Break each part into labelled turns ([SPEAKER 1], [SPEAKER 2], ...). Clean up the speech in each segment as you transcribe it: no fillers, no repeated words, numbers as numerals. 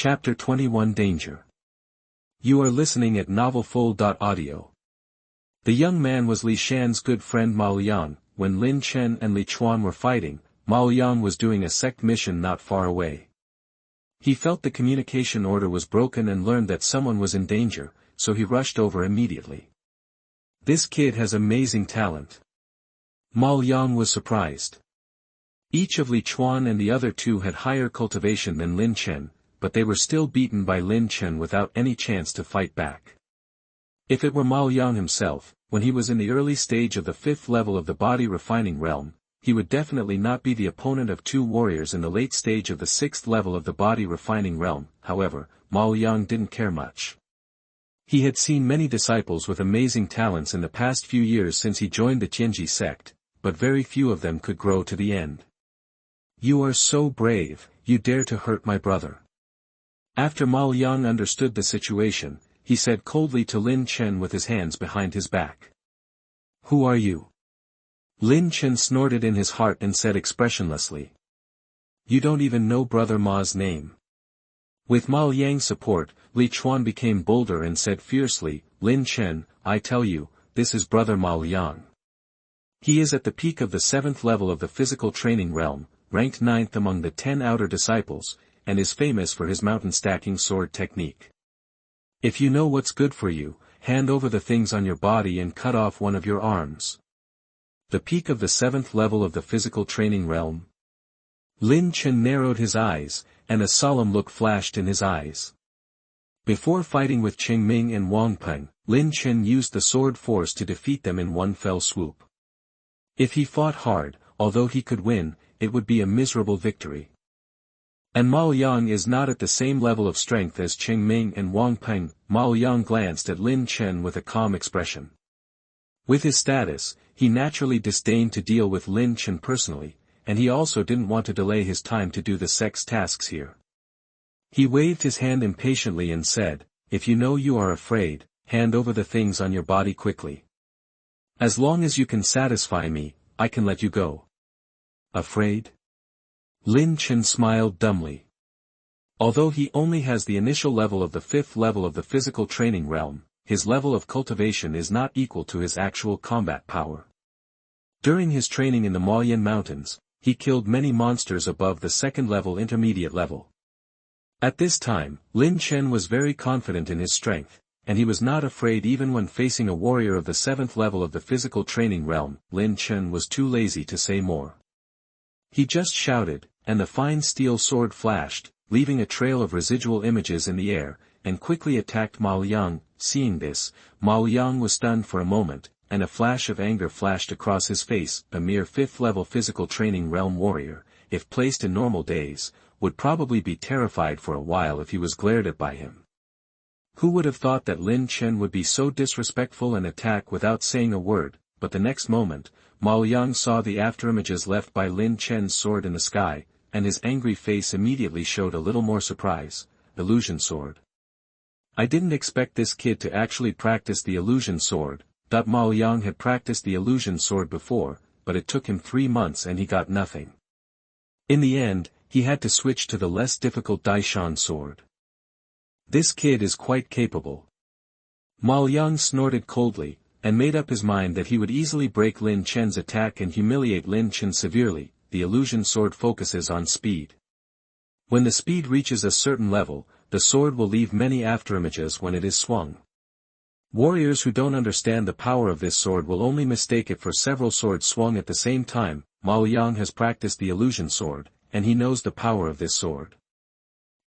[SPEAKER 1] Chapter 21 Danger. You are listening at novelfull.audio. The young man was Li Shan's good friend Maoyang. When Lin Chen and Li Chuan were fighting, Maoyang was doing a sect mission not far away. He felt the communication order was broken and learned that someone was in danger, so he rushed over immediately. This kid has amazing talent. Maoyang was surprised. Each of Li Chuan and the other two had higher cultivation than Lin Chen, but they were still beaten by Lin Chen without any chance to fight back. If it were Maoyang himself, when he was in the early stage of the 5th level of the body refining realm, he would definitely not be the opponent of two warriors in the late stage of the 6th level of the body refining realm. However, Maoyang didn't care much. He had seen many disciples with amazing talents in the past few years since he joined the Tianji Sect, but very few of them could grow to the end. "You are so brave, you dare to hurt my brother." After Maoyang understood the situation, he said coldly to Lin Chen with his hands behind his back. "Who are you?" Lin Chen snorted in his heart and said expressionlessly. "You don't even know Brother Ma's name." With Maoyang's support, Li Chuan became bolder and said fiercely, "Lin Chen, I tell you, this is Brother Maoyang. He is at the peak of the 7th level of the physical training realm, ranked 9th among the 10 outer disciples, and is famous for his mountain-stacking sword technique. If you know what's good for you, hand over the things on your body and cut off one of your arms." The peak of the 7th level of the physical training realm? Lin Chen narrowed his eyes, and a solemn look flashed in his eyes. Before fighting with Qingming and Wang Peng, Lin Chen used the sword force to defeat them in one fell swoop. If he fought hard, although he could win, it would be a miserable victory. And Maoyang is not at the same level of strength as Qingming and Wang Peng. Maoyang glanced at Lin Chen with a calm expression. With his status, he naturally disdained to deal with Lin Chen personally, and he also didn't want to delay his time to do the sect's tasks here. He waved his hand impatiently and said, "If you know you are afraid, hand over the things on your body quickly. As long as you can satisfy me, I can let you go." "Afraid?" Lin Chen smiled dumbly. Although he only has the initial level of the 5th level of the physical training realm, his level of cultivation is not equal to his actual combat power. During his training in the Maoyan Mountains, he killed many monsters above the 2nd level intermediate level. At this time, Lin Chen was very confident in his strength, and he was not afraid even when facing a warrior of the 7th level of the physical training realm. Lin Chen was too lazy to say more. He just shouted, and the fine steel sword flashed, leaving a trail of residual images in the air, and quickly attacked Maoyang. Seeing this, Maoyang was stunned for a moment, and a flash of anger flashed across his face. A mere 5th level physical training realm warrior, if placed in normal days, would probably be terrified for a while if he was glared at by him. Who would have thought that Lin Chen would be so disrespectful and attack without saying a word? But the next moment, Maoyang saw the afterimages left by Lin Chen's sword in the sky, and his angry face immediately showed a little more surprise. "Illusion sword. I didn't expect this kid to actually practice the illusion sword." Maoyang had practiced the illusion sword before, but it took him 3 months and he got nothing. In the end, he had to switch to the less difficult Daishan sword. "This kid is quite capable." Maoyang snorted coldly, and made up his mind that he would easily break Lin Chen's attack and humiliate Lin Chen severely. The illusion sword focuses on speed. When the speed reaches a certain level, the sword will leave many afterimages when it is swung. Warriors who don't understand the power of this sword will only mistake it for several swords swung at the same time. Maoyang has practiced the illusion sword, and he knows the power of this sword.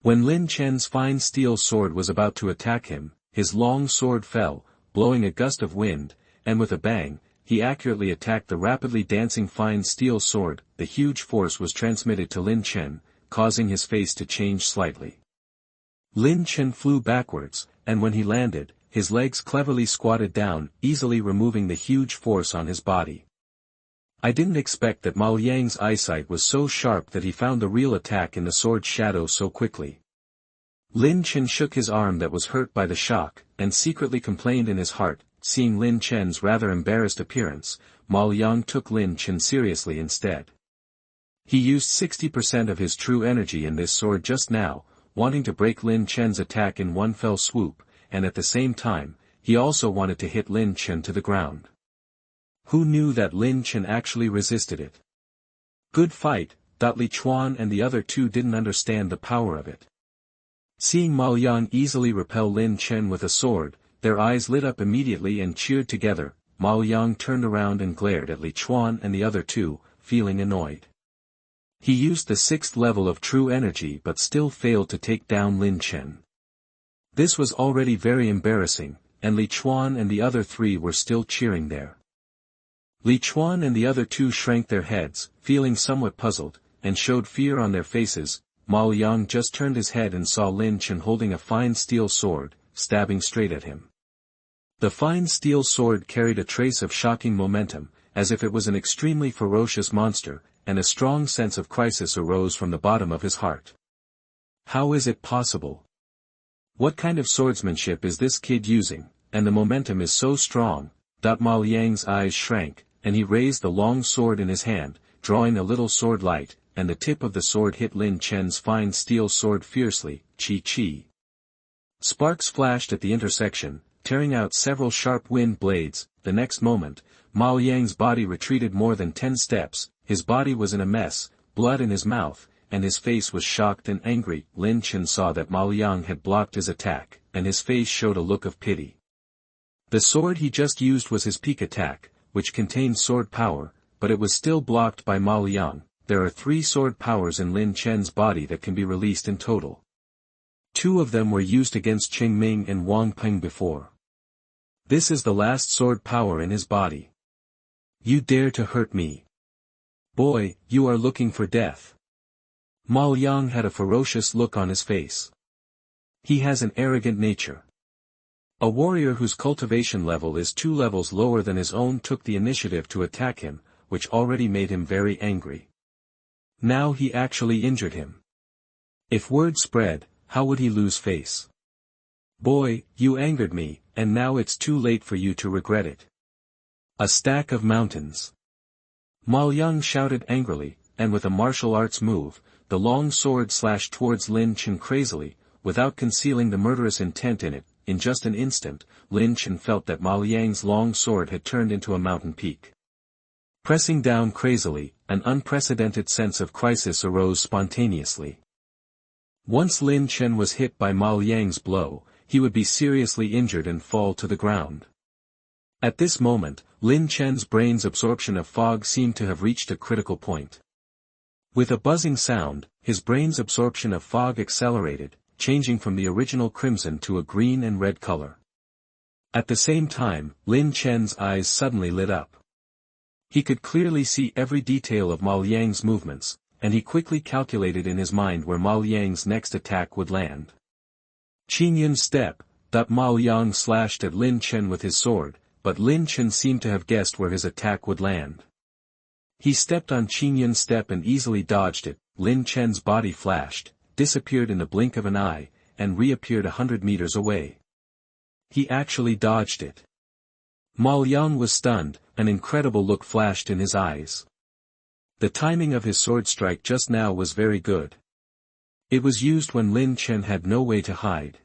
[SPEAKER 1] When Lin Chen's fine steel sword was about to attack him, his long sword fell, blowing a gust of wind, and with a bang, he accurately attacked the rapidly dancing fine steel sword. The huge force was transmitted to Lin Chen, causing his face to change slightly. Lin Chen flew backwards, and when he landed, his legs cleverly squatted down, easily removing the huge force on his body. I didn't expect that Maoyang's eyesight was so sharp that he found the real attack in the sword's shadow so quickly. Lin Chen shook his arm that was hurt by the shock, and secretly complained in his heart. Seeing Lin Chen's rather embarrassed appearance, Maoyang took Lin Chen seriously instead. He used 60% of his true energy in this sword just now, wanting to break Lin Chen's attack in one fell swoop, and at the same time, he also wanted to hit Lin Chen to the ground. Who knew that Lin Chen actually resisted it? Good fight. Li Chuan and the other two didn't understand the power of it. Seeing Maoyang easily repel Lin Chen with a sword, their eyes lit up immediately and cheered together. Maoyang turned around and glared at Li Chuan and the other two, feeling annoyed. He used the 6th level of true energy but still failed to take down Lin Chen. This was already very embarrassing, and Li Chuan and the other three were still cheering there. Li Chuan and the other two shrank their heads, feeling somewhat puzzled, and showed fear on their faces. Maoyang just turned his head and saw Lin Chen holding a fine steel sword, stabbing straight at him. The fine steel sword carried a trace of shocking momentum, as if it was an extremely ferocious monster, and a strong sense of crisis arose from the bottom of his heart. How is it possible? What kind of swordsmanship is this kid using, and the momentum is so strong? Maoyang's eyes shrank, and he raised the long sword in his hand, drawing a little sword light, and the tip of the sword hit Lin Chen's fine steel sword fiercely. Chi. Sparks flashed at the intersection, tearing out several sharp wind blades. The next moment, Maoyang's body retreated more than 10 steps, his body was in a mess, blood in his mouth, and his face was shocked and angry. Lin Chen saw that Maoyang had blocked his attack, and his face showed a look of pity. The sword he just used was his peak attack, which contained sword power, but it was still blocked by Maoyang. There are 3 sword powers in Lin Chen's body that can be released in total. 2 of them were used against Qing Ming and Wang Peng before. This is the last sword power in his body. You dare to hurt me? Boy, you are looking for death. Maoyang had a ferocious look on his face. He has an arrogant nature. A warrior whose cultivation level is 2 levels lower than his own took the initiative to attack him, which already made him very angry. Now he actually injured him. If word spread, how would he lose face? Boy, you angered me, and now it's too late for you to regret it. A stack of mountains. Maoyang shouted angrily, and with a martial arts move, the long sword slashed towards Lin Chen crazily, without concealing the murderous intent in it. In just an instant, Lin Chen felt that Maoyang's long sword had turned into a mountain peak. Pressing down crazily, an unprecedented sense of crisis arose spontaneously. Once Lin Chen was hit by Maoyang's blow, he would be seriously injured and fall to the ground. At this moment, Lin Chen's brain's absorption of fog seemed to have reached a critical point. With a buzzing sound, his brain's absorption of fog accelerated, changing from the original crimson to a green and red color. At the same time, Lin Chen's eyes suddenly lit up. He could clearly see every detail of Maoyang's movements, and he quickly calculated in his mind where Maoyang's next attack would land. Qingyun step. Maoyang slashed at Lin Chen with his sword, but Lin Chen seemed to have guessed where his attack would land. He stepped on Qingyun step and easily dodged it. Lin Chen's body flashed, disappeared in the blink of an eye, and reappeared 100 meters away. He actually dodged it. Maoyang was stunned, an incredible look flashed in his eyes. The timing of his sword strike just now was very good. It was used when Lin Chen had no way to hide.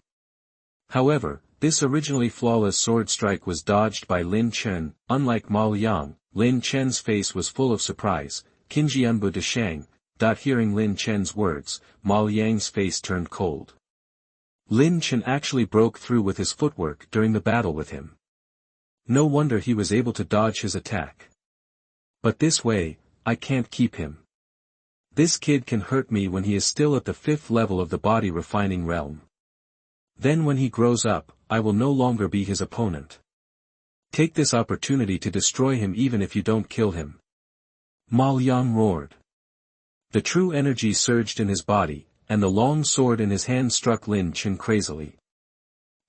[SPEAKER 1] However, this originally flawless sword strike was dodged by Lin Chen. Unlike Maoyang, Lin Chen's face was full of surprise. Qinjianbu de Shang. Hearing Lin Chen's words, Maoyang's face turned cold. Lin Chen actually broke through with his footwork during the battle with him. No wonder he was able to dodge his attack. But this way, I can't keep him. This kid can hurt me when he is still at the 5th level of the body refining realm. Then when he grows up, I will no longer be his opponent. Take this opportunity to destroy him even if you don't kill him. Maoyang roared. The true energy surged in his body, and the long sword in his hand struck Lin Chen crazily.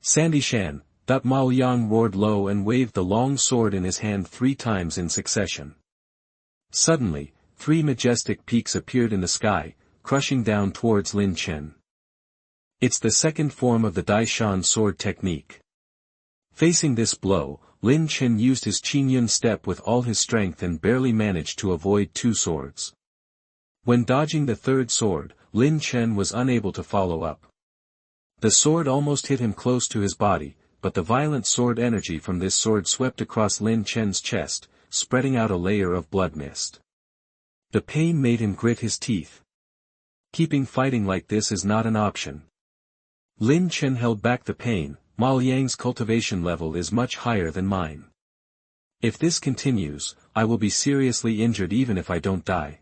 [SPEAKER 1] Sandy Shan. Maoyang roared low and waved the long sword in his hand 3 times in succession. Suddenly, 3 majestic peaks appeared in the sky, crushing down towards Lin Chen. It's the second form of the Daishan sword technique. Facing this blow, Lin Chen used his Qingyun step with all his strength and barely managed to avoid 2 swords. When dodging the 3rd sword, Lin Chen was unable to follow up. The sword almost hit him close to his body, but the violent sword energy from this sword swept across Lin Chen's chest, spreading out a layer of blood mist. The pain made him grit his teeth. Keeping fighting like this is not an option. Lin Chen held back the pain. Ma Liang's cultivation level is much higher than mine. If this continues, I will be seriously injured even if I don't die.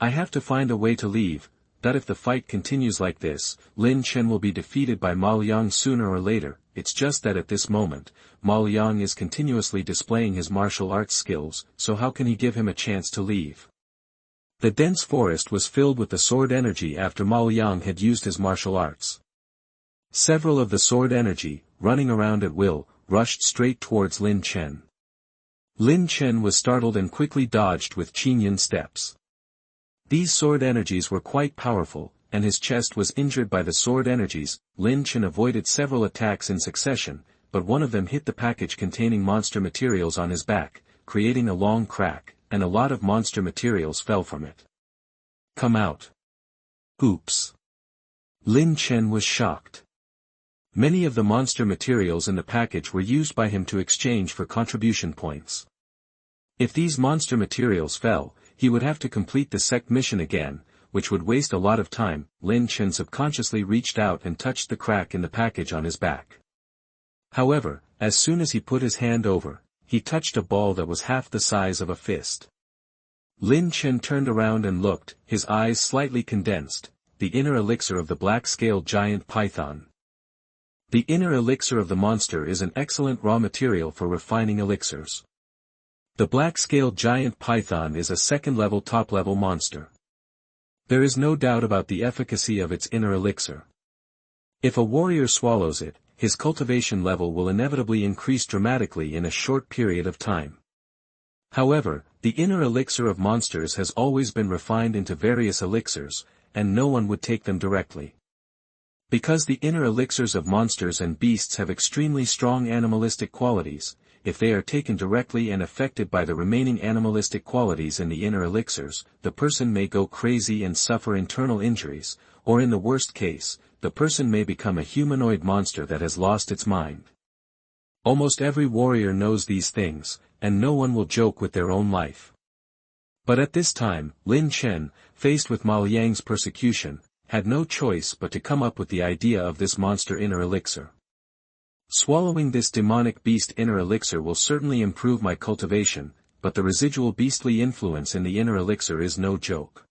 [SPEAKER 1] I have to find a way to leave, that if the fight continues like this, Lin Chen will be defeated by Ma Liang sooner or later. It's just that at this moment, Ma Liang is continuously displaying his martial arts skills, so how can he give him a chance to leave? The dense forest was filled with the sword energy after Ma Liang had used his martial arts. Several of the sword energy, running around at will, rushed straight towards Lin Chen. Lin Chen was startled and quickly dodged with Qinyan steps. These sword energies were quite powerful, and his chest was injured by the sword energies. Lin Chen avoided several attacks in succession, but one of them hit the package containing monster materials on his back, creating a long crack, and a lot of monster materials fell from it. Come out. Oops. Lin Chen was shocked. Many of the monster materials in the package were used by him to exchange for contribution points. If these monster materials fell, he would have to complete the sect mission again, which would waste a lot of time. Lin Chen subconsciously reached out and touched the crack in the package on his back. However, as soon as he put his hand over, he touched a ball that was half the size of a fist. Lin Chen turned around and looked, his eyes slightly condensed, the inner elixir of the black-scaled giant python. The inner elixir of the monster is an excellent raw material for refining elixirs. The black-scaled giant python is a second-level top-level monster. There is no doubt about the efficacy of its inner elixir. If a warrior swallows it, his cultivation level will inevitably increase dramatically in a short period of time. However, the inner elixir of monsters has always been refined into various elixirs, and no one would take them directly. Because the inner elixirs of monsters and beasts have extremely strong animalistic qualities, if they are taken directly and affected by the remaining animalistic qualities in the inner elixirs, the person may go crazy and suffer internal injuries, or in the worst case, the person may become a humanoid monster that has lost its mind. Almost every warrior knows these things, and no one will joke with their own life. But at this time, Lin Chen, faced with Ma Liang's persecution, had no choice but to come up with the idea of this monster inner elixir. Swallowing this demonic beast inner elixir will certainly improve my cultivation, but the residual beastly influence in the inner elixir is no joke.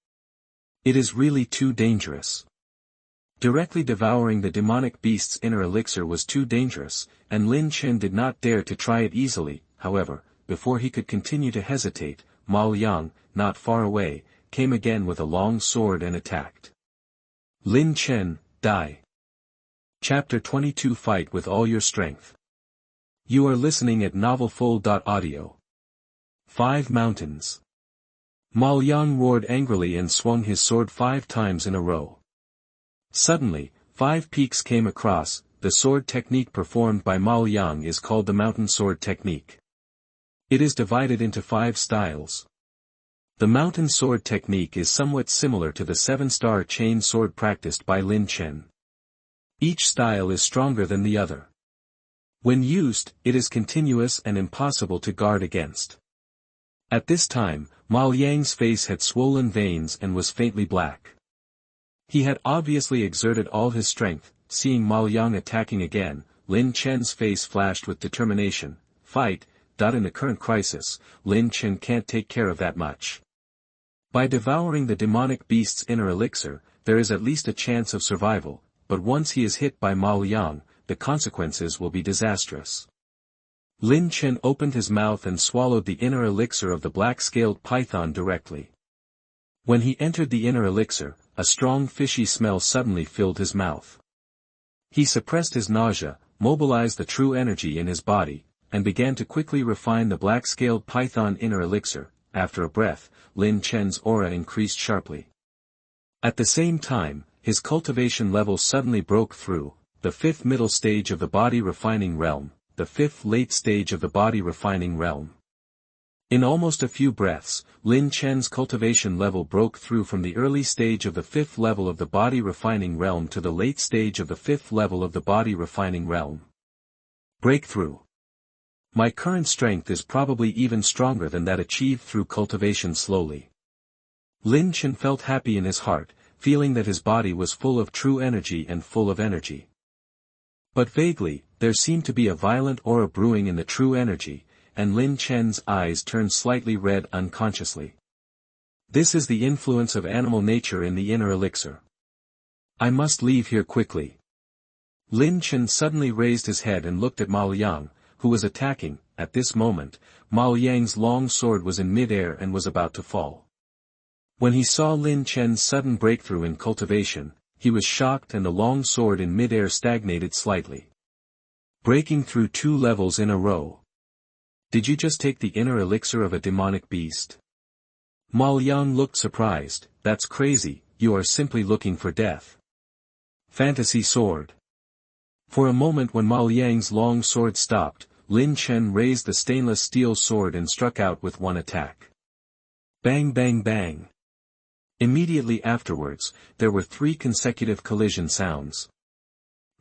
[SPEAKER 1] It is really too dangerous. Directly devouring the demonic beast's inner elixir was too dangerous, and Lin Chen did not dare to try it easily. However, before he could continue to hesitate, Ma Liang, not far away, came again with a long sword and attacked. Lin Chen, die. Chapter 22 Fight with all your strength. You are listening at novelfull.audio. 5 Mountains. Ma Liang roared angrily and swung his sword 5 times in a row. Suddenly, 5 peaks came across. The sword technique performed by Ma Liang is called the mountain sword technique. It is divided into 5 styles. The mountain sword technique is somewhat similar to the 7-star chain sword practiced by Lin Chen. Each style is stronger than the other. When used, it is continuous and impossible to guard against. At this time, Ma Liang's face had swollen veins and was faintly black. He had obviously exerted all his strength. Seeing Ma Liang attacking again, Lin Chen's face flashed with determination. Fight. In the current crisis, Lin Chen can't take care of that much. By devouring the demonic beast's inner elixir, there is at least a chance of survival, but once he is hit by Ma Liang, the consequences will be disastrous. Lin Chen opened his mouth and swallowed the inner elixir of the black-scaled python directly. When he entered the inner elixir, a strong fishy smell suddenly filled his mouth. He suppressed his nausea, mobilized the true energy in his body, and began to quickly refine the black-scaled python inner elixir. After a breath, Lin Chen's aura increased sharply. At the same time, his cultivation level suddenly broke through, the 5th middle stage of the body refining realm, the 5th late stage of the body refining realm. In almost a few breaths, Lin Chen's cultivation level broke through from the early stage of the 5th level of the body refining realm to the late stage of the 5th level of the body refining realm. Breakthrough. My current strength is probably even stronger than that achieved through cultivation slowly. Lin Chen felt happy in his heart, feeling that his body was full of true energy and full of energy. But vaguely, there seemed to be a violent aura brewing in the true energy, and Lin Chen's eyes turned slightly red unconsciously. This is the influence of animal nature in the inner elixir. I must leave here quickly. Lin Chen suddenly raised his head and looked at Ma Liang, who was attacking. At this moment, Ma Liang's long sword was in mid-air and was about to fall. When he saw Lin Chen's sudden breakthrough in cultivation, he was shocked and the long sword in mid-air stagnated slightly. Breaking through 2 levels in a row. Did you just take the inner elixir of a demonic beast? Ma Liang looked surprised. That's crazy, you are simply looking for death. Fantasy sword. For a moment when Ma Liang's long sword stopped, Lin Chen raised the stainless steel sword and struck out with one attack. Bang bang bang. Immediately afterwards, there were 3 consecutive collision sounds.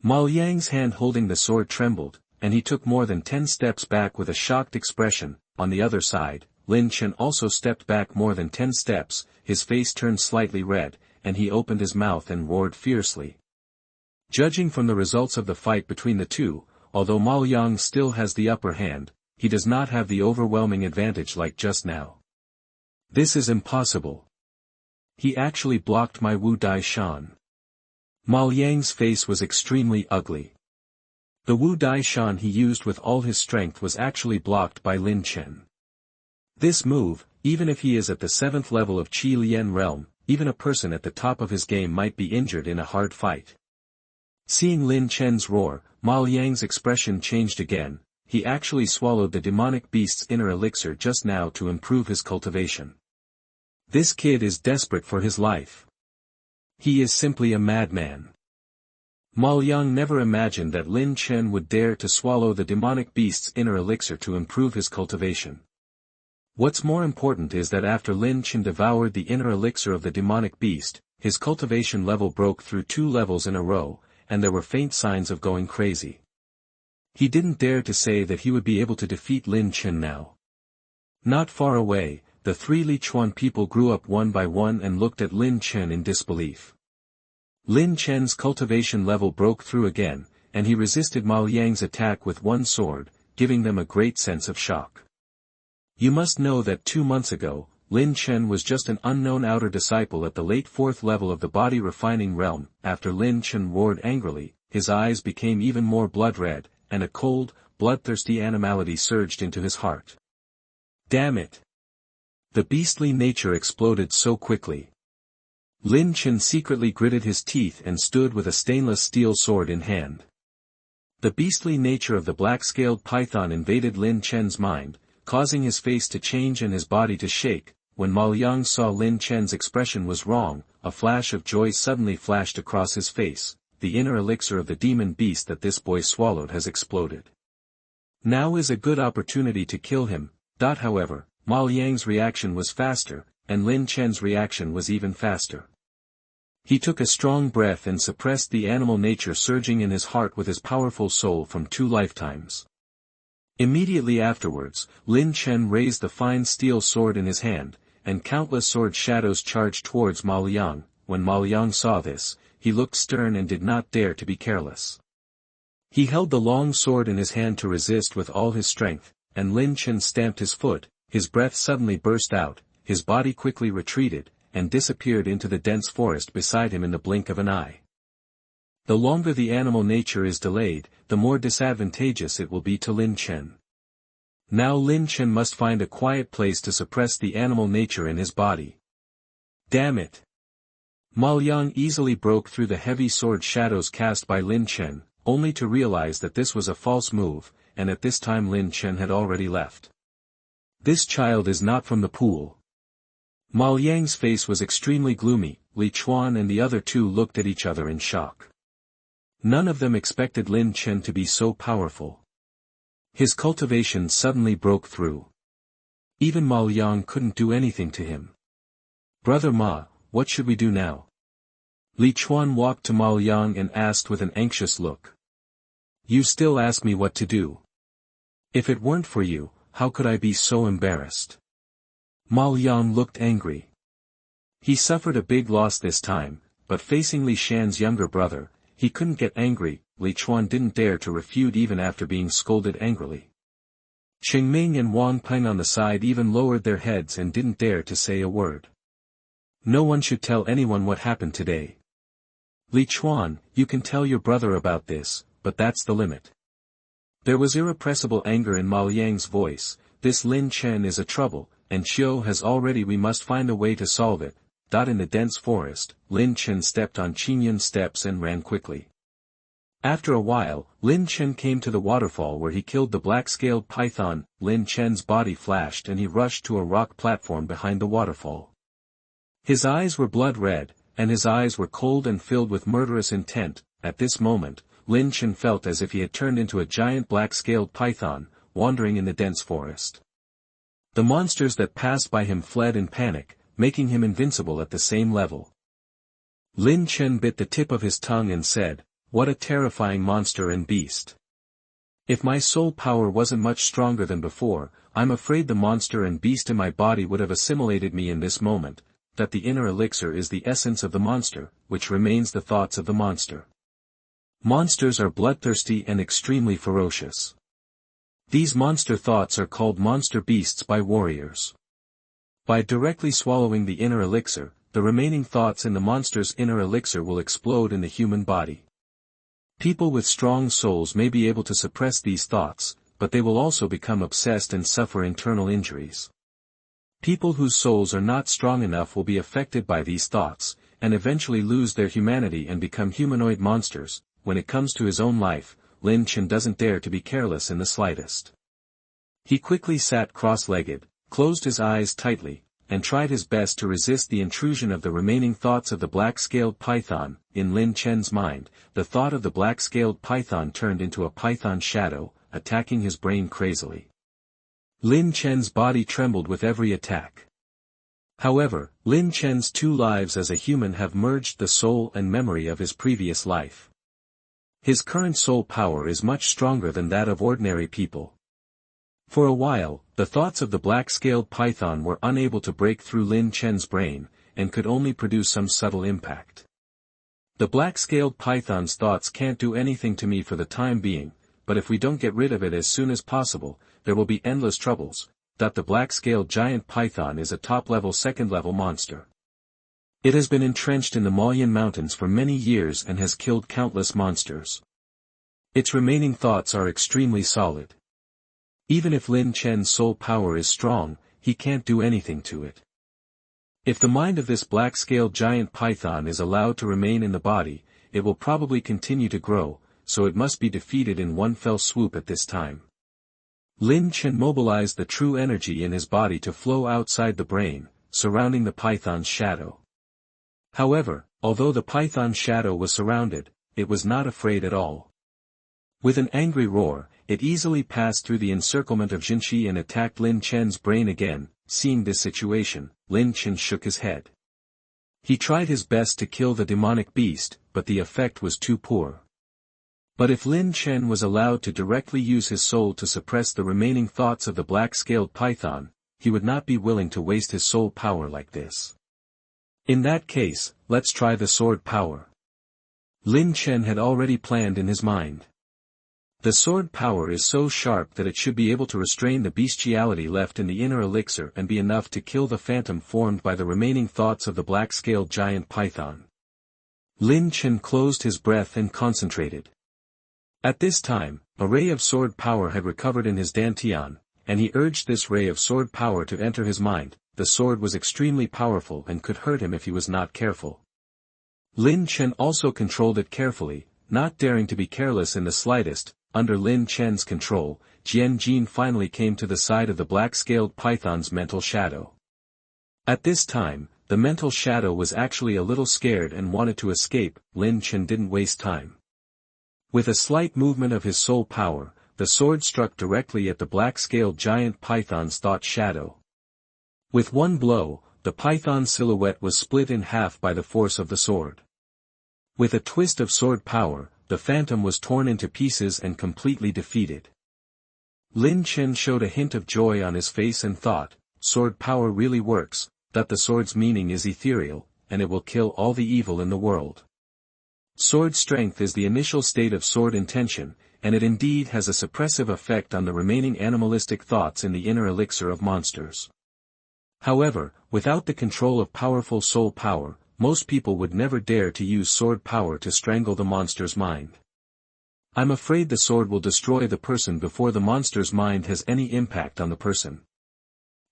[SPEAKER 1] Ma Liang's hand holding the sword trembled, and he took more than 10 steps back with a shocked expression. On the other side, Lin Chen also stepped back more than 10 steps, his face turned slightly red, and he opened his mouth and roared fiercely. Judging from the results of the fight between the two, although Ma Liang still has the upper hand, he does not have the overwhelming advantage like just now. This is impossible. He actually blocked my Wu Dai Shan. Ma Liang's face was extremely ugly. The Wu Dai Shan he used with all his strength was actually blocked by Lin Chen. This move, even if he is at the 7th level of Qi Lian realm, even a person at the top of his game might be injured in a hard fight. Seeing Lin Chen's roar, Ma Liang's expression changed again. He actually swallowed the demonic beast's inner elixir just now to improve his cultivation. This kid is desperate for his life. He is simply a madman. Ma Liang never imagined that Lin Chen would dare to swallow the demonic beast's inner elixir to improve his cultivation. What's more important is that after Lin Chen devoured the inner elixir of the demonic beast, his cultivation level broke through 2 levels in a row, and there were faint signs of going crazy. He didn't dare to say that he would be able to defeat Lin Chen now. Not far away, the 3 Lichuan people grew up one by one and looked at Lin Chen in disbelief. Lin Chen's cultivation level broke through again, and he resisted Ma Liang's attack with one sword, giving them a great sense of shock. You must know that 2 months ago, Lin Chen was just an unknown outer disciple at the late 4th level of the body refining realm. After Lin Chen roared angrily, his eyes became even more blood red, and a cold, bloodthirsty animality surged into his heart. Damn it! The beastly nature exploded so quickly. Lin Chen secretly gritted his teeth and stood with a stainless steel sword in hand. The beastly nature of the black-scaled python invaded Lin Chen's mind, causing his face to change and his body to shake. When Ma Liang saw Lin Chen's expression was wrong, a flash of joy suddenly flashed across his face. The inner elixir of the demon beast that this boy swallowed has exploded. Now is a good opportunity to kill him. However, Ma Liang's reaction was faster, and Lin Chen's reaction was even faster. He took a strong breath and suppressed the animal nature surging in his heart with his powerful soul from 2 lifetimes. Immediately afterwards, Lin Chen raised the fine steel sword in his hand, and countless sword shadows charged towards Ma Liang. When Ma Liang saw this, he looked stern and did not dare to be careless. He held the long sword in his hand to resist with all his strength, and Lin Chen stamped his foot. His breath suddenly burst out, his body quickly retreated, and disappeared into the dense forest beside him in the blink of an eye. The longer the animal nature is delayed, the more disadvantageous it will be to Lin Chen. Now Lin Chen must find a quiet place to suppress the animal nature in his body. Damn it! Ma Liang easily broke through the heavy sword shadows cast by Lin Chen, only to realize that this was a false move, and at this time Lin Chen had already left. This child is not from the pool. Ma Liang's face was extremely gloomy. Li Chuan and the other 2 looked at each other in shock. None of them expected Lin Chen to be so powerful. His cultivation suddenly broke through. Even Maoyang couldn't do anything to him. "Brother Ma, what should we do now?" Li Chuan walked to Maoyang and asked with an anxious look. "You still ask me what to do. If it weren't for you, how could I be so embarrassed?" Maoyang looked angry. He suffered a big loss this time, but facing Li Shan's younger brother, he couldn't get angry. Li Chuan didn't dare to refute even after being scolded angrily. Qingming and Wang Peng on the side even lowered their heads and didn't dare to say a word. No one should tell anyone what happened today. Li Chuan, you can tell your brother about this, but that's the limit. There was irrepressible anger in Maoyang's voice. This Lin Chen is a trouble, and Qiu has already. We must find a way to solve it. In the dense forest, Lin Chen stepped on Qingyun's steps and ran quickly. After a while, Lin Chen came to the waterfall where he killed the black-scaled python. Lin Chen's body flashed and he rushed to a rock platform behind the waterfall. His eyes were blood red, and his eyes were cold and filled with murderous intent. At this moment, Lin Chen felt as if he had turned into a giant black-scaled python, wandering in the dense forest. The monsters that passed by him fled in panic, making him invincible at the same level. Lin Chen bit the tip of his tongue and said, "What a terrifying monster and beast. If my soul power wasn't much stronger than before, I'm afraid the monster and beast in my body would have assimilated me in this moment." That the inner elixir is the essence of the monster, which remains the thoughts of the monster. Monsters are bloodthirsty and extremely ferocious. These monster thoughts are called monster beasts by warriors. By directly swallowing the inner elixir, the remaining thoughts in the monster's inner elixir will explode in the human body. People with strong souls may be able to suppress these thoughts, but they will also become obsessed and suffer internal injuries. People whose souls are not strong enough will be affected by these thoughts, and eventually lose their humanity and become humanoid monsters. When it comes to his own life, Lin Chen doesn't dare to be careless in the slightest. He quickly sat cross-legged, closed his eyes tightly, and tried his best to resist the intrusion of the remaining thoughts of the black-scaled python. In Lin Chen's mind, the thought of the black-scaled python turned into a python shadow, attacking his brain crazily. Lin Chen's body trembled with every attack. However, Lin Chen's two lives as a human have merged the soul and memory of his previous life. His current soul power is much stronger than that of ordinary people. For a while, the thoughts of the black-scaled python were unable to break through Lin Chen's brain, and could only produce some subtle impact. The black-scaled python's thoughts can't do anything to me for the time being, but if we don't get rid of it as soon as possible, there will be endless troubles. The black-scaled giant python is a top-level second-level monster. It has been entrenched in the Maoyan Mountains for many years and has killed countless monsters. Its remaining thoughts are extremely solid. Even if Lin Chen's soul power is strong, he can't do anything to it. If the mind of this black-scaled giant python is allowed to remain in the body, it will probably continue to grow, so it must be defeated in one fell swoop at this time. Lin Chen mobilized the true energy in his body to flow outside the brain, surrounding the python's shadow. However, although the python's shadow was surrounded, it was not afraid at all. With an angry roar, it easily passed through the encirclement of Jinshi and attacked Lin Chen's brain again. Seeing this situation, Lin Chen shook his head. He tried his best to kill the demonic beast, but the effect was too poor. But if Lin Chen was allowed to directly use his soul to suppress the remaining thoughts of the black-scaled python, he would not be willing to waste his soul power like this. In that case, let's try the sword power. Lin Chen had already planned in his mind. The sword power is so sharp that it should be able to restrain the bestiality left in the inner elixir and be enough to kill the phantom formed by the remaining thoughts of the black-scaled giant python. Lin Chen closed his breath and concentrated. At this time, a ray of sword power had recovered in his dantian, and he urged this ray of sword power to enter his mind. The sword was extremely powerful and could hurt him if he was not careful. Lin Chen also controlled it carefully, not daring to be careless in the slightest. Under Lin Chen's control, Jian Jin finally came to the side of the black-scaled python's mental shadow. At this time, the mental shadow was actually a little scared and wanted to escape. Lin Chen didn't waste time. With a slight movement of his soul power, the sword struck directly at the black-scaled giant python's thought shadow. With one blow, the python's silhouette was split in half by the force of the sword. With a twist of sword power, the phantom was torn into pieces and completely defeated. Lin Chen showed a hint of joy on his face and thought, sword power really works, that the sword's meaning is ethereal, and it will kill all the evil in the world. Sword strength is the initial state of sword intention, and it indeed has a suppressive effect on the remaining animalistic thoughts in the inner elixir of monsters. However, without the control of powerful soul power, most people would never dare to use sword power to strangle the monster's mind. I'm afraid the sword will destroy the person before the monster's mind has any impact on the person.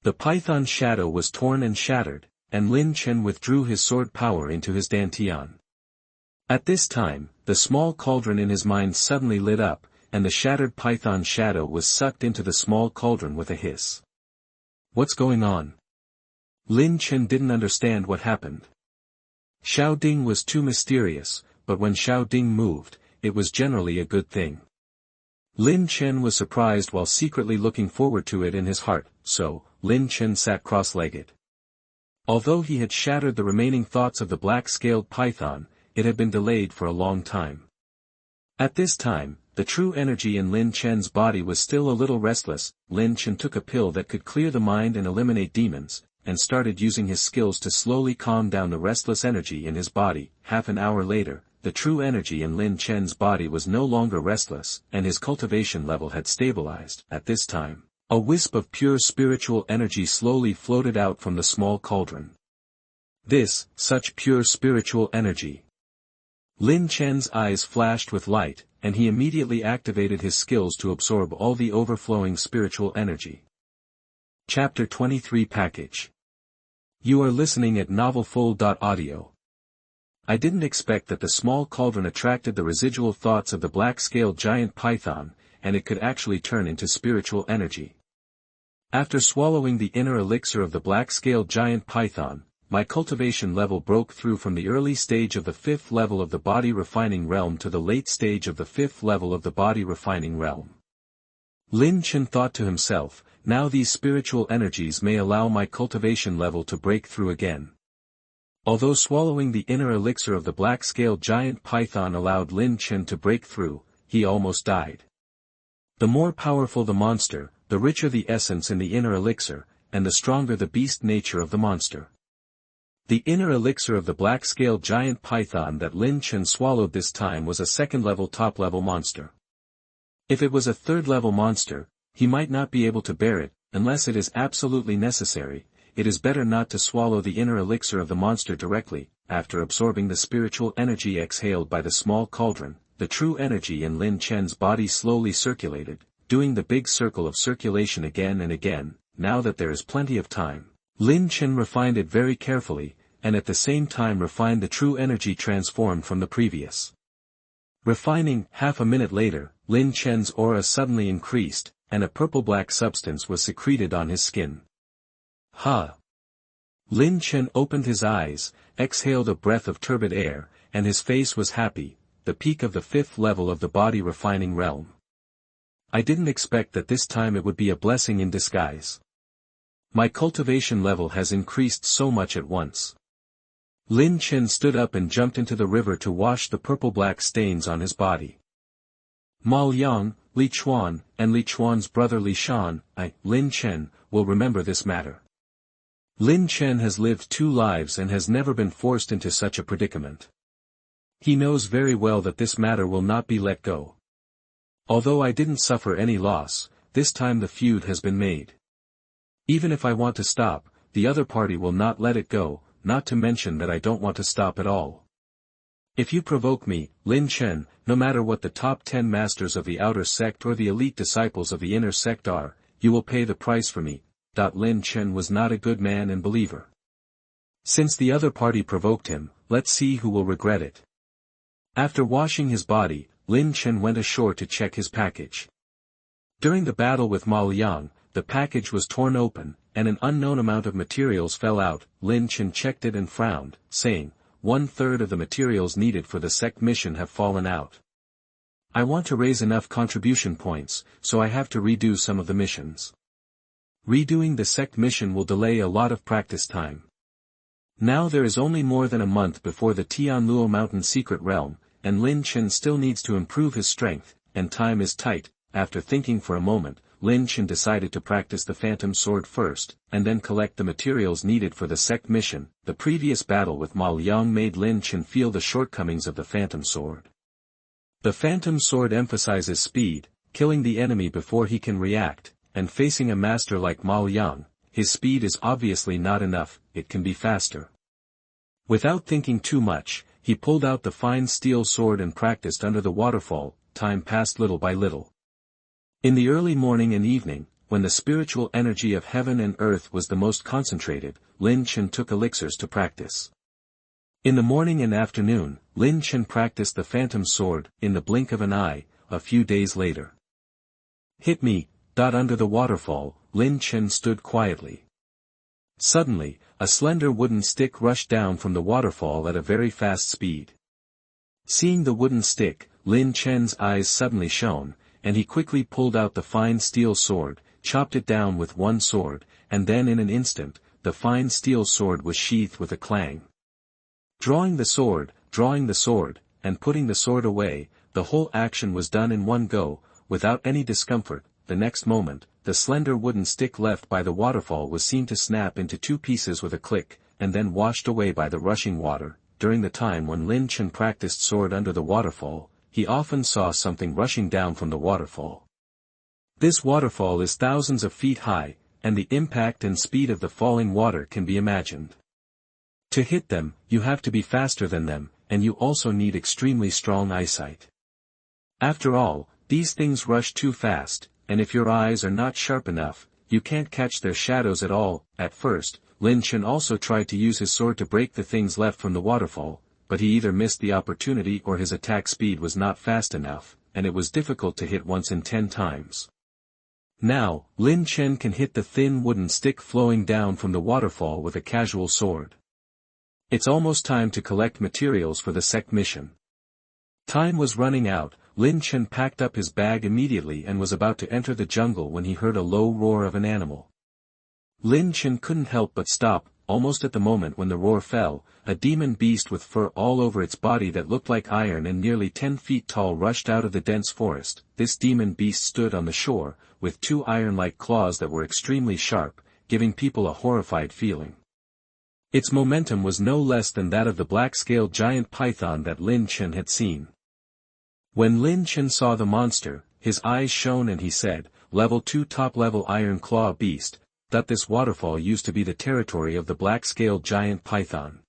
[SPEAKER 1] The python's shadow was torn and shattered, and Lin Chen withdrew his sword power into his dantian. At this time, the small cauldron in his mind suddenly lit up, and the shattered python's shadow was sucked into the small cauldron with a hiss. What's going on? Lin Chen didn't understand what happened. Xiao Ding was too mysterious, but when Xiao Ding moved, it was generally a good thing. Lin Chen was surprised while secretly looking forward to it in his heart, so, Lin Chen sat cross-legged. Although he had shattered the remaining thoughts of the black-scaled python, it had been delayed for a long time. At this time, the true energy in Lin Chen's body was still a little restless. Lin Chen took a pill that could clear the mind and eliminate demons, and started using his skills to slowly calm down the restless energy in his body. Half an hour later, the true energy in Lin Chen's body was no longer restless, and his cultivation level had stabilized. At this time, a wisp of pure spiritual energy slowly floated out from the small cauldron. Such pure spiritual energy. Lin Chen's eyes flashed with light, and he immediately activated his skills to absorb all the overflowing spiritual energy. Chapter 23 Package. You are listening at NovelFull.audio. I didn't expect that the small cauldron attracted the residual thoughts of the black-scaled giant python, and it could actually turn into spiritual energy. After swallowing the inner elixir of the black-scaled giant python, my cultivation level broke through from the early stage of the 5th level of the body refining realm to the late stage of the 5th level of the body refining realm. Lin Chen thought to himself, now these spiritual energies may allow my cultivation level to break through again. Although swallowing the inner elixir of the black-scaled giant python allowed Lin Chen to break through, he almost died. The more powerful the monster, the richer the essence in the inner elixir, and the stronger the beast nature of the monster. The inner elixir of the black-scaled giant python that Lin Chen swallowed this time was a second-level top-level monster. If it was a third-level monster, he might not be able to bear it, unless it is absolutely necessary. It is better not to swallow the inner elixir of the monster directly. After absorbing the spiritual energy exhaled by the small cauldron, the true energy in Lin Chen's body slowly circulated, doing the big circle of circulation again and again. Now that there is plenty of time, Lin Chen refined it very carefully, and at the same time refined the true energy transformed from the previous. Refining. Half a minute later, Lin Chen's aura suddenly increased, and a purple-black substance was secreted on his skin. Lin Chen opened his eyes, exhaled a breath of turbid air, and his face was happy, the peak of the 5th level of the body refining realm. I didn't expect that this time it would be a blessing in disguise. My cultivation level has increased so much at once. Lin Chen stood up and jumped into the river to wash the purple-black stains on his body. Mal Yang, Li Chuan, and Li Chuan's brother Li Shan, Lin Chen, will remember this matter. Lin Chen has lived 2 lives and has never been forced into such a predicament. He knows very well that this matter will not be let go. Although I didn't suffer any loss, this time the feud has been made. Even if I want to stop, the other party will not let it go, not to mention that I don't want to stop at all. If you provoke me, Lin Chen, no matter what the top 10 masters of the outer sect or the elite disciples of the inner sect are, you will pay the price for me. Lin Chen was not a good man and believer. Since the other party provoked him, let's see who will regret it. After washing his body, Lin Chen went ashore to check his package. During the battle with Ma Liang, the package was torn open, and an unknown amount of materials fell out. Lin Chen checked it and frowned, saying, 1/3 of the materials needed for the sect mission have fallen out. I want to raise enough contribution points, so I have to redo some of the missions. Redoing the sect mission will delay a lot of practice time. Now there is only more than a month before the Tianluo Mountain Secret Realm, and Lin Chen still needs to improve his strength, and time is tight. After thinking for a moment, Lin Chen decided to practice the Phantom Sword first, and then collect the materials needed for the sect mission. The previous battle with Ma Liang made Lin Chen feel the shortcomings of the Phantom Sword. The Phantom Sword emphasizes speed, killing the enemy before he can react, and facing a master like Ma Liang, his speed is obviously not enough, it can be faster. Without thinking too much, he pulled out the fine steel sword and practiced under the waterfall. Time passed little by little. In the early morning and evening, when the spiritual energy of heaven and earth was the most concentrated, Lin Chen took elixirs to practice. In the morning and afternoon, Lin Chen practiced the Phantom Sword. In the blink of an eye, a few days later. Hit me. Under the waterfall, Lin Chen stood quietly. Suddenly, a slender wooden stick rushed down from the waterfall at a very fast speed. Seeing the wooden stick, Lin Chen's eyes suddenly shone, and he quickly pulled out the fine steel sword, chopped it down with one sword, and then in an instant, the fine steel sword was sheathed with a clang. Drawing the sword, and putting the sword away, the whole action was done in one go, without any discomfort. The next moment, the slender wooden stick left by the waterfall was seen to snap into two pieces with a click, and then washed away by the rushing water. During the time when Lin Chen practiced sword under the waterfall, he often saw something rushing down from the waterfall. This waterfall is thousands of feet high, and the impact and speed of the falling water can be imagined. To hit them, you have to be faster than them, and you also need extremely strong eyesight. After all, these things rush too fast, and if your eyes are not sharp enough, you can't catch their shadows at all. At first, Lin Chen also tried to use his sword to break the things left from the waterfall, but he either missed the opportunity or his attack speed was not fast enough, and it was difficult to hit once in 10 times. Now, Lin Chen can hit the thin wooden stick flowing down from the waterfall with a casual sword. It's almost time to collect materials for the sect mission. Time was running out. Lin Chen packed up his bag immediately and was about to enter the jungle when he heard a low roar of an animal. Lin Chen couldn't help but stop. Almost at the moment when the roar fell, a demon beast with fur all over its body that looked like iron and nearly 10 feet tall rushed out of the dense forest. This demon beast stood on the shore, with two iron-like claws that were extremely sharp, giving people a horrified feeling. Its momentum was no less than that of the black-scaled giant python that Lin Chen had seen. When Lin Chen saw the monster, his eyes shone and he said, "Level 2 top-level iron claw beast, that this waterfall used to be the territory of the black-scaled giant python.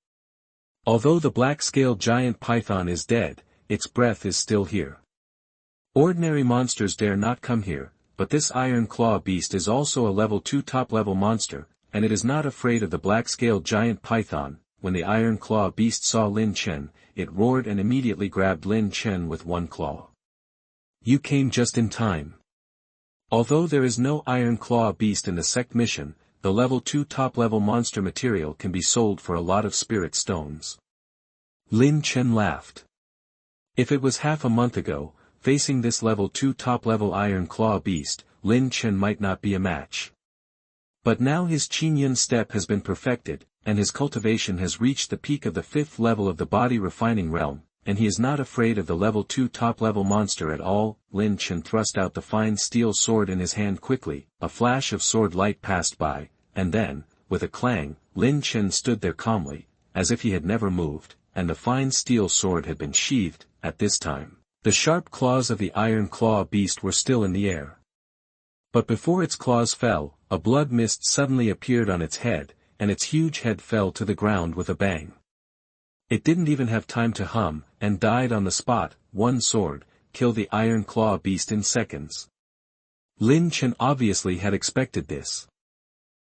[SPEAKER 1] Although the black-scaled giant python is dead, its breath is still here. Ordinary monsters dare not come here, but this iron claw beast is also a level 2 top-level monster, and it is not afraid of the black-scaled giant python." When the iron claw beast saw Lin Chen, it roared and immediately grabbed Lin Chen with one claw. "You came just in time." Although there is no iron claw beast in the sect mission, the level 2 top-level monster material can be sold for a lot of spirit stones. Lin Chen laughed. If it was half a month ago, facing this level 2 top-level iron claw beast, Lin Chen might not be a match. But now his Qinyan step has been perfected, and his cultivation has reached the peak of the 5th level of the body refining realm, and he is not afraid of the level 2 top-level monster at all. Lin Chen thrust out the fine steel sword in his hand quickly. A flash of sword light passed by, and then, with a clang, Lin Chen stood there calmly, as if he had never moved, and the fine steel sword had been sheathed. At this time, the sharp claws of the iron claw beast were still in the air. But before its claws fell, a blood mist suddenly appeared on its head, and its huge head fell to the ground with a bang. It didn't even have time to hum, and died on the spot. One sword killed the iron claw beast in seconds. Lin Chen obviously had expected this.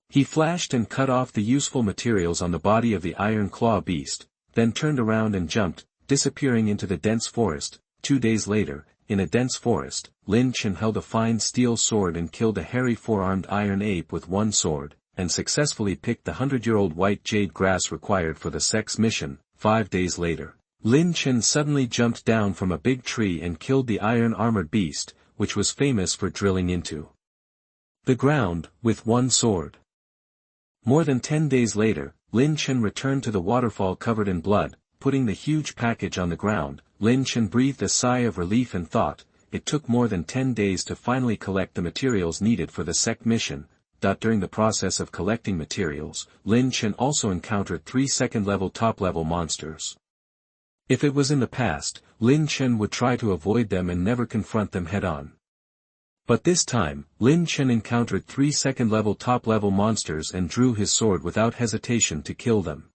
[SPEAKER 1] He flashed and cut off the useful materials on the body of the iron claw beast, then turned around and jumped, disappearing into the dense forest. 2 days later, in a dense forest, Lin Chen held a fine steel sword and killed a hairy four-armed iron ape with one sword, and successfully picked the 100-year-old white jade grass required for the sect's mission. 5 days later, Lin Chen suddenly jumped down from a big tree and killed the iron-armored beast, which was famous for drilling into The ground, with one sword. More than 10 days later, Lin Chen returned to the waterfall covered in blood, putting the huge package on the ground. Lin Chen breathed a sigh of relief and thought, it took more than 10 days to finally collect the materials needed for the sect mission. During the process of collecting materials, Lin Chen also encountered 3 second-level top-level monsters. If it was in the past, Lin Chen would try to avoid them and never confront them head-on. But this time, Lin Chen encountered 3 second-level top-level monsters and drew his sword without hesitation to kill them.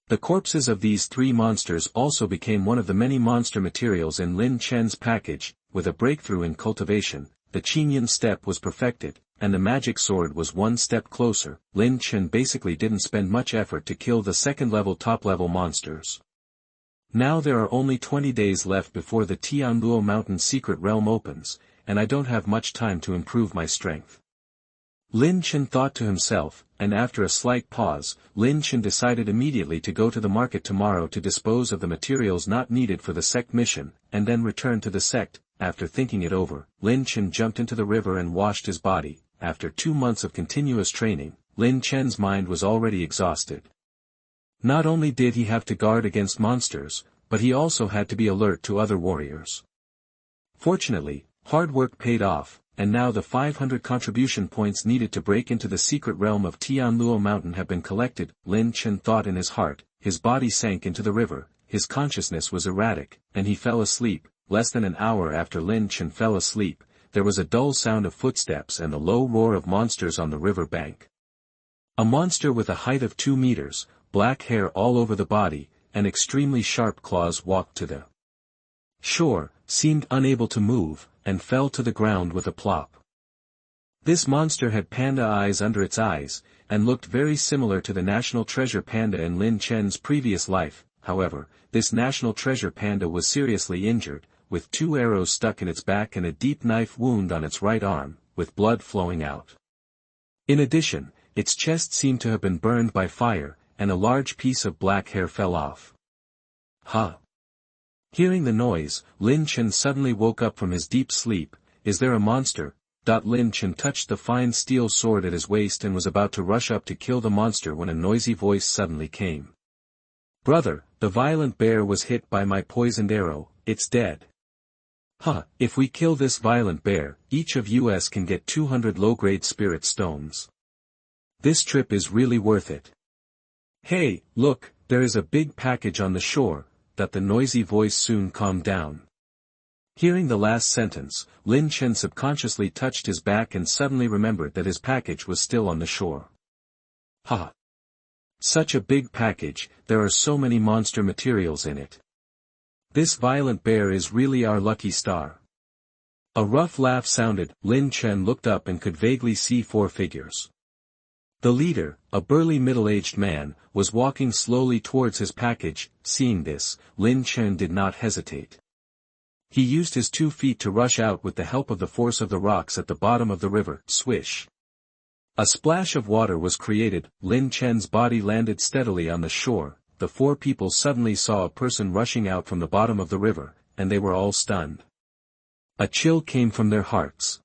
[SPEAKER 1] The corpses of these 3 monsters also became one of the many monster materials in Lin Chen's package. With a breakthrough in cultivation, the Qinyan step was perfected, and the magic sword was one step closer. Lin Chen basically didn't spend much effort to kill the second-level top-level monsters. Now there are only 20 days left before the Tianluo Mountain secret realm opens, and I don't have much time to improve my strength. Lin Chen thought to himself, and after a slight pause, Lin Chen decided immediately to go to the market tomorrow to dispose of the materials not needed for the sect mission, and then return to the sect. After thinking it over, Lin Chen jumped into the river and washed his body. After 2 months of continuous training, Lin Chen's mind was already exhausted. Not only did he have to guard against monsters, but he also had to be alert to other warriors. Fortunately, hard work paid off, and now the 500 contribution points needed to break into the secret realm of Tianluo Mountain have been collected. Lin Chen thought in his heart, his body sank into the river, his consciousness was erratic, and he fell asleep. Less than an hour after Lin Chen fell asleep, there was a dull sound of footsteps and the low roar of monsters on the river bank. A monster with a height of 2 meters, black hair all over the body, and extremely sharp claws walked to the shore, seemed unable to move, and fell to the ground with a plop. This monster had panda eyes under its eyes, and looked very similar to the national treasure panda in Lin Chen's previous life. However, this national treasure panda was seriously injured, with 2 arrows stuck in its back and a deep knife wound on its right arm, with blood flowing out. In addition, its chest seemed to have been burned by fire, and a large piece of black hair fell off. Huh! Hearing the noise, Lin Chen suddenly woke up from his deep sleep. Is there a monster? Lin Chen touched the fine steel sword at his waist and was about to rush up to kill the monster when a noisy voice suddenly came. Brother, the violent bear was hit by my poisoned arrow, it's dead. Huh, if we kill this violent bear, each of us can get 200 low-grade spirit stones. This trip is really worth it. Hey, look, there is a big package on the shore. The noisy voice soon calmed down. Hearing the last sentence, Lin Chen subconsciously touched his back and suddenly remembered that his package was still on the shore. Ha! Such a big package, there are so many monster materials in it. This violent bear is really our lucky star. A rough laugh sounded. Lin Chen looked up and could vaguely see 4 figures. The leader, a burly middle-aged man, was walking slowly towards his package. Seeing this, Lin Chen did not hesitate. He used his 2 feet to rush out with the help of the force of the rocks at the bottom of the river. Swish! A splash of water was created. Lin Chen's body landed steadily on the shore. The 4 people suddenly saw a person rushing out from the bottom of the river, and they were all stunned. A chill came from their hearts.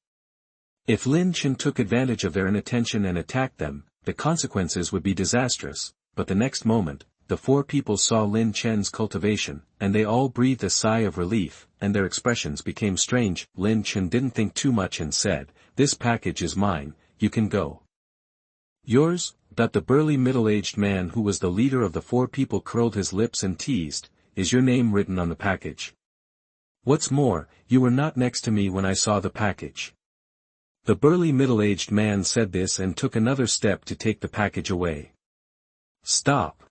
[SPEAKER 1] If Lin Chen took advantage of their inattention and attacked them, the consequences would be disastrous. But the next moment, the 4 people saw Lin Chen's cultivation, and they all breathed a sigh of relief, and their expressions became strange. Lin Chen didn't think too much and said, "This package is mine, you can go." "Yours?" The burly middle-aged man who was the leader of the 4 people curled his lips and teased, "Is your name written on the package? What's more, you were not next to me when I saw the package." The burly middle-aged man said this and took another step to take the package away. "Stop."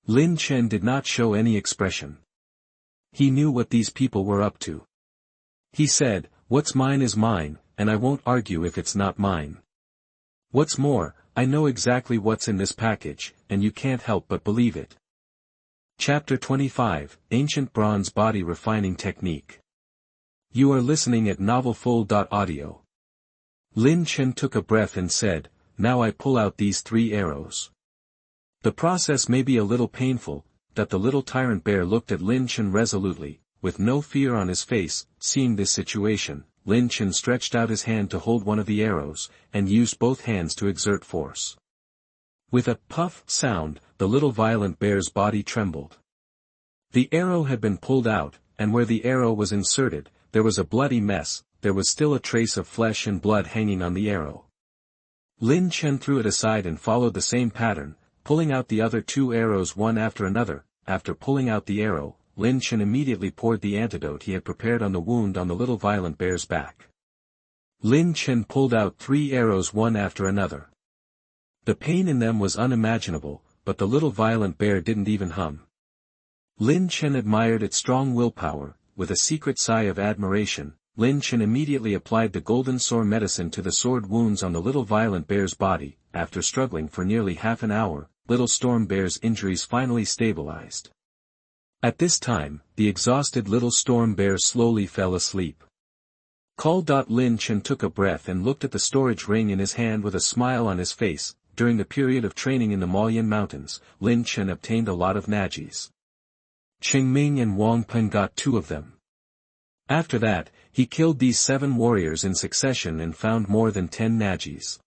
[SPEAKER 1] Lin Chen did not show any expression. He knew what these people were up to. He said, "What's mine is mine, and I won't argue if it's not mine. What's more, I know exactly what's in this package, and you can't help but believe it." Chapter 25, Ancient Bronze Body Refining Technique. You are listening at novelfull.audio. Lin Chen took a breath and said, "Now I pull out these 3 arrows. The process may be a little painful." The little tyrant bear looked at Lin Chen resolutely, with no fear on his face. Seeing this situation, Lin Chen stretched out his hand to hold one of the arrows, and used both hands to exert force. With a puff sound, the little violent bear's body trembled. The arrow had been pulled out, and where the arrow was inserted, there was a bloody mess. There was still a trace of flesh and blood hanging on the arrow. Lin Chen threw it aside and followed the same pattern, pulling out the other 2 arrows one after another. After pulling out the arrow, Lin Chen immediately poured the antidote he had prepared on the wound on the little violent bear's back. Lin Chen pulled out 3 arrows one after another. The pain in them was unimaginable, but the little violent bear didn't even hum. Lin Chen admired its strong willpower. With a secret sigh of admiration, Lin Chen immediately applied the golden sore medicine to the sword wounds on the little violent bear's body. After struggling for nearly half an hour, little storm bear's injuries finally stabilized. At this time, the exhausted little storm bear slowly fell asleep. Lin Chen took a breath and looked at the storage ring in his hand with a smile on his face. During the period of training in the Malian mountains, Lin Chen obtained a lot of Najis. Qingming and Wang Peng got 2 of them. After that, he killed these 7 warriors in succession and found more than 10 Najis.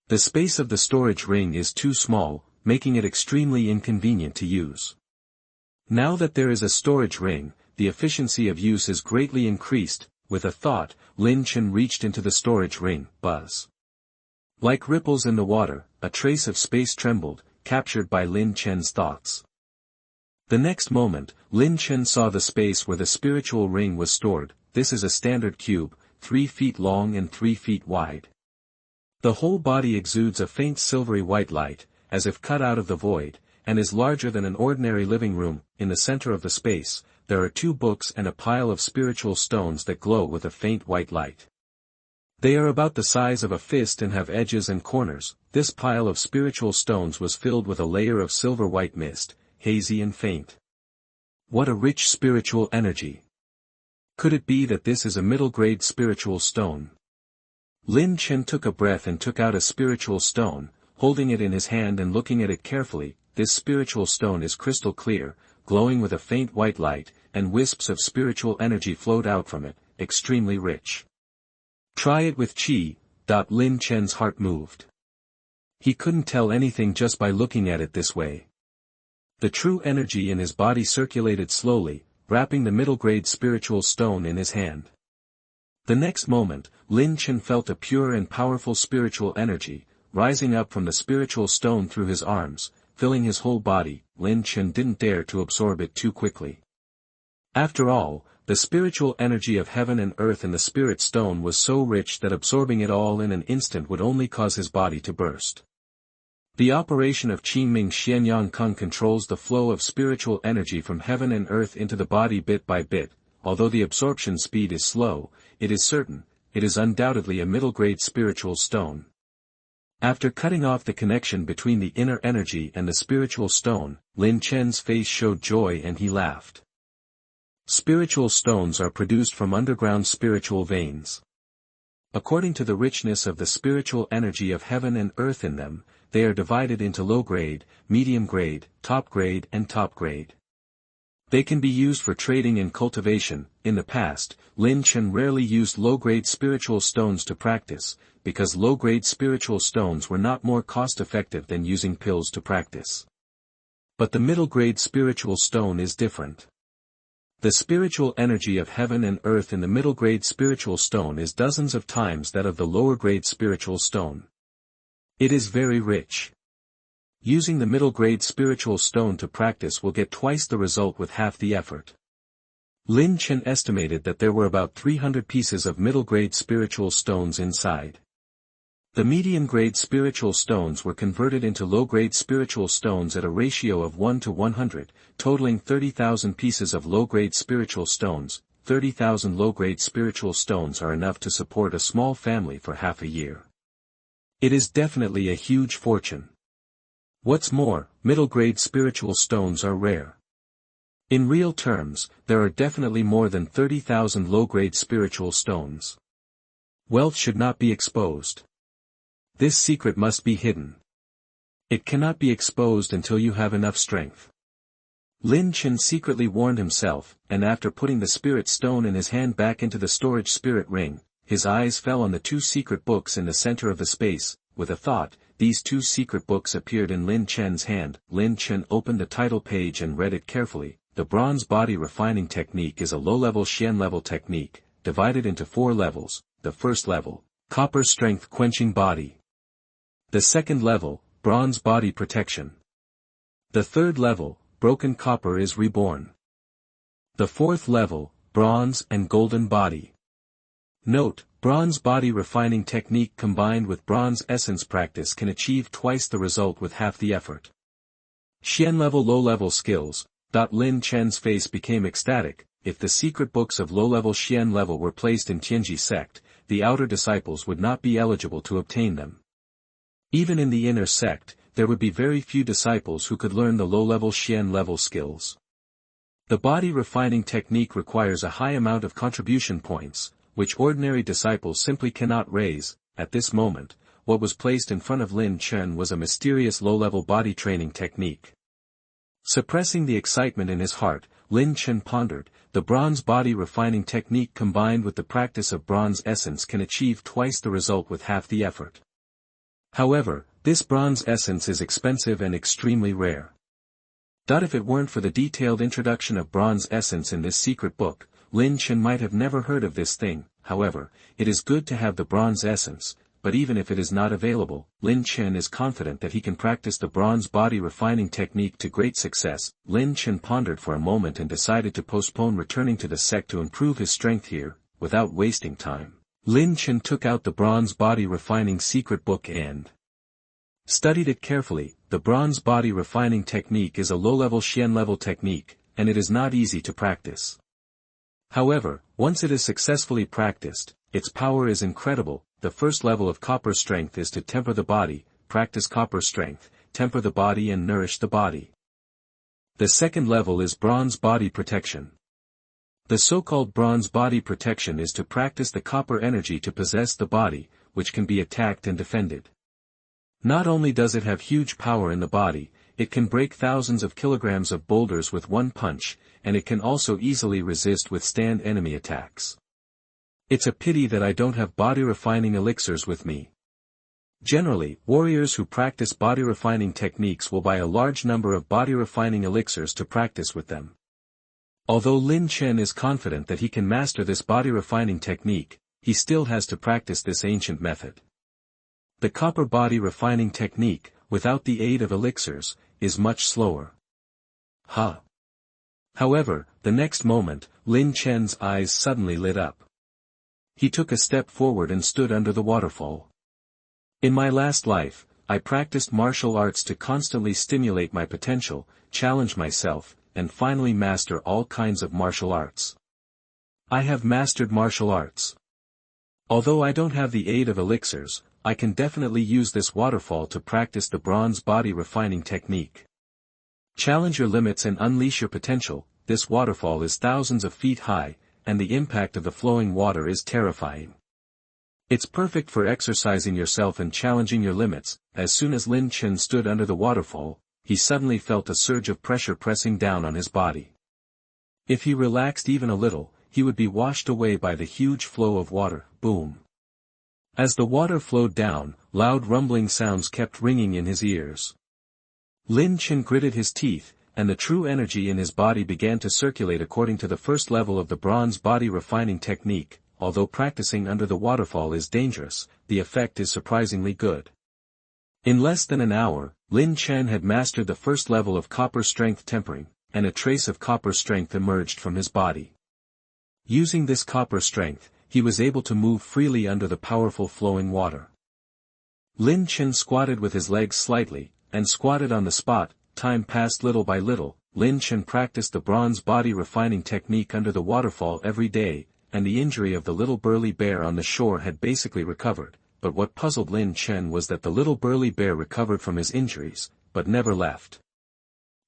[SPEAKER 1] The space of the storage ring is too small, making it extremely inconvenient to use. Now that there is a storage ring, the efficiency of use is greatly increased. With a thought, Lin Chen reached into the storage ring. Buzz. Like ripples in the water, a trace of space trembled, captured by Lin Chen's thoughts. The next moment, Lin Chen saw the space where the spiritual ring was stored. This is a standard cube, 3 feet long and 3 feet wide. The whole body exudes a faint silvery white light, as if cut out of the void, and is larger than an ordinary living room. In the center of the space, there are 2 books and a pile of spiritual stones that glow with a faint white light. They are about the size of a fist and have edges and corners. This pile of spiritual stones was filled with a layer of silver white mist, hazy and faint. What a rich spiritual energy! Could it be that this is a middle-grade spiritual stone? Lin Chen took a breath and took out a spiritual stone, holding it in his hand and looking at it carefully. This spiritual stone is crystal clear, glowing with a faint white light, and wisps of spiritual energy flowed out from it, extremely rich. Try it with qi. Lin Chen's heart moved. He couldn't tell anything just by looking at it this way. The true energy in his body circulated slowly, wrapping the middle-grade spiritual stone in his hand. The next moment, Lin Chen felt a pure and powerful spiritual energy, rising up from the spiritual stone through his arms, filling his whole body. Lin Chen didn't dare to absorb it too quickly. After all, the spiritual energy of heaven and earth in the spirit stone was so rich that absorbing it all in an instant would only cause his body to burst. The operation of Qingming Xianyang Kung controls the flow of spiritual energy from heaven and earth into the body bit by bit. Although the absorption speed is slow, it is certain, it is undoubtedly a middle-grade spiritual stone. After cutting off the connection between the inner energy and the spiritual stone, Lin Chen's face showed joy and he laughed. Spiritual stones are produced from underground spiritual veins. According to the richness of the spiritual energy of heaven and earth in them, they are divided into low grade, medium grade, top grade and top grade. They can be used for trading and cultivation. In the past, Lin Chen rarely used low-grade spiritual stones to practice, because low-grade spiritual stones were not more cost-effective than using pills to practice. But the middle-grade spiritual stone is different. The spiritual energy of heaven and earth in the middle-grade spiritual stone is dozens of times that of the lower-grade spiritual stone. It is very rich. Using the middle-grade spiritual stone to practice will get twice the result with half the effort. Lin Chen estimated that there were about 300 pieces of middle-grade spiritual stones inside. The medium-grade spiritual stones were converted into low-grade spiritual stones at a ratio of 1 to 100, totaling 30,000 pieces of low-grade spiritual stones. 30,000 low-grade spiritual stones are enough to support a small family for half a year. It is definitely a huge fortune. What's more, middle-grade spiritual stones are rare. In real terms, there are definitely more than 30,000 low-grade spiritual stones. Wealth should not be exposed. This secret must be hidden. It cannot be exposed until you have enough strength. Lin Chen secretly warned himself, and after putting the spirit stone in his hand back into the storage spirit ring, his eyes fell on the 2 secret books in the center of the space. With a thought, these 2 secret books appeared in Lin Chen's hand. Lin Chen opened the title page and read it carefully. The bronze body refining technique is a low-level Xian level technique, divided into 4 levels. The first level, copper strength quenching body. The second level, bronze body protection. The third level, broken copper is reborn. The fourth level, bronze and golden body. Note, bronze body refining technique combined with bronze essence practice can achieve twice the result with half the effort. Xian level low-level skills. Lin Chen's face became ecstatic. If the secret books of low-level Xian level were placed in Tianji Sect, the outer disciples would not be eligible to obtain them. Even in the inner sect, there would be very few disciples who could learn the low-level Xian level skills. The body refining technique requires a high amount of contribution points, which ordinary disciples simply cannot raise. At this moment, what was placed in front of Lin Chen was a mysterious low-level body training technique. Suppressing the excitement in his heart, Lin Chen pondered, the bronze body refining technique combined with the practice of bronze essence can achieve twice the result with half the effort. However, this bronze essence is expensive and extremely rare. If it weren't for the detailed introduction of bronze essence in this secret book, Lin Chen might have never heard of this thing. However, it is good to have the bronze essence, but even if it is not available, Lin Chen is confident that he can practice the bronze body refining technique to great success. Lin Chen pondered for a moment and decided to postpone returning to the sect to improve his strength here. Without wasting time, Lin Chen took out the bronze body refining secret book and studied it carefully. The bronze body refining technique is a low-level Xian level technique, and it is not easy to practice. However, once it is successfully practiced, its power is incredible. The first level of copper strength is to temper the body. Practice copper strength, temper the body and nourish the body. The second level is bronze body protection. The so-called bronze body protection is to practice the copper energy to possess the body, which can be attacked and defended. Not only does it have huge power in the body, it can break thousands of kilograms of boulders with one punch, and it can also easily withstand enemy attacks. It's a pity that I don't have body refining elixirs with me. Generally, warriors who practice body refining techniques will buy a large number of body refining elixirs to practice with them. Although Lin Chen is confident that he can master this body refining technique, he still has to practice this ancient method. The copper body refining technique, without the aid of elixirs, is much slower. However, the next moment, Lin Chen's eyes suddenly lit up. He took a step forward and stood under the waterfall. In my last life, I practiced martial arts to constantly stimulate my potential, challenge myself, and finally master all kinds of martial arts. I have mastered martial arts. Although I don't have the aid of elixirs, I can definitely use this waterfall to practice the bronze body refining technique. Challenge your limits and unleash your potential. This waterfall is thousands of feet high, and the impact of the flowing water is terrifying. It's perfect for exercising yourself and challenging your limits. As soon as Lin Chen stood under the waterfall, he suddenly felt a surge of pressure pressing down on his body. If he relaxed even a little, he would be washed away by the huge flow of water. Boom. As the water flowed down, loud rumbling sounds kept ringing in his ears. Lin Chen gritted his teeth, and the true energy in his body began to circulate according to the first level of the bronze body refining technique. Although practicing under the waterfall is dangerous, the effect is surprisingly good. In less than an hour, Lin Chen had mastered the first level of copper strength tempering, and a trace of copper strength emerged from his body. Using this copper strength, he was able to move freely under the powerful flowing water. Lin Chen squatted with his legs slightly, and squatted on the spot. Time passed little by little. Lin Chen practiced the bronze body refining technique under the waterfall every day, and the injury of the little burly bear on the shore had basically recovered. But what puzzled Lin Chen was that the little burly bear recovered from his injuries, but never left.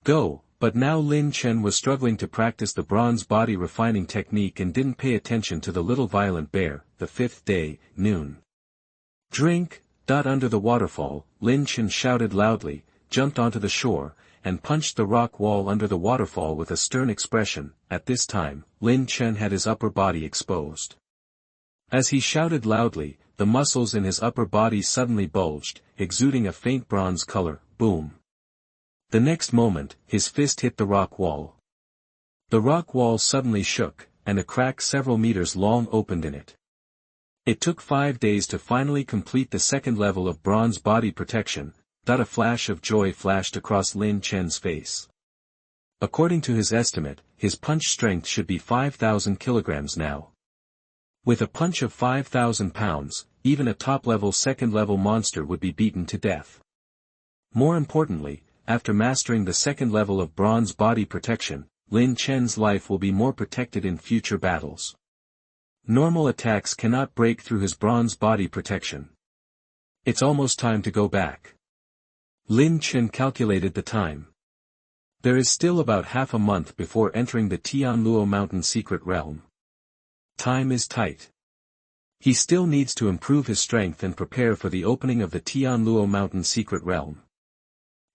[SPEAKER 1] But now Lin Chen was struggling to practice the bronze body refining technique and didn't pay attention to the little violent bear. The fifth day, noon. Drink. Under the waterfall, Lin Chen shouted loudly, jumped onto the shore, and punched the rock wall under the waterfall with a stern expression. At this time, Lin Chen had his upper body exposed. As he shouted loudly, the muscles in his upper body suddenly bulged, exuding a faint bronze color. Boom. The next moment, his fist hit the rock wall. The rock wall suddenly shook, and a crack several meters long opened in it. It took 5 days to finally complete the second level of bronze body protection. A flash of joy flashed across Lin Chen's face. According to his estimate, his punch strength should be 5,000 kilograms now. With a punch of 5,000 pounds, even a top-level second-level monster would be beaten to death. More importantly, after mastering the second level of bronze body protection, Lin Chen's life will be more protected in future battles. Normal attacks cannot break through his bronze body protection. It's almost time to go back. Lin Chen calculated the time. There is still about half a month before entering the Tianluo Mountain secret realm. Time is tight. He still needs to improve his strength and prepare for the opening of the Tianluo Mountain secret realm.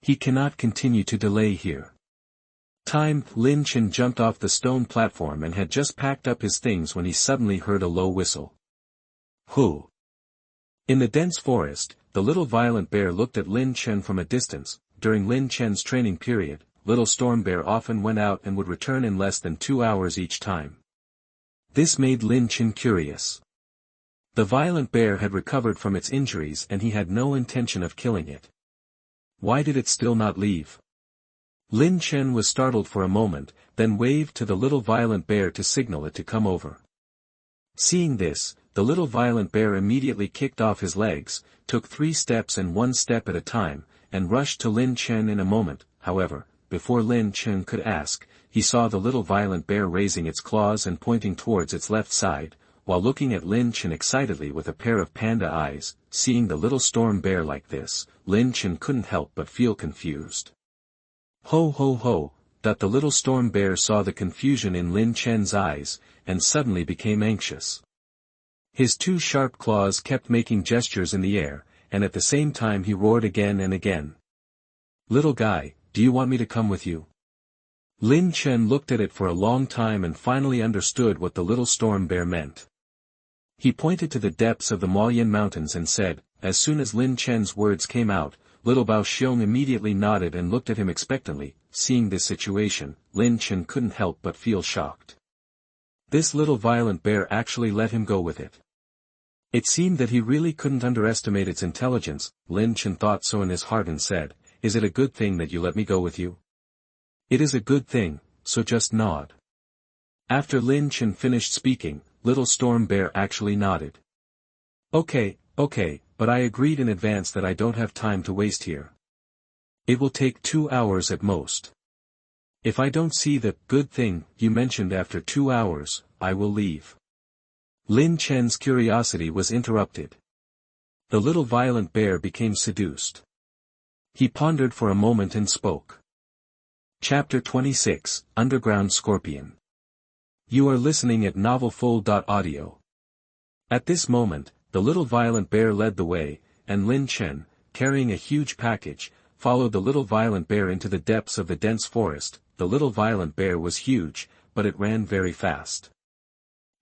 [SPEAKER 1] He cannot continue to delay here. Lin Chen jumped off the stone platform and had just packed up his things when he suddenly heard a low whistle. Who? In the dense forest, the little violent bear looked at Lin Chen from a distance. During Lin Chen's training period, little storm bear often went out and would return in less than 2 hours each time. This made Lin Chen curious. The violent bear had recovered from its injuries and he had no intention of killing it. Why did it still not leave? Lin Chen was startled for a moment, then waved to the little violent bear to signal it to come over. Seeing this, the little violent bear immediately kicked off his legs, took 3 steps and 1 step at a time, and rushed to Lin Chen in a moment. However, before Lin Chen could ask, he saw the little violent bear raising its claws and pointing towards its left side, while looking at Lin Chen excitedly with a pair of panda eyes. Seeing the little storm bear like this, Lin Chen couldn't help but feel confused. Ho ho ho, that the little storm bear saw the confusion in Lin Chen's eyes, and suddenly became anxious. His 2 sharp claws kept making gestures in the air, and at the same time he roared again and again. Little guy, do you want me to come with you? Lin Chen looked at it for a long time and finally understood what the little storm bear meant. He pointed to the depths of the Maoyan Mountains and said. As soon as Lin Chen's words came out, little Bao Xiong immediately nodded and looked at him expectantly. Seeing this situation, Lin Chen couldn't help but feel shocked. This little violent bear actually let him go with it. It seemed that he really couldn't underestimate its intelligence. Lin Chen thought so in his heart and said, "Is it a good thing that you let me go with you?" "It is a good thing, so just nod." After Lin Chen finished speaking, little storm bear actually nodded. Okay, but I agreed in advance that I don't have time to waste here. It will take 2 hours at most. If I don't see the good thing you mentioned after 2 hours, I will leave. Lin Chen's curiosity was interrupted. The little violent bear became seduced. He pondered for a moment and spoke. Chapter 26, Underground Scorpion. You are listening at novelfull.audio. At this moment, the little violent bear led the way, and Lin Chen, carrying a huge package, followed the little violent bear into the depths of the dense forest. The little violent bear was huge, but it ran very fast.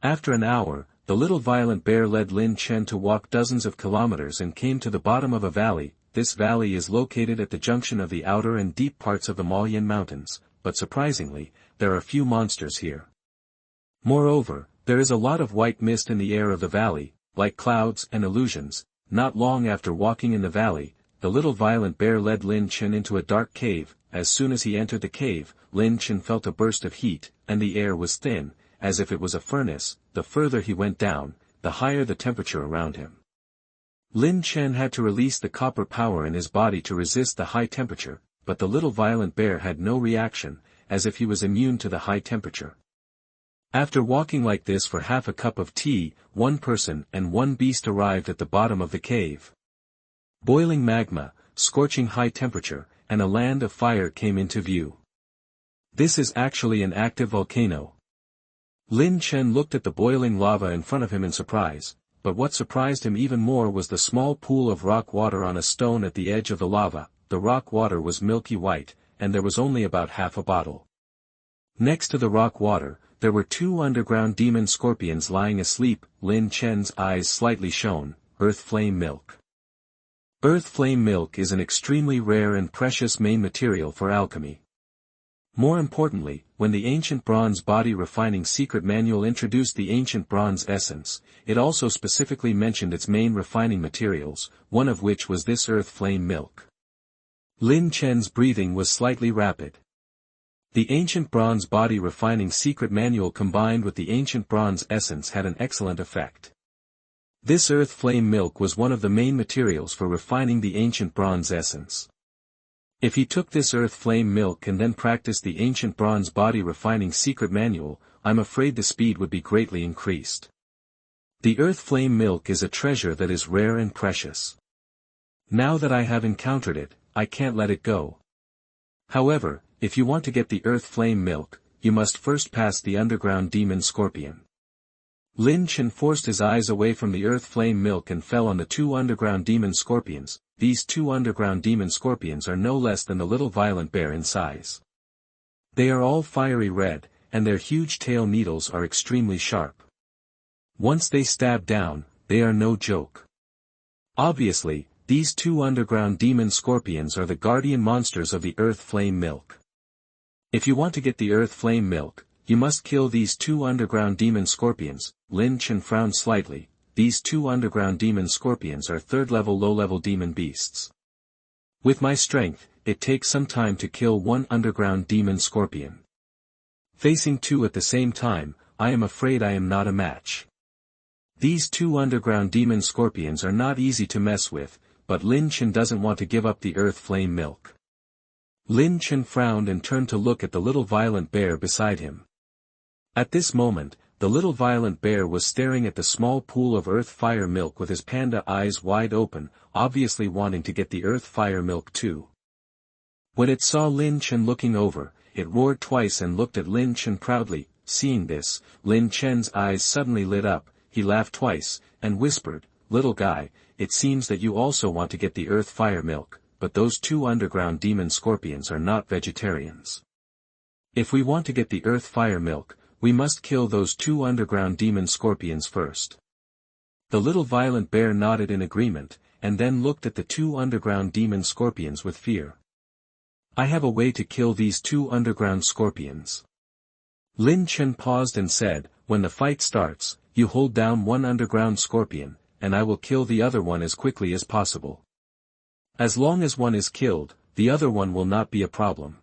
[SPEAKER 1] After an hour, the little violent bear led Lin Chen to walk dozens of kilometers and came to the bottom of a valley. This valley is located at the junction of the outer and deep parts of the Maoyan Mountains, but surprisingly, there are few monsters here. Moreover, there is a lot of white mist in the air of the valley, like clouds and illusions. Not long after walking in the valley, the little violent bear led Lin Chen into a dark cave. As soon as he entered the cave, Lin Chen felt a burst of heat, and the air was thin, as if it was a furnace. The further he went down, the higher the temperature around him. Lin Chen had to release the copper power in his body to resist the high temperature, but the little violent bear had no reaction, as if he was immune to the high temperature. After walking like this for half a cup of tea, one person and one beast arrived at the bottom of the cave. Boiling magma, scorching high temperature, and a land of fire came into view. This is actually an active volcano. Lin Chen looked at the boiling lava in front of him in surprise, but what surprised him even more was the small pool of rock water on a stone at the edge of the lava. The rock water was milky white, and there was only about half a bottle. Next to the rock water, there were 2 underground demon scorpions lying asleep. Lin Chen's eyes slightly shone. Earth flame milk. Earth flame milk is an extremely rare and precious main material for alchemy. More importantly, when the Ancient Bronze Body Refining Secret Manual introduced the Ancient Bronze Essence, it also specifically mentioned its main refining materials, one of which was this earth flame milk. Lin Chen's breathing was slightly rapid. The Ancient Bronze Body Refining Secret Manual combined with the Ancient Bronze Essence had an excellent effect. This earth flame milk was one of the main materials for refining the Ancient Bronze Essence. If he took this earth flame milk and then practiced the Ancient Bronze Body Refining Secret Manual, I'm afraid the speed would be greatly increased. The earth flame milk is a treasure that is rare and precious. Now that I have encountered it, I can't let it go. However, if you want to get the earth flame milk, you must first pass the underground demon scorpion. Lin Chen forced his eyes away from the earth flame milk and fell on the 2 underground demon scorpions. These 2 underground demon scorpions are no less than the little violent bear in size. They are all fiery red, and their huge tail needles are extremely sharp. Once they stab down, they are no joke. Obviously, these 2 underground demon scorpions are the guardian monsters of the earth flame milk. If you want to get the earth flame milk, you must kill these 2 underground demon scorpions. Lin Chen frowned slightly. These 2 underground demon scorpions are 3rd-level low-level demon beasts. With my strength, it takes some time to kill 1 underground demon scorpion. Facing 2 at the same time, I am afraid I am not a match. These 2 underground demon scorpions are not easy to mess with, but Lin Chen doesn't want to give up the earth flame milk. Lin Chen frowned and turned to look at the little violent bear beside him. At this moment, the little violent bear was staring at the small pool of earth fire milk with his panda eyes wide open, obviously wanting to get the earth fire milk too. When it saw Lin Chen looking over, it roared twice and looked at Lin Chen proudly. Seeing this, Lin Chen's eyes suddenly lit up. He laughed twice, and whispered, "Little guy, it seems that you also want to get the earth fire milk, but those 2 underground demon scorpions are not vegetarians. If we want to get the earth fire milk, we must kill those 2 underground demon scorpions first." The little violent bear nodded in agreement, and then looked at the 2 underground demon scorpions with fear. "I have a way to kill these 2 underground scorpions." Lin Chen paused and said, "When the fight starts, you hold down 1 underground scorpion, and I will kill the other one as quickly as possible. As long as one is killed, the other one will not be a problem."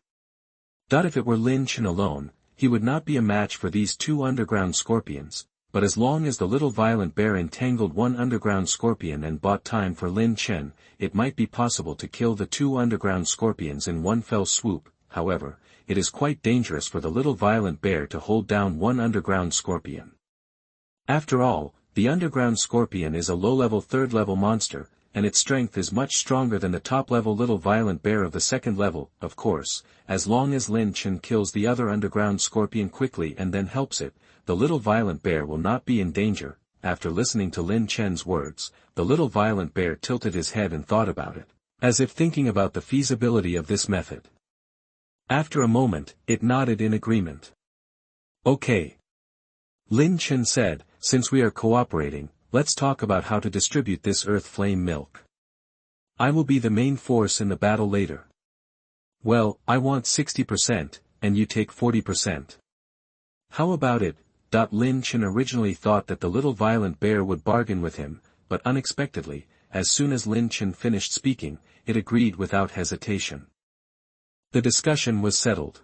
[SPEAKER 1] If it were Lin Chen alone, he would not be a match for these 2 underground scorpions, but as long as the little violent bear entangled 1 underground scorpion and bought time for Lin Chen, it might be possible to kill the 2 underground scorpions in one fell swoop. However, it is quite dangerous for the little violent bear to hold down 1 underground scorpion. After all, the underground scorpion is a low-level 3rd-level monster, and its strength is much stronger than the top-level little violent bear of the 2nd level. Of course, as long as Lin Chen kills the other underground scorpion quickly and then helps it, the little violent bear will not be in danger. After listening to Lin Chen's words, the little violent bear tilted his head and thought about it, as if thinking about the feasibility of this method. After a moment, it nodded in agreement. "Okay." Lin Chen said, "Since we are cooperating, let's talk about how to distribute this earth flame milk. I will be the main force in the battle later." "Well, I want 60%, and you take 40%. How about it?" Lin Chen originally thought that the little violent bear would bargain with him, but unexpectedly, as soon as Lin Chen finished speaking, it agreed without hesitation. The discussion was settled.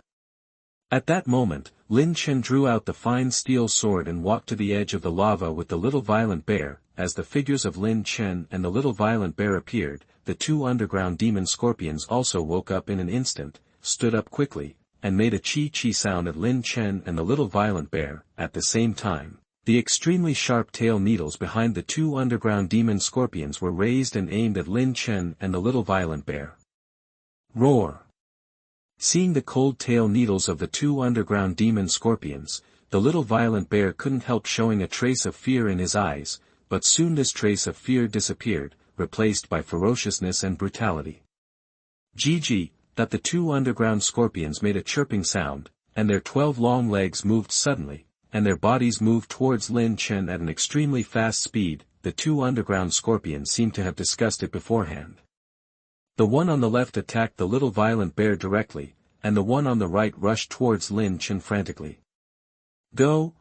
[SPEAKER 1] At that moment, Lin Chen drew out the fine steel sword and walked to the edge of the lava with the little violent bear. As the figures of Lin Chen and the little violent bear appeared, the 2 underground demon scorpions also woke up in an instant, stood up quickly, and made a chi-chi sound at Lin Chen and the little violent bear. At the same time, the extremely sharp tail needles behind the 2 underground demon scorpions were raised and aimed at Lin Chen and the little violent bear. Roar! Seeing the cold tail needles of the 2 underground demon scorpions, the little violent bear couldn't help showing a trace of fear in his eyes, but soon this trace of fear disappeared, replaced by ferociousness and brutality. "GG, that the two underground scorpions made a chirping sound, and their 12 long legs moved suddenly, and their bodies moved towards Lin Chen at an extremely fast speed. The two underground scorpions seemed to have discussed it beforehand. The one on the left attacked the little violent bear directly, and the one on the right rushed towards Lin Chen frantically. Go!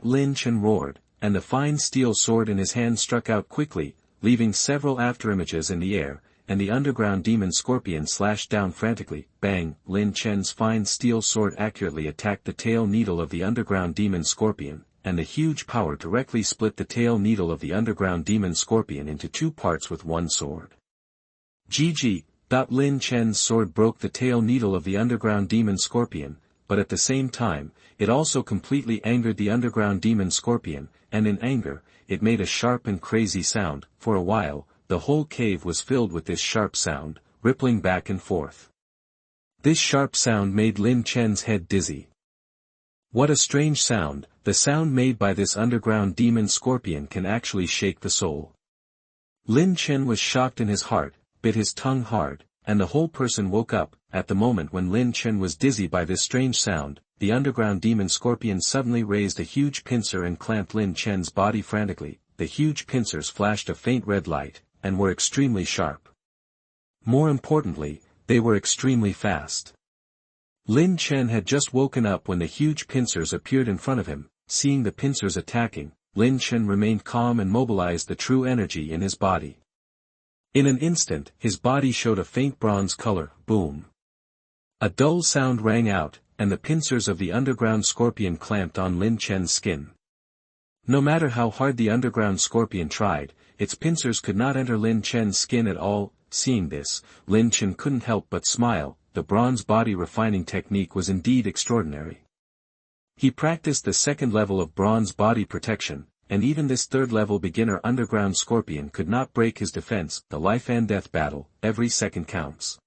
[SPEAKER 1] Lin Chen roared, and the fine steel sword in his hand struck out quickly, leaving several afterimages in the air, and the underground demon scorpion slashed down frantically. Bang! Lin Chen's fine steel sword accurately attacked the tail needle of the underground demon scorpion, and the huge power directly split the tail needle of the underground demon scorpion into two parts with one sword. GG. Lin Chen's sword broke the tail needle of the underground demon scorpion, but at the same time, it also completely angered the underground demon scorpion, and in anger, it made a sharp and crazy sound. For a while, the whole cave was filled with this sharp sound, rippling back and forth. This sharp sound made Lin Chen's head dizzy. What a strange sound! The sound made by this underground demon scorpion can actually shake the soul. Lin Chen was shocked in his heart, bit his tongue hard, and the whole person woke up. At the moment when Lin Chen was dizzy by this strange sound, the underground demon scorpion suddenly raised a huge pincer and clamped Lin Chen's body frantically. The huge pincers flashed a faint red light, and were extremely sharp. More importantly, they were extremely fast. Lin Chen had just woken up when the huge pincers appeared in front of him. Seeing the pincers attacking, Lin Chen remained calm and mobilized the true energy in his body. In an instant, his body showed a faint bronze color. Boom! A dull sound rang out, and the pincers of the underground scorpion clamped on Lin Chen's skin. No matter how hard the underground scorpion tried, its pincers could not enter Lin Chen's skin at all. Seeing this, Lin Chen couldn't help but smile. The bronze body refining technique was indeed extraordinary. He practiced the second level of bronze body protection, and even this third level beginner underground scorpion could not break his defense. The life and death battle, every second counts.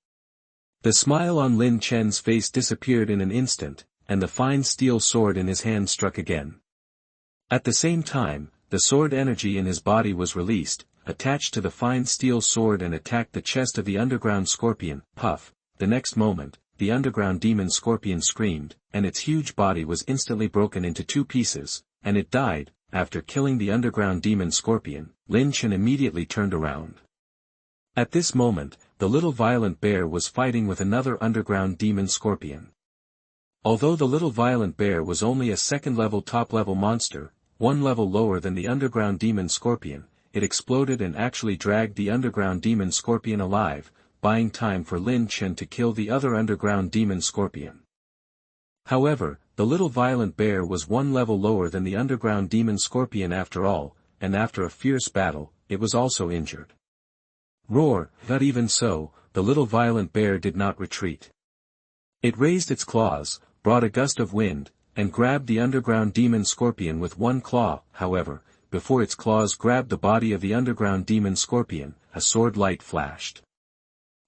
[SPEAKER 1] The smile on Lin Chen's face disappeared in an instant, and the fine steel sword in his hand struck again. At the same time, the sword energy in his body was released, attached to the fine steel sword and attacked the chest of the underground scorpion. Puff! The next moment, the underground demon scorpion screamed, and its huge body was instantly broken into two pieces, and it died. After killing the underground demon scorpion, Lin Chen immediately turned around. At this moment, the little violent bear was fighting with another underground demon scorpion. Although the little violent bear was only a second-level top-level monster, one level lower than the underground demon scorpion, it exploded and actually dragged the underground demon scorpion alive, buying time for Lin Chen to kill the other underground demon scorpion. However, the little violent bear was one level lower than the underground demon scorpion after all, and after a fierce battle, it was also injured. Roar! But even so, the little violent bear did not retreat. It raised its claws, brought a gust of wind, and grabbed the underground demon scorpion with one claw. However, before its claws grabbed the body of the underground demon scorpion, a sword light flashed.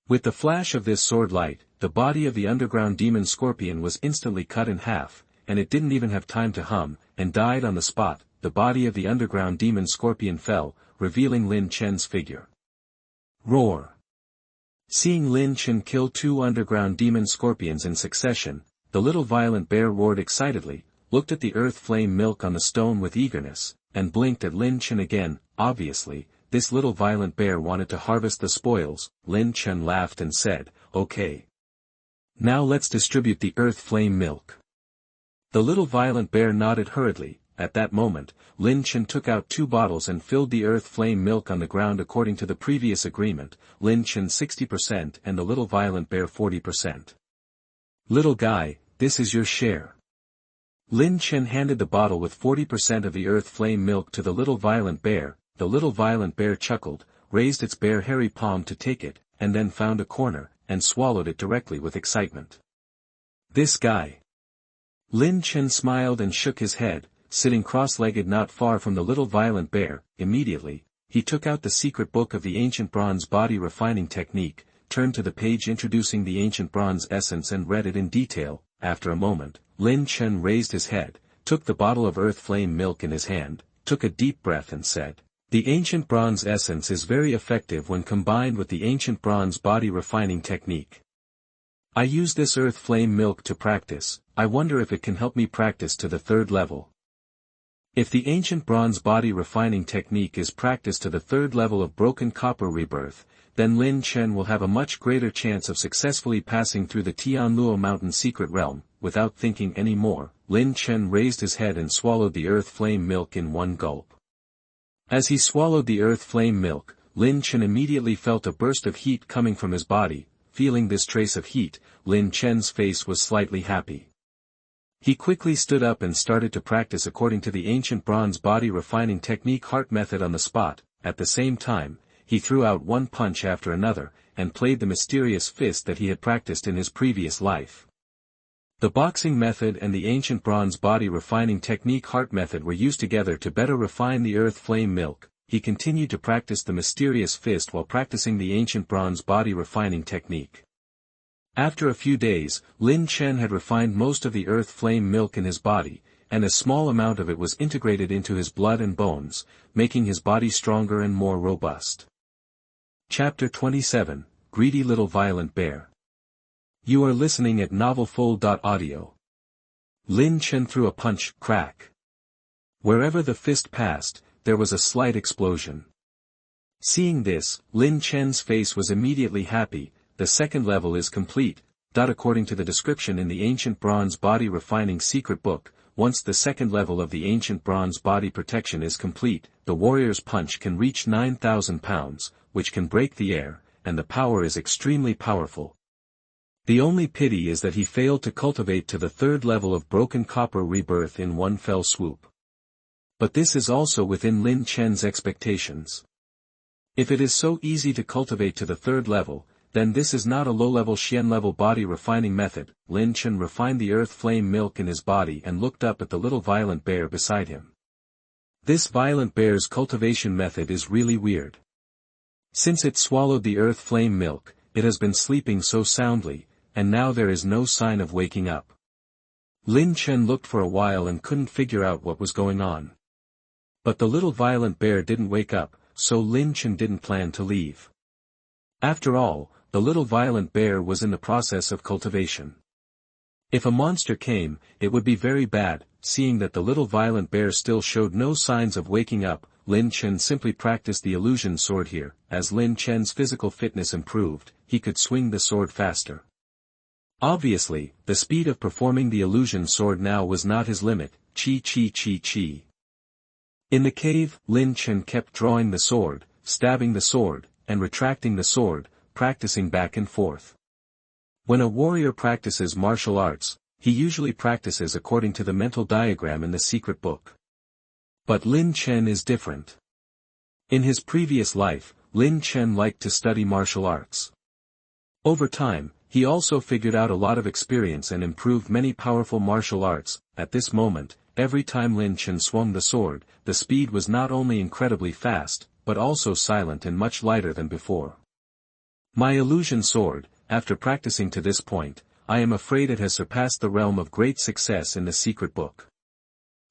[SPEAKER 1] With the flash of this sword light, the body of the underground demon scorpion was instantly cut in half, and it didn't even have time to hum, and died on the spot. The body of the underground demon scorpion fell, revealing Lin Chen's figure. Roar! Seeing Lin Chen kill two underground demon scorpions in succession, the little violent bear roared excitedly, looked at the earth flame milk on the stone with eagerness, and blinked at Lin Chen again. Obviously, this little violent bear wanted to harvest the spoils. Lin Chen laughed and said, "Okay. Now let's distribute the earth flame milk." The little violent bear nodded hurriedly. At that moment, Lin Chen took out 2 bottles and filled the earth flame milk on the ground according to the previous agreement. Lin Chen 60% and the little violent bear 40%. "Little guy, this is your share." Lin Chen handed the bottle with 40% of the earth flame milk to the little violent bear. The little violent bear chuckled, raised its bare hairy palm to take it, and then found a corner, and swallowed it directly with excitement. "This guy." Lin Chen smiled and shook his head, sitting cross-legged not far from the little violent bear. Immediately, he took out the secret book of the ancient bronze body refining technique, turned to the page introducing the ancient bronze essence and read it in detail. After a moment, Lin Chen raised his head, took the bottle of earth flame milk in his hand, took a deep breath and said, "The ancient bronze essence is very effective when combined with the ancient bronze body refining technique. I use this earth flame milk to practice. I wonder if it can help me practice to the 3rd level. If the ancient bronze body refining technique is practiced to the 3rd level of broken copper rebirth, then Lin Chen will have a much greater chance of successfully passing through the Tianluo mountain secret realm. Without thinking any more, Lin Chen raised his head and swallowed the earth flame milk in one gulp. As he swallowed the earth flame milk, Lin Chen immediately felt a burst of heat coming from his body. Feeling this trace of heat, Lin Chen's face was slightly happy. He quickly stood up and started to practice according to the ancient bronze body refining technique heart method on the spot. At the same time, he threw out one punch after another, and played the mysterious fist that he had practiced in his previous life. The boxing method and the ancient bronze body refining technique heart method were used together to better refine the earth flame milk. He continued to practice the mysterious fist while practicing the ancient bronze body refining technique. After a few days, Lin Chen had refined most of the earth flame milk in his body, and a small amount of it was integrated into his blood and bones, making his body stronger and more robust. Chapter 27, Greedy Little Violent Bear. You are listening at NovelFull.audio. Lin Chen threw a punch, crack. Wherever the fist passed, there was a slight explosion. Seeing this, Lin Chen's face was immediately happy. The 2nd level is complete. According to the description in the ancient bronze body refining secret book, once the 2nd level of the ancient bronze body protection is complete, the warrior's punch can reach 9,000 pounds, which can break the air, and the power is extremely powerful. The only pity is that he failed to cultivate to the 3rd level of broken copper rebirth in one fell swoop. But this is also within Lin Chen's expectations. If it is so easy to cultivate to the 3rd level, then this is not a low-level Xian level body refining method. Lin Chen refined the earth flame milk in his body and looked up at the little violent bear beside him. This violent bear's cultivation method is really weird. Since it swallowed the earth flame milk, it has been sleeping so soundly, and now there is no sign of waking up. Lin Chen looked for a while and couldn't figure out what was going on. But the little violent bear didn't wake up, so Lin Chen didn't plan to leave. After all, the little violent bear was in the process of cultivation. If a monster came, it would be very bad. Seeing that the little violent bear still showed no signs of waking up, Lin Chen simply practiced the illusion sword here. As Lin Chen's physical fitness improved, he could swing the sword faster. Obviously, the speed of performing the illusion sword now was not his limit. Chi. In the cave, Lin Chen kept drawing the sword, stabbing the sword, and retracting the sword, practicing back and forth. When a warrior practices martial arts, he usually practices according to the mental diagram in the secret book. But Lin Chen is different. In his previous life, Lin Chen liked to study martial arts. Over time, he also figured out a lot of experience and improved many powerful martial arts. At this moment, every time Lin Chen swung the sword, the speed was not only incredibly fast, but also silent and much lighter than before. My illusion sword, after practicing to this point, I am afraid it has surpassed the realm of great success in the secret book.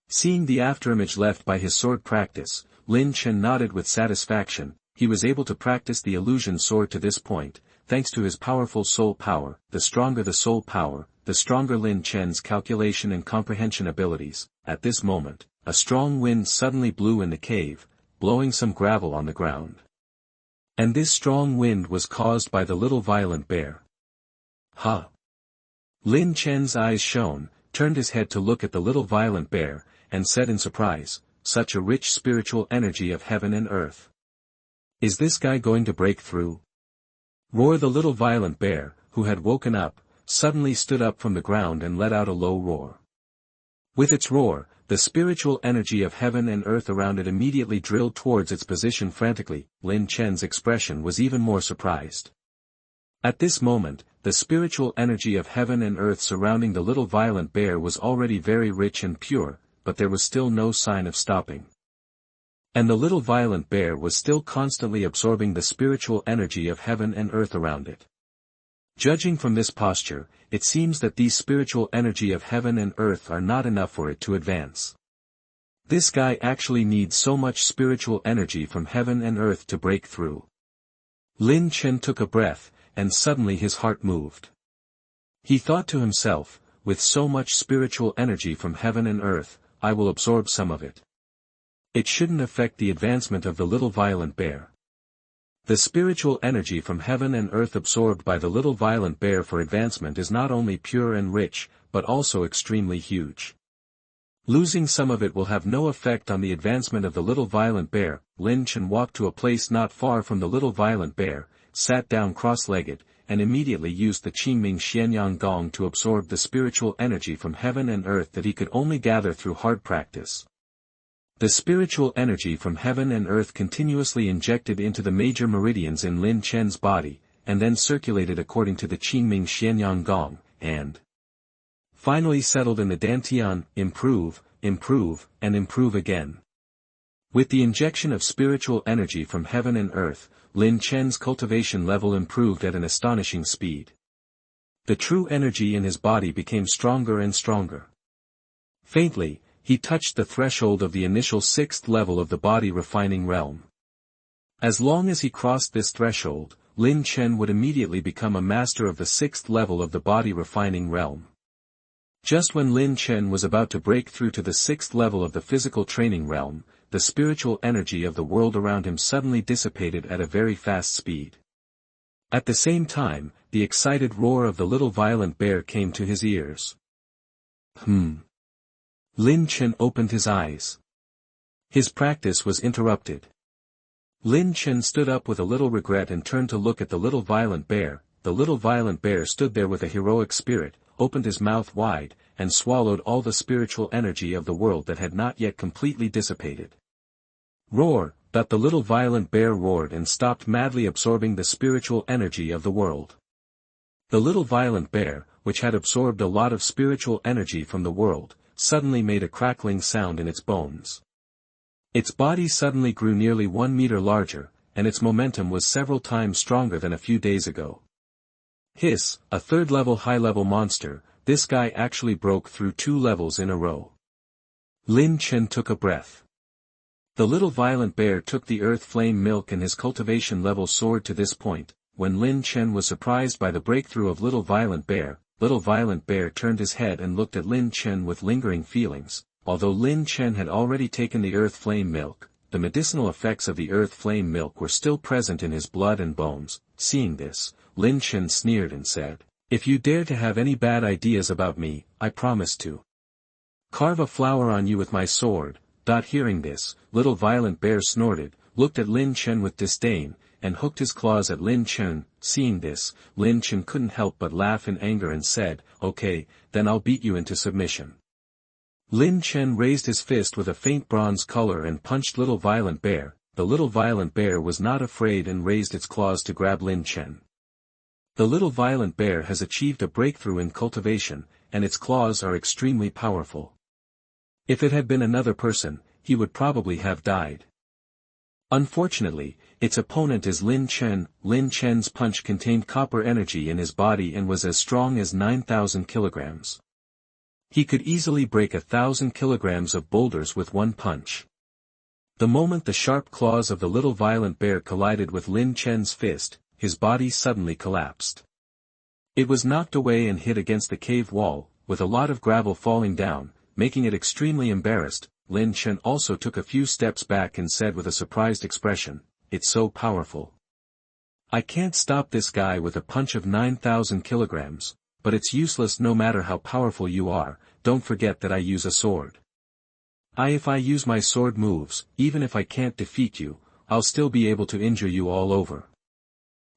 [SPEAKER 1] Seeing the afterimage left by his sword practice, Lin Chen nodded with satisfaction. He was able to practice the illusion sword to this point, thanks to his powerful soul power. The stronger the soul power, the stronger Lin Chen's calculation and comprehension abilities. At this moment, a strong wind suddenly blew in the cave, blowing some gravel on the ground. And this strong wind was caused by the little violent bear. Huh! Lin Chen's eyes shone, turned his head to look at the little violent bear, and said in surprise, "Such a rich spiritual energy of heaven and earth. Is this guy going to break through?" Roar! The little violent bear, who had woken up, suddenly stood up from the ground and let out a low roar. With its roar, the spiritual energy of heaven and earth around it immediately drilled towards its position frantically. Lin Chen's expression was even more surprised. At this moment, the spiritual energy of heaven and earth surrounding the little violent bear was already very rich and pure, but there was still no sign of stopping. And the little violent bear was still constantly absorbing the spiritual energy of heaven and earth around it. Judging from this posture, it seems that these spiritual energy of heaven and earth are not enough for it to advance. This guy actually needs so much spiritual energy from heaven and earth to break through. Lin Chen took a breath, and suddenly his heart moved. He thought to himself, with so much spiritual energy from heaven and earth, I will absorb some of it. It shouldn't affect the advancement of the little violent bear. The spiritual energy from heaven and earth absorbed by the little violent bear for advancement is not only pure and rich, but also extremely huge. Losing some of it will have no effect on the advancement of the little violent bear. Lin Chen walked to a place not far from the little violent bear, sat down cross-legged, and immediately used the Qingming Xianyang Gong to absorb the spiritual energy from heaven and earth that he could only gather through hard practice. The spiritual energy from heaven and earth continuously injected into the major meridians in Lin Chen's body, and then circulated according to the Qingming Xianyang Gong, and finally settled in the Dantian, improve, improve, and improve again. With the injection of spiritual energy from heaven and earth, Lin Chen's cultivation level improved at an astonishing speed. The true energy in his body became stronger and stronger. Faintly, he touched the threshold of the initial 6th level of the body refining realm. As long as he crossed this threshold, Lin Chen would immediately become a master of the 6th level of the body refining realm. Just when Lin Chen was about to break through to the 6th level of the physical training realm, the spiritual energy of the world around him suddenly dissipated at a very fast speed. At the same time, the excited roar of the little violent bear came to his ears. Lin Chen opened his eyes. His practice was interrupted. Lin Chen stood up with a little regret and turned to look at the little violent bear. The little violent bear stood there with a heroic spirit, opened his mouth wide, and swallowed all the spiritual energy of the world that had not yet completely dissipated. Roar! But the little violent bear roared and stopped madly absorbing the spiritual energy of the world. The little violent bear, which had absorbed a lot of spiritual energy from the world, suddenly made a crackling sound in its bones. Its body suddenly grew nearly 1 meter larger, and its momentum was several times stronger than a few days ago. Hiss, a 3rd-level high-level monster, this guy actually broke through 2 levels in a row. Lin Chen took a breath. The little violent bear took the earth flame milk and his cultivation level soared to this point. When Lin Chen was surprised by the breakthrough of little violent bear turned his head and looked at Lin Chen with lingering feelings. Although Lin Chen had already taken the earth flame milk, the medicinal effects of the earth flame milk were still present in his blood and bones. Seeing this, Lin Chen sneered and said, "If you dare to have any bad ideas about me, I promise to carve a flower on you with my sword." Hearing this, little violent bear snorted, looked at Lin Chen with disdain, and hooked his claws at Lin Chen. Seeing this, Lin Chen couldn't help but laugh in anger and said, "Okay, then I'll beat you into submission." Lin Chen raised his fist with a faint bronze color and punched little violent bear. The little violent bear was not afraid and raised its claws to grab Lin Chen. The little violent bear has achieved a breakthrough in cultivation, and its claws are extremely powerful. If it had been another person, he would probably have died. Unfortunately, its opponent is Lin Chen. Lin Chen's punch contained copper energy in his body and was as strong as 9,000 kilograms. He could easily break 1,000 kilograms of boulders with one punch. The moment the sharp claws of the little violent bear collided with Lin Chen's fist, his body suddenly collapsed. It was knocked away and hit against the cave wall, with a lot of gravel falling down, making it extremely embarrassed. Lin Chen also took a few steps back and said with a surprised expression, "It's so powerful. I can't stop this guy with a punch of 9,000 kilograms, but it's useless no matter how powerful you are. Don't forget that I use a sword. If I use my sword moves, even if I can't defeat you, I'll still be able to injure you all over."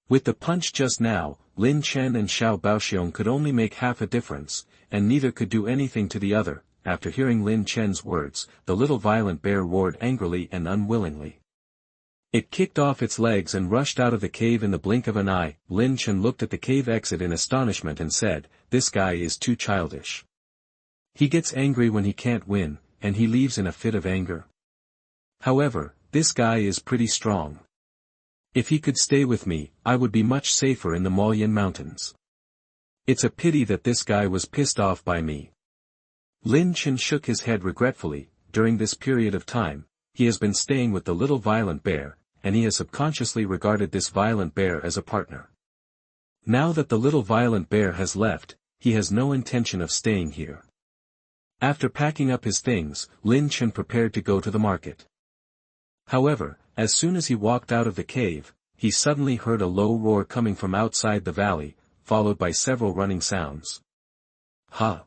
[SPEAKER 1] With the punch just now, Lin Chen and Xiao Baoxiong could only make half a difference, and neither could do anything to the other. After hearing Lin Chen's words, the little violent bear roared angrily and unwillingly. It kicked off its legs and rushed out of the cave in the blink of an eye. Lin Chen looked at the cave exit in astonishment and said, "This guy is too childish. He gets angry when he can't win, and he leaves in a fit of anger. However, this guy is pretty strong. If he could stay with me, I would be much safer in the Malian Mountains. It's a pity that this guy was pissed off by me." Lin Chen shook his head regretfully. During this period of time, he has been staying with the little violent bear, and he has subconsciously regarded this violent bear as a partner. Now that the little violent bear has left, he has no intention of staying here. After packing up his things, Lin Chen prepared to go to the market. However, as soon as he walked out of the cave, he suddenly heard a low roar coming from outside the valley, followed by several running sounds. Ha!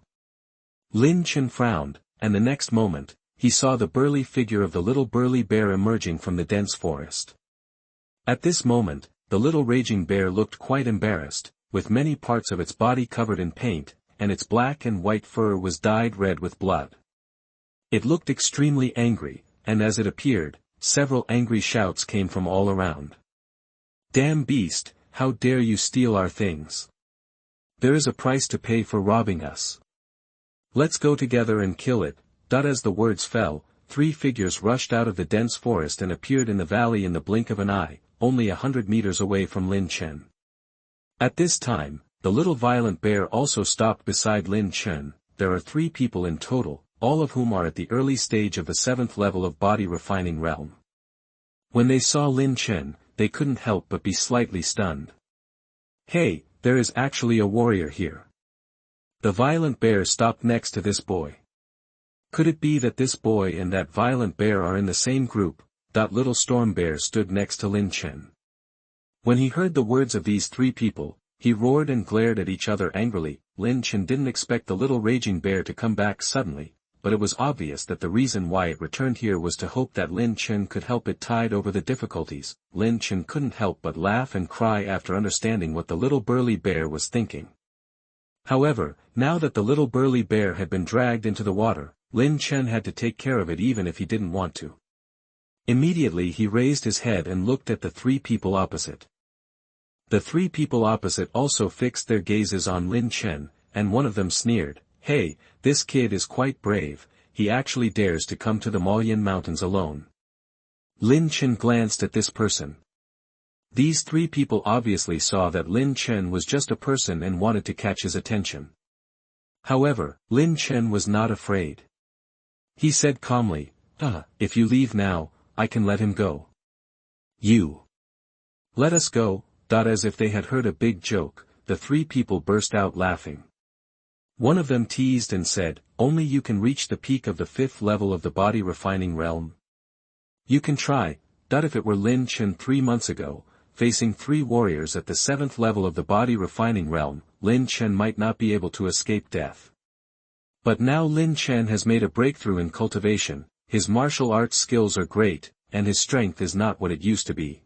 [SPEAKER 1] Lin Chen frowned, and the next moment, he saw the burly figure of the little burly bear emerging from the dense forest. At this moment, the little raging bear looked quite embarrassed, with many parts of its body covered in paint, and its black and white fur was dyed red with blood. It looked extremely angry, and as it appeared, several angry shouts came from all around. "Damn beast, how dare you steal our things? There is a price to pay for robbing us. Let's go together and kill it." As the words fell, 3 figures rushed out of the dense forest and appeared in the valley in the blink of an eye, only 100 meters away from Lin Chen. At this time, the little violent bear also stopped beside Lin Chen. There are 3 people in total, all of whom are at the early stage of the 7th level of body refining realm. When they saw Lin Chen, they couldn't help but be slightly stunned. "Hey, there is actually a warrior here." The violent bear stopped next to this boy. Could it be that this boy and that violent bear are in the same group? Little storm bear stood next to Lin Chen. When he heard the words of these 3 people, he roared and glared at each other angrily. Lin Chen didn't expect the little raging bear to come back suddenly, but it was obvious that the reason why it returned here was to hope that Lin Chen could help it tide over the difficulties. Lin Chen couldn't help but laugh and cry after understanding what the little burly bear was thinking. However, now that the little burly bear had been dragged into the water, Lin Chen had to take care of it even if he didn't want to. Immediately he raised his head and looked at the 3 people opposite. The 3 people opposite also fixed their gazes on Lin Chen, and one of them sneered, "Hey, this kid is quite brave, he actually dares to come to the Malian Mountains alone." Lin Chen glanced at this person. These 3 people obviously saw that Lin Chen was just a person and wanted to catch his attention. However, Lin Chen was not afraid. He said calmly, "If you leave now, I can let him go." "You let us go." As if they had heard a big joke, the 3 people burst out laughing. One of them teased and said, "Only you can reach the peak of the 5th level of the body refining realm. You can try." If it were Lin Chen 3 months ago, facing 3 warriors at the 7th level of the body refining realm, Lin Chen might not be able to escape death. But now Lin Chen has made a breakthrough in cultivation, his martial arts skills are great, and his strength is not what it used to be.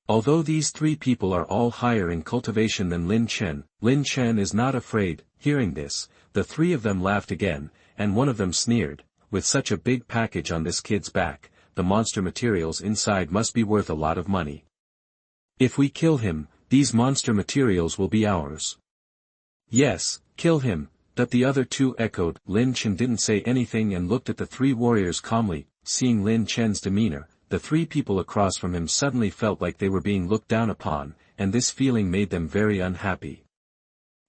[SPEAKER 1] Although these 3 people are all higher in cultivation than Lin Chen is not afraid. Hearing this, the 3 of them laughed again, and one of them sneered, "With such a big package on this kid's back, the monster materials inside must be worth a lot of money. If we kill him, these monster materials will be ours." "Yes, kill him." The other 2 echoed. Lin Chen didn't say anything and looked at the 3 warriors calmly. Seeing Lin Chen's demeanor, the 3 people across from him suddenly felt like they were being looked down upon, and this feeling made them very unhappy.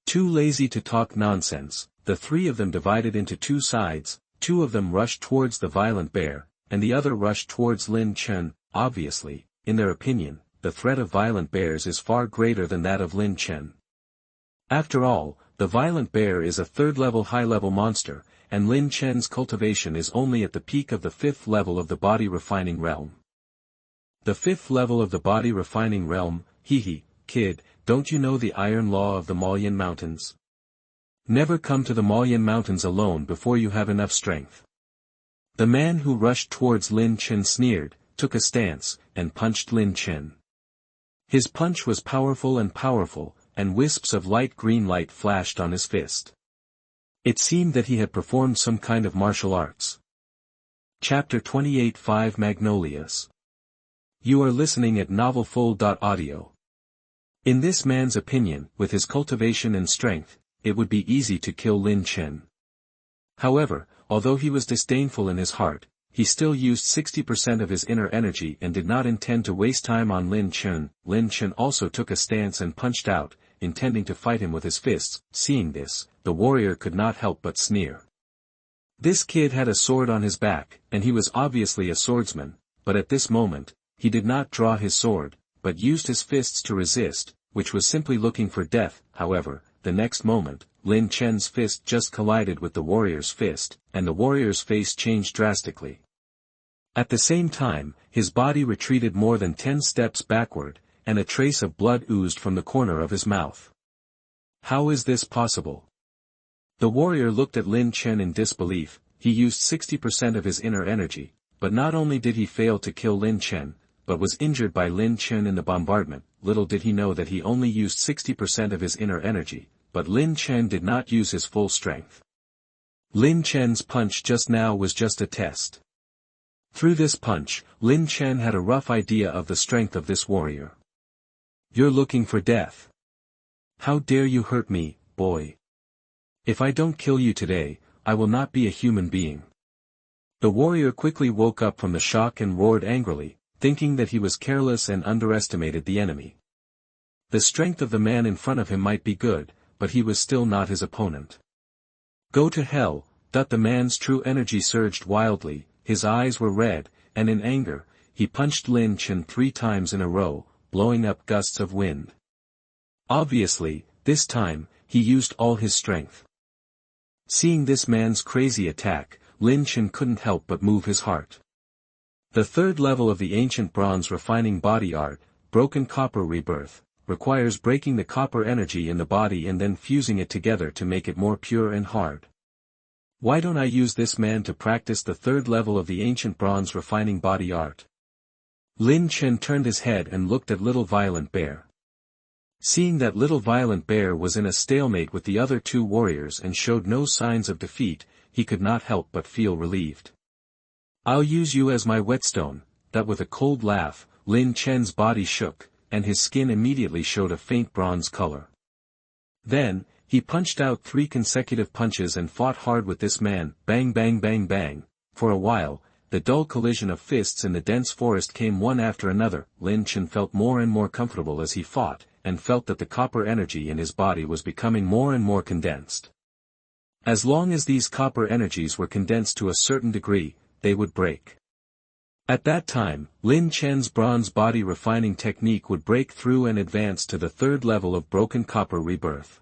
[SPEAKER 1] Too lazy to talk nonsense, the 3 of them divided into 2 sides. 2 of them rushed towards the violent bear, and the other rushed towards Lin Chen. Obviously, in their opinion, the threat of violent bears is far greater than that of Lin Chen. After all, the violent bear is a 3rd-level high-level monster, and Lin Chen's cultivation is only at the peak of the 5th level of the body refining realm. The 5th level of the body refining realm? Kid, don't you know the iron law of the Malian Mountains? Never come to the Malian Mountains alone before you have enough strength. The man who rushed towards Lin Chen sneered, took a stance, and punched Lin Chen. His punch was powerful, and wisps of light green light flashed on his fist. It seemed that he had performed some kind of martial arts. Chapter 28 5 Magnolias. You are listening at novelfull.audio. In this man's opinion, with his cultivation and strength, it would be easy to kill Lin Chen. However, although he was disdainful in his heart, he still used 60% of his inner energy and did not intend to waste time on Lin Chen. Lin Chen also took a stance and punched out, intending to fight him with his fists. Seeing this, the warrior could not help but sneer. This kid had a sword on his back, and he was obviously a swordsman, but at this moment, he did not draw his sword, but used his fists to resist, which was simply looking for death. However, the next moment, Lin Chen's fist just collided with the warrior's fist, and the warrior's face changed drastically. At the same time, his body retreated more than 10 steps backward, and a trace of blood oozed from the corner of his mouth. How is this possible? The warrior looked at Lin Chen in disbelief. He used 60% of his inner energy, but not only did he fail to kill Lin Chen, but was injured by Lin Chen in the bombardment. Little did he know that he only used 60% of his inner energy, but Lin Chen did not use his full strength. Lin Chen's punch just now was just a test. Through this punch, Lin Chen had a rough idea of the strength of this warrior. You're looking for death. How dare you hurt me, boy? If I don't kill you today, I will not be a human being. The warrior quickly woke up from the shock and roared angrily, thinking that he was careless and underestimated the enemy. The strength of the man in front of him might be good, but he was still not his opponent. Go to hell! The man's true energy surged wildly, his eyes were red, and in anger, he punched Lin Chen 3 times in a row, blowing up gusts of wind. Obviously, this time, he used all his strength. Seeing this man's crazy attack, Lin Chen couldn't help but move his heart. The third level of the ancient bronze refining body art, broken copper rebirth, requires breaking the copper energy in the body and then fusing it together to make it more pure and hard. Why don't I use this man to practice the third level of the ancient bronze refining body art? Lin Chen turned his head and looked at Little Violent Bear. Seeing that Little Violent Bear was in a stalemate with the other 2 warriors and showed no signs of defeat, he could not help but feel relieved. I'll use you as my whetstone. That with a cold laugh, Lin Chen's body shook, and his skin immediately showed a faint bronze color. Then, he punched out 3 consecutive punches and fought hard with this man, bang bang bang bang. For a while, the dull collision of fists in the dense forest came one after another. Lin Chen felt more and more comfortable as he fought, and felt that the copper energy in his body was becoming more and more condensed. As long as these copper energies were condensed to a certain degree, they would break. At that time, Lin Chen's bronze body refining technique would break through and advance to the third level of broken copper rebirth.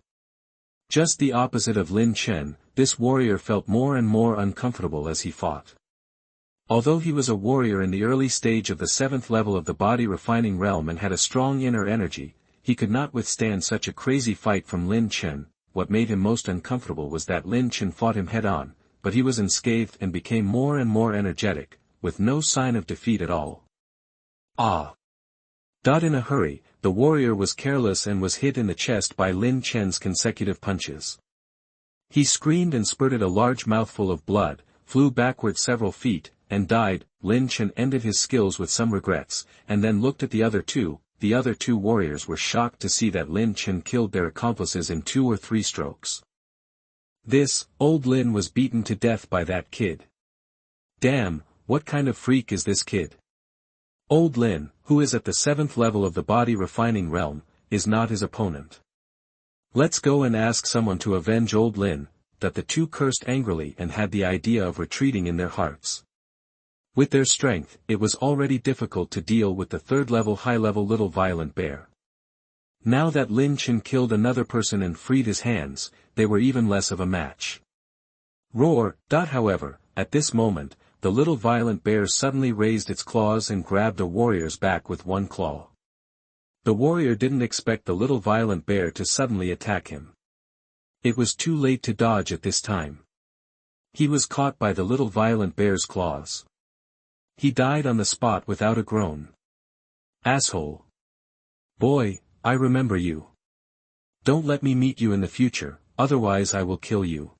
[SPEAKER 1] Just the opposite of Lin Chen, this warrior felt more and more uncomfortable as he fought. Although he was a warrior in the early stage of the 7th level of the body refining realm and had a strong inner energy, he could not withstand such a crazy fight from Lin Chen. What made him most uncomfortable was that Lin Chen fought him head-on, but he was unscathed and became more and more energetic, with no sign of defeat at all. In a hurry, the warrior was careless and was hit in the chest by Lin Chen's consecutive punches. He screamed and spurted a large mouthful of blood, flew backward several feet, and died. Lin Chen ended his skills with some regrets, and then looked at the other 2. The other 2 warriors were shocked to see that Lin Chen killed their accomplices in 2 or 3 strokes. This, old Lin was beaten to death by that kid. Damn, what kind of freak is this kid? Old Lin, who is at the 7th level of the body refining realm, is not his opponent. Let's go and ask someone to avenge old Lin. The 2 cursed angrily and had the idea of retreating in their hearts. With their strength, it was already difficult to deal with the 3rd level high-level Little Violent Bear. Now that Lin Chen killed another person and freed his hands, they were even less of a match. Roar! However, at this moment, the Little Violent Bear suddenly raised its claws and grabbed the warrior's back with one claw. The warrior didn't expect the Little Violent Bear to suddenly attack him. It was too late to dodge at this time. He was caught by the Little Violent Bear's claws. He died on the spot without a groan. Asshole! Boy, I remember you. Don't let me meet you in the future, otherwise I will kill you.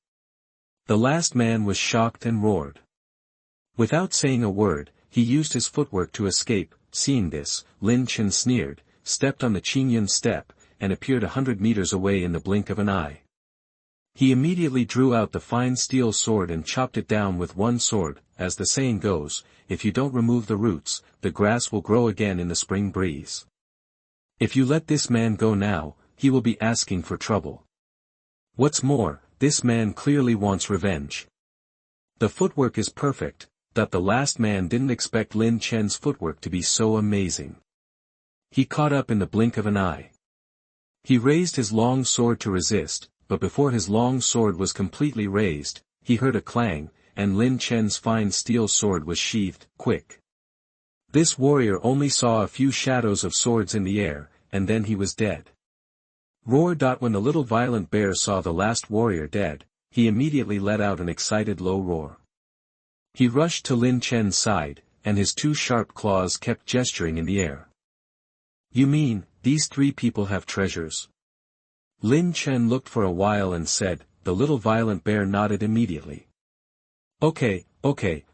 [SPEAKER 1] The last man was shocked and roared. Without saying a word, he used his footwork to escape. Seeing this, Lin Chen sneered, stepped on the Qingyun step, and appeared 100 meters away in the blink of an eye. He immediately drew out the fine steel sword and chopped it down with one sword. As the saying goes, if you don't remove the roots, the grass will grow again in the spring breeze. If you let this man go now, he will be asking for trouble. What's more, this man clearly wants revenge. The footwork is perfect. The last man didn't expect Lin Chen's footwork to be so amazing. He caught up in the blink of an eye. He raised his long sword to resist, but before his long sword was completely raised, he heard a clang, and Lin Chen's fine steel sword was sheathed, quick. This warrior only saw a few shadows of swords in the air, and then he was dead. Roar. When the little violent bear saw the last warrior dead, he immediately let out an excited low roar. He rushed to Lin Chen's side, and his two sharp claws kept gesturing in the air. You mean, these three people have treasures? Lin Chen looked for a while and said. The little violent bear nodded immediately. Okay,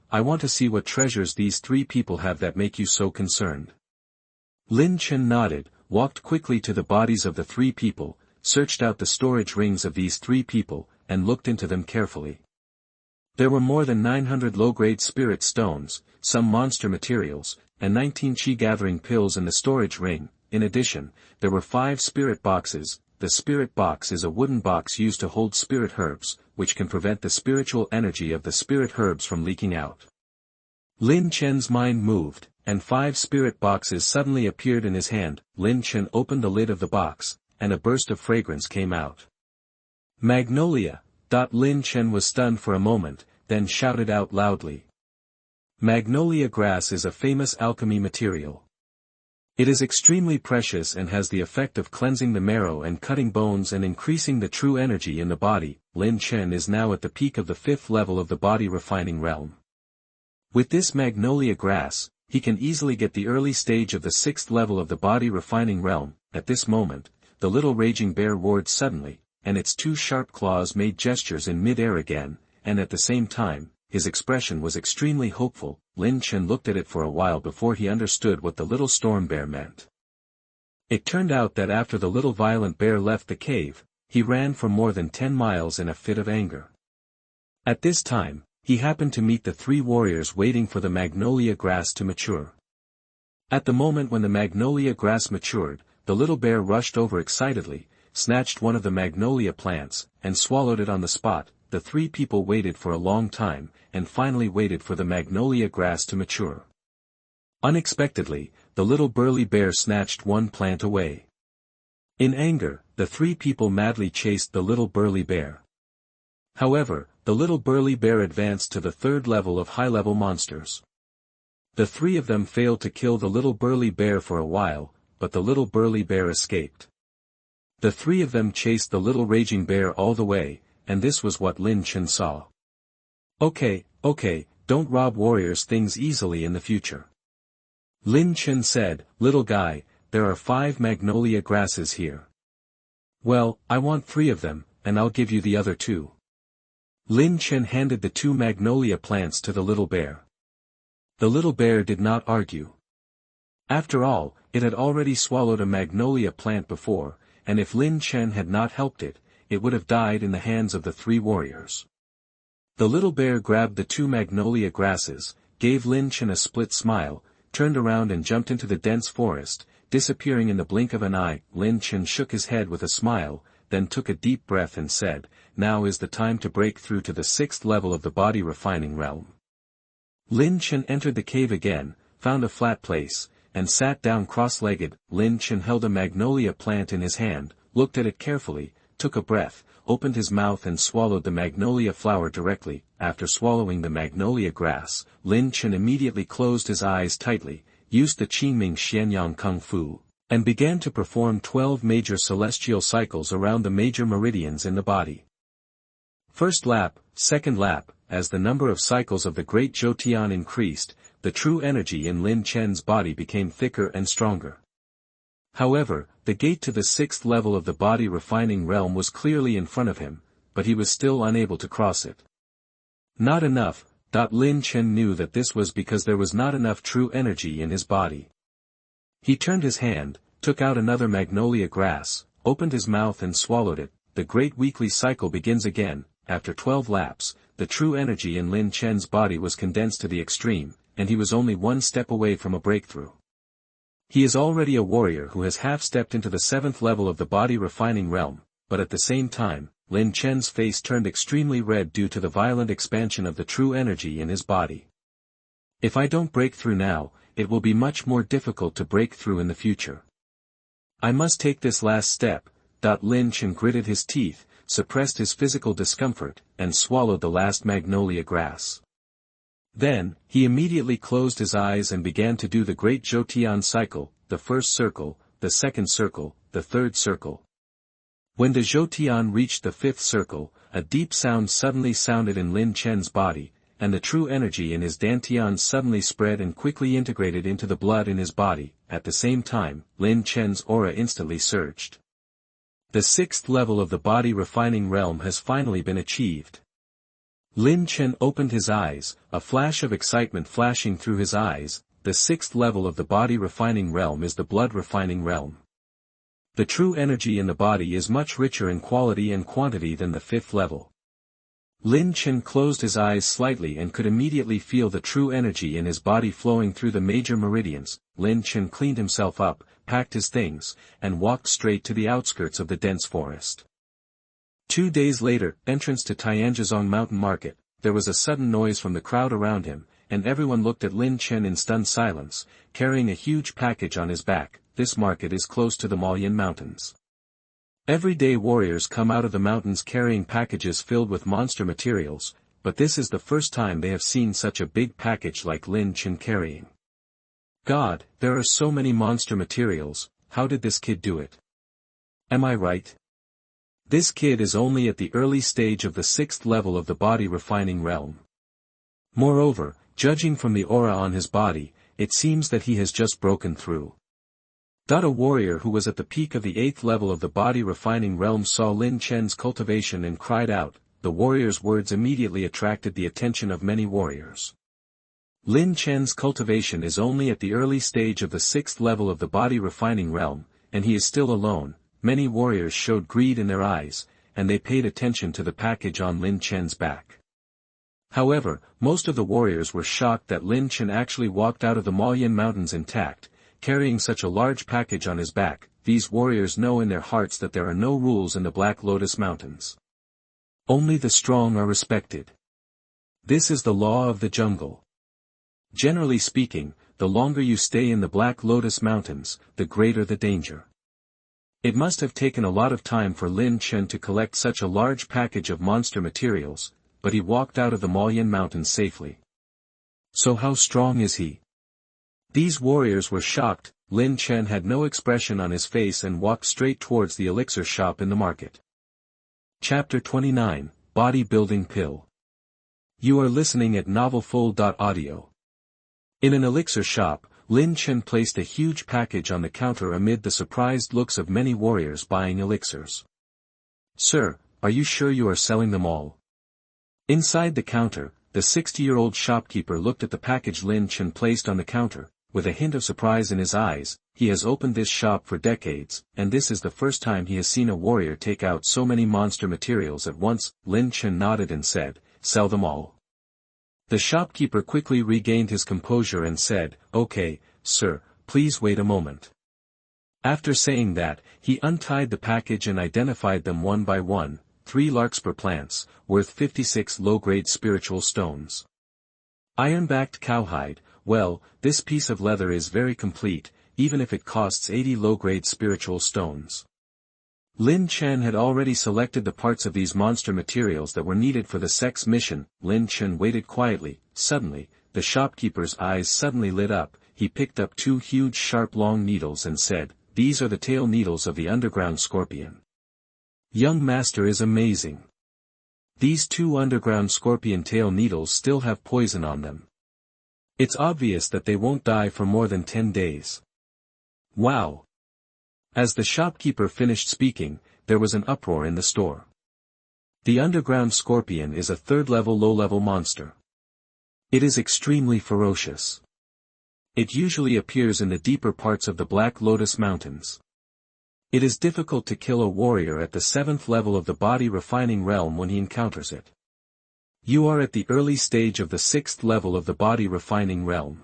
[SPEAKER 1] I want to see what treasures these three people have that make you so concerned. Lin Chen nodded, walked quickly to the bodies of the three people, searched out the storage rings of these three people, and looked into them carefully. There were more than 900 low-grade spirit stones, some monster materials, and 19 chi-gathering pills in the storage ring. In addition, there were 5 spirit boxes. The spirit box is a wooden box used to hold spirit herbs, which can prevent the spiritual energy of the spirit herbs from leaking out. Lin Chen's mind moved, and 5 spirit boxes suddenly appeared in his hand. Lin Chen opened the lid of the box, and a burst of fragrance came out. Magnolia. Lin Chen was stunned for a moment, then shouted out loudly. Magnolia grass is a famous alchemy material. It is extremely precious and has the effect of cleansing the marrow and cutting bones and increasing the true energy in the body. Lin Chen is now at the peak of the 5th level of the body refining realm. With this magnolia grass, he can easily get the early stage of the 6th level of the body refining realm. At this moment, the little raging bear roared suddenly, and its 2 sharp claws made gestures in mid-air again, and at the same time, his expression was extremely hopeful. Lin Chen looked at it for a while before he understood what the little storm bear meant. It turned out that after the little violent bear left the cave, he ran for more than 10 miles in a fit of anger. At this time, he happened to meet the 3 warriors waiting for the magnolia grass to mature. At the moment when the magnolia grass matured, the little bear rushed over excitedly, snatched one of the magnolia plants, and swallowed it on the spot. The 3 people waited for a long time, and finally waited for the magnolia grass to mature. Unexpectedly, the little burly bear snatched one plant away. In anger, the 3 people madly chased the little burly bear. However, the little burly bear advanced to the 3rd level of high-level monsters. The 3 of them failed to kill the little burly bear for a while, but the little burly bear escaped. The 3 of them chased the little raging bear all the way, and this was what Lin Chen saw. Okay, don't rob warriors things easily in the future. Lin Chen said, little guy, there are 5 magnolia grasses here. Well, I want 3 of them, and I'll give you the other 2. Lin Chen handed the 2 magnolia plants to the little bear. The little bear did not argue. After all, it had already swallowed a magnolia plant before, and if Lin Chen had not helped it, it would have died in the hands of the 3 warriors. The little bear grabbed the 2 magnolia grasses, gave Lin Chen a split smile, turned around and jumped into the dense forest, disappearing in the blink of an eye. Lin Chen shook his head with a smile, then took a deep breath and said, now is the time to break through to the 6th level of the body refining realm. Lin Chen entered the cave again, found a flat place, and sat down cross-legged. Lin Chen held a magnolia plant in his hand, looked at it carefully, took a breath, opened his mouth and swallowed the magnolia flower directly. After swallowing the magnolia grass, Lin Chen immediately closed his eyes tightly, used the Qingming Xianyang Kung Fu, and began to perform 12 major celestial cycles around the major meridians in the body. First lap, second lap, as the number of cycles of the Great Zhoutian increased, the true energy in Lin Chen's body became thicker and stronger. However, the gate to the 6th level of the body refining realm was clearly in front of him, but he was still unable to cross it. Not enough. Lin Chen knew that this was because there was not enough true energy in his body. He turned his hand, took out another magnolia grass, opened his mouth and swallowed it. The great weekly cycle begins again. After 12 laps, the true energy in Lin Chen's body was condensed to the extreme, and he was only 1 step away from a breakthrough. He is already a warrior who has half-stepped into the 7th level of the body refining realm, but at the same time, Lin Chen's face turned extremely red due to the violent expansion of the true energy in his body. If I don't break through now, it will be much more difficult to break through in the future. I must take this last step. Lin Chen gritted his teeth, suppressed his physical discomfort, and swallowed the last magnolia grass. Then, he immediately closed his eyes and began to do the great Zhoutian cycle, the first circle, the second circle, the third circle. When the Zhoutian reached the fifth circle, a deep sound suddenly sounded in Lin Chen's body, and the true energy in his dantian suddenly spread and quickly integrated into the blood in his body. At the same time, Lin Chen's aura instantly surged. The sixth level of the body refining realm has finally been achieved. Lin Chen opened his eyes, a flash of excitement flashing through his eyes. The sixth level of the body refining realm is the blood refining realm. The true energy in the body is much richer in quality and quantity than the fifth level. Lin Chen closed his eyes slightly and could immediately feel the true energy in his body flowing through the major meridians. Lin Chen cleaned himself up, packed his things, and walked straight to the outskirts of the dense forest. 2 days later, entrance to Tianjizong Mountain Market, there was a sudden noise from the crowd around him, and everyone looked at Lin Chen in stunned silence, carrying a huge package on his back. This market is close to the Malian Mountains. Every day warriors come out of the mountains carrying packages filled with monster materials, but this is the first time they have seen such a big package like Lin Chen carrying. God, there are so many monster materials, how did this kid do it? Am I right? This kid is only at the early stage of the sixth level of the body refining realm. Moreover, judging from the aura on his body, it seems that he has just broken through. A warrior who was at the peak of the eighth level of the body refining realm saw Lin Chen's cultivation and cried out. The warrior's words immediately attracted the attention of many warriors. Lin Chen's cultivation is only at the early stage of the sixth level of the body refining realm, and he is still alone. Many warriors showed greed in their eyes, and they paid attention to the package on Lin Chen's back. However, most of the warriors were shocked that Lin Chen actually walked out of the Malian Mountains intact, carrying such a large package on his back. These warriors know in their hearts that there are no rules in the Black Lotus Mountains. Only the strong are respected. This is the law of the jungle. Generally speaking, the longer you stay in the Black Lotus Mountains, the greater the danger. It must have taken a lot of time for Lin Chen to collect such a large package of monster materials, but he walked out of the Malian Mountains safely. So how strong is he? These warriors were shocked. Lin Chen had no expression on his face and walked straight towards the elixir shop in the market. Chapter 29, Bodybuilding Pill. You are listening at novelfull.audio. In an elixir shop, Lin Chen placed a huge package on the counter amid the surprised looks of many warriors buying elixirs. Sir, are you sure you are selling them all? Inside the counter, the 60-year-old shopkeeper looked at the package Lin Chen placed on the counter. With a hint of surprise in his eyes, he has opened this shop for decades, and this is the first time he has seen a warrior take out so many monster materials at once. Lin Chen nodded and said, "Sell them all." The shopkeeper quickly regained his composure and said, "Okay, sir, please wait a moment." After saying that, he untied the package and identified them one by one. 3 larkspur plants, worth 56 low-grade spiritual stones. Iron-backed cowhide. Well, this piece of leather is very complete, even if it costs 80 low-grade spiritual stones. Lin Chen had already selected the parts of these monster materials that were needed for the sect's mission. Lin Chen waited quietly. Suddenly, the shopkeeper's eyes suddenly lit up. He picked up 2 huge sharp long needles and said, "These are the tail needles of the underground scorpion." Young master is amazing. These 2 underground scorpion tail needles still have poison on them. It's obvious that they won't die for more than 10 days. Wow! As the shopkeeper finished speaking, there was an uproar in the store. The underground scorpion is a 3rd-level low-level monster. It is extremely ferocious. It usually appears in the deeper parts of the Black Lotus Mountains. It is difficult to kill a warrior at the 7th level of the body refining realm when he encounters it. You are at the early stage of the 6th level of the body refining realm.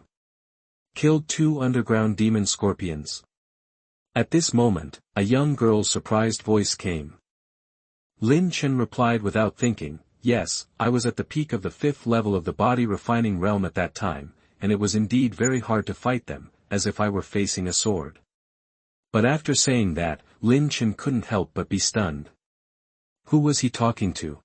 [SPEAKER 1] Killed 2 underground demon scorpions. At this moment, a young girl's surprised voice came. Lin Chen replied without thinking, "Yes, I was at the peak of the 5th level of the body refining realm at that time, and it was indeed very hard to fight them, as if I were facing a sword." But after saying that, Lin Chen couldn't help but be stunned. Who was he talking to?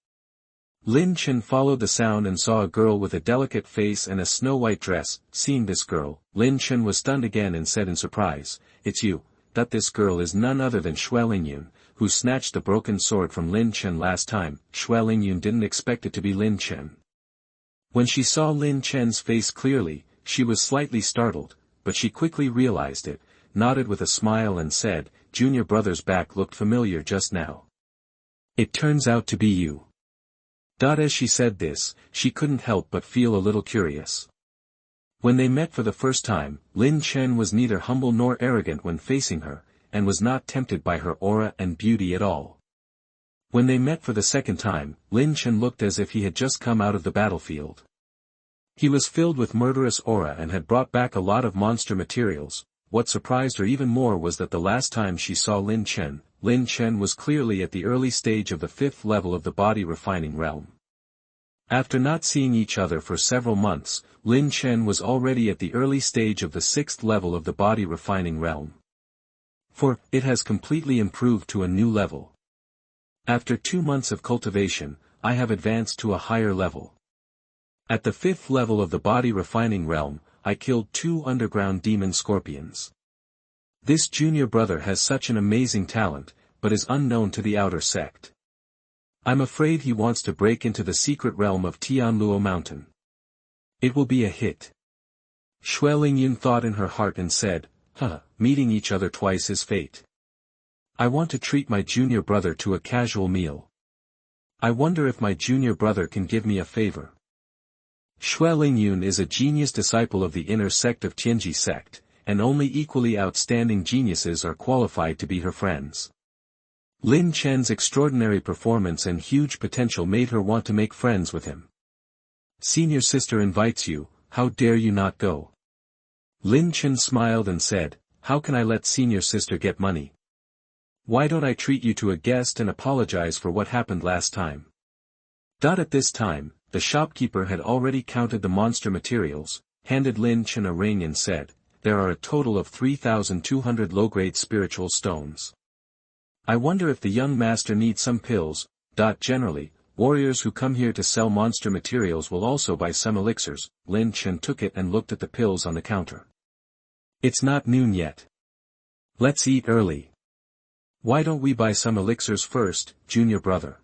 [SPEAKER 1] Lin Chen followed the sound and saw a girl with a delicate face and a snow-white dress. Seeing this girl, Lin Chen was stunned again and said in surprise, "It's you." That this girl is none other than Lingyun, who snatched the broken sword from Lin Chen last time. Lingyun didn't expect it to be Lin Chen. When she saw Lin Chen's face clearly, she was slightly startled, but she quickly realized it, nodded with a smile and said, "Junior brother's back looked familiar just now. It turns out to be you." As she said this, she couldn't help but feel a little curious. When they met for the first time, Lin Chen was neither humble nor arrogant when facing her, and was not tempted by her aura and beauty at all. When they met for the second time, Lin Chen looked as if he had just come out of the battlefield. He was filled with murderous aura and had brought back a lot of monster materials. What surprised her even more was that the last time she saw Lin Chen was clearly at the early stage of the 5th level of the body refining realm. After not seeing each other for several months, Lin Chen was already at the early stage of the 6th level of the body refining realm. For, it has completely improved to a new level. After 2 months of cultivation, I have advanced to a higher level. At the 5th level of the body refining realm, I killed 2 underground demon scorpions. This junior brother has such an amazing talent, but is unknown to the outer sect. I'm afraid he wants to break into the secret realm of Tianluo Mountain. It will be a hit. Lingyun thought in her heart and said, meeting each other twice is fate. I want to treat my junior brother to a casual meal. I wonder if my junior brother can give me a favor. Lingyun is a genius disciple of the inner sect of Tianji Sect, and only equally outstanding geniuses are qualified to be her friends. Lin Chen's extraordinary performance and huge potential made her want to make friends with him. Senior sister invites you, how dare you not go? Lin Chen smiled and said, how can I let senior sister get money? Why don't I treat you to a guest and apologize for what happened last time? At this time, the shopkeeper had already counted the monster materials, handed Lin Chen a ring and said, there are a total of 3,200 low-grade spiritual stones. I wonder if the young master needs some pills. Generally, warriors who come here to sell monster materials will also buy some elixirs. Lin Chen took it and looked at the pills on the counter. It's not noon yet. Let's eat early. Why don't we buy some elixirs first, junior brother?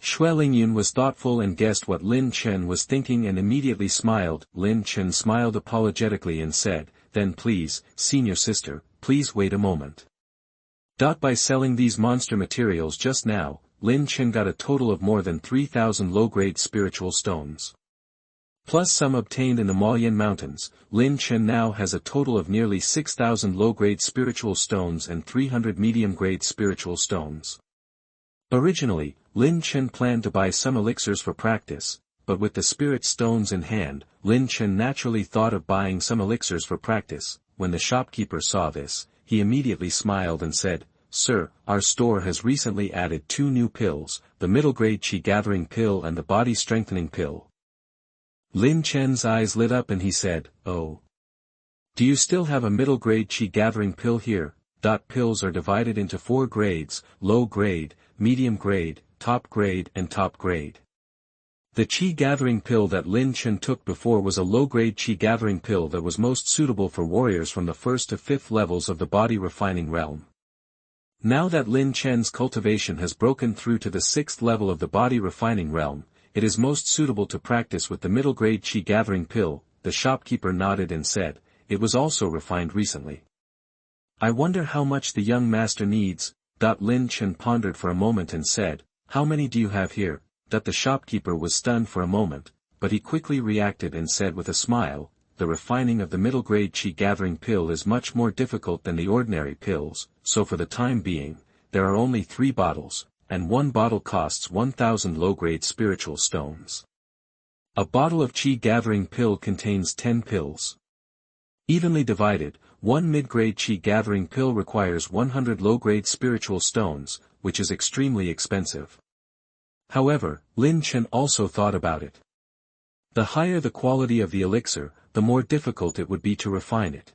[SPEAKER 1] Lingyun was thoughtful and guessed what Lin Chen was thinking and immediately smiled. Lin Chen smiled apologetically and said, then please, senior sister, please wait a moment. By selling these monster materials just now, Lin Chen got a total of more than 3,000 low-grade spiritual stones. Plus some obtained in the Malian mountains, Lin Chen now has a total of nearly 6,000 low-grade spiritual stones and 300 medium-grade spiritual stones. Originally, Lin Chen planned to buy some elixirs for practice, but with the spirit stones in hand, Lin Chen naturally thought of buying some elixirs for practice. When the shopkeeper saw this, he immediately smiled and said, Sir, our store has recently added 2 new pills, the middle-grade chi-gathering pill and the body-strengthening pill. Lin Chen's eyes lit up and he said, oh. Do you still have a middle-grade chi-gathering pill here? Pills are divided into 4 grades, low grade, medium grade, top grade and top grade. The chi-gathering pill that Lin Chen took before was a low-grade chi-gathering pill that was most suitable for warriors from the 1st to 5th levels of the body refining realm. Now that Lin Chen's cultivation has broken through to the 6th level of the body refining realm, it is most suitable to practice with the middle-grade chi-gathering pill. The shopkeeper nodded and said, it was also refined recently. I wonder how much the young master needs. Lin Chen pondered for a moment and said, how many do you have here? The shopkeeper was stunned for a moment, but he quickly reacted and said with a smile, the refining of the middle-grade chi-gathering pill is much more difficult than the ordinary pills, so for the time being, there are only 3 bottles, and 1 bottle costs 1,000 low-grade spiritual stones. A bottle of chi-gathering pill contains 10 pills. Evenly divided, 1 mid-grade chi-gathering pill requires 100 low-grade spiritual stones, which is extremely expensive. However, Lin Chen also thought about it. The higher the quality of the elixir, the more difficult it would be to refine it.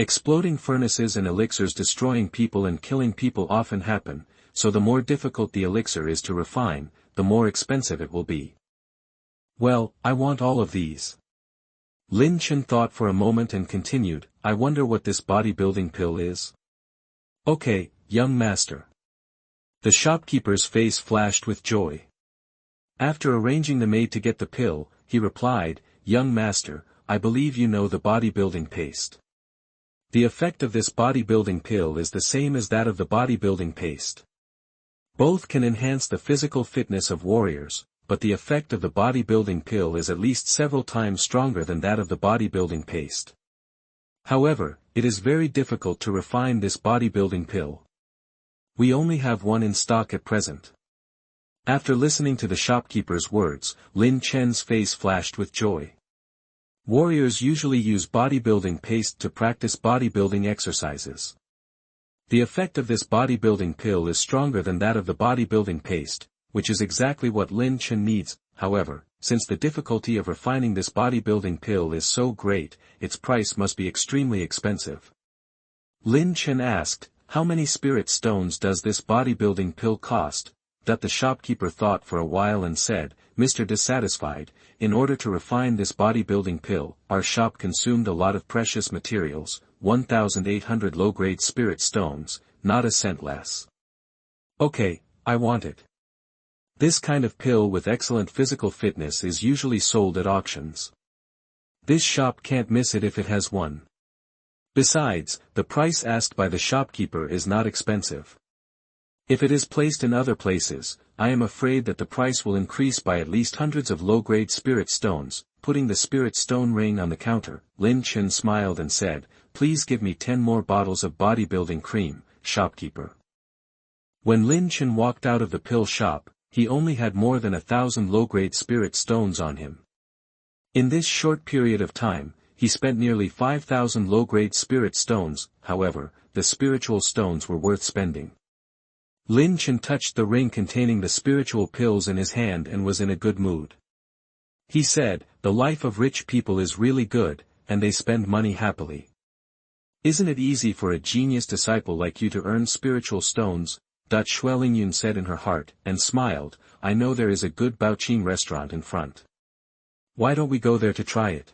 [SPEAKER 1] Exploding furnaces and elixirs destroying people and killing people often happen, so the more difficult the elixir is to refine, the more expensive it will be. Well, I want all of these. Lin Chen thought for a moment and continued, I wonder what this bodybuilding pill is. Okay, young master. The shopkeeper's face flashed with joy. After arranging the maid to get the pill, he replied, young master, I believe you know the bodybuilding paste. The effect of this bodybuilding pill is the same as that of the bodybuilding paste. Both can enhance the physical fitness of warriors, but the effect of the bodybuilding pill is at least several times stronger than that of the bodybuilding paste. However, it is very difficult to refine this bodybuilding pill. We only have one in stock at present. After listening to the shopkeeper's words, Lin Chen's face flashed with joy. Warriors usually use bodybuilding paste to practice bodybuilding exercises. The effect of this bodybuilding pill is stronger than that of the bodybuilding paste, which is exactly what Lin Chen needs. However, since the difficulty of refining this bodybuilding pill is so great, its price must be extremely expensive. Lin Chen asked, how many spirit stones does this bodybuilding pill cost? That the shopkeeper thought for a while and said, Mr. Dissatisfied, in order to refine this bodybuilding pill, our shop consumed a lot of precious materials, 1,800 low-grade spirit stones, not a cent less. Okay, I want it. This kind of pill with excellent physical fitness is usually sold at auctions. This shop can't miss it if it has one. Besides, the price asked by the shopkeeper is not expensive. If it is placed in other places, I am afraid that the price will increase by at least hundreds of low-grade spirit stones. Putting the spirit stone ring on the counter, Lin Chen smiled and said, please give me 10 more bottles of bodybuilding cream, shopkeeper. When Lin Chen walked out of the pill shop, he only had more than 1,000 low-grade spirit stones on him. In this short period of time, he spent nearly 5,000 low-grade spirit stones. However, the spiritual stones were worth spending. Lin Chen touched the ring containing the spiritual pills in his hand and was in a good mood. He said, the life of rich people is really good, and they spend money happily. Isn't it easy for a genius disciple like you to earn spiritual stones? Xuelingyun said in her heart, and smiled, I know there is a good Baoqing restaurant in front. Why don't we go there to try it?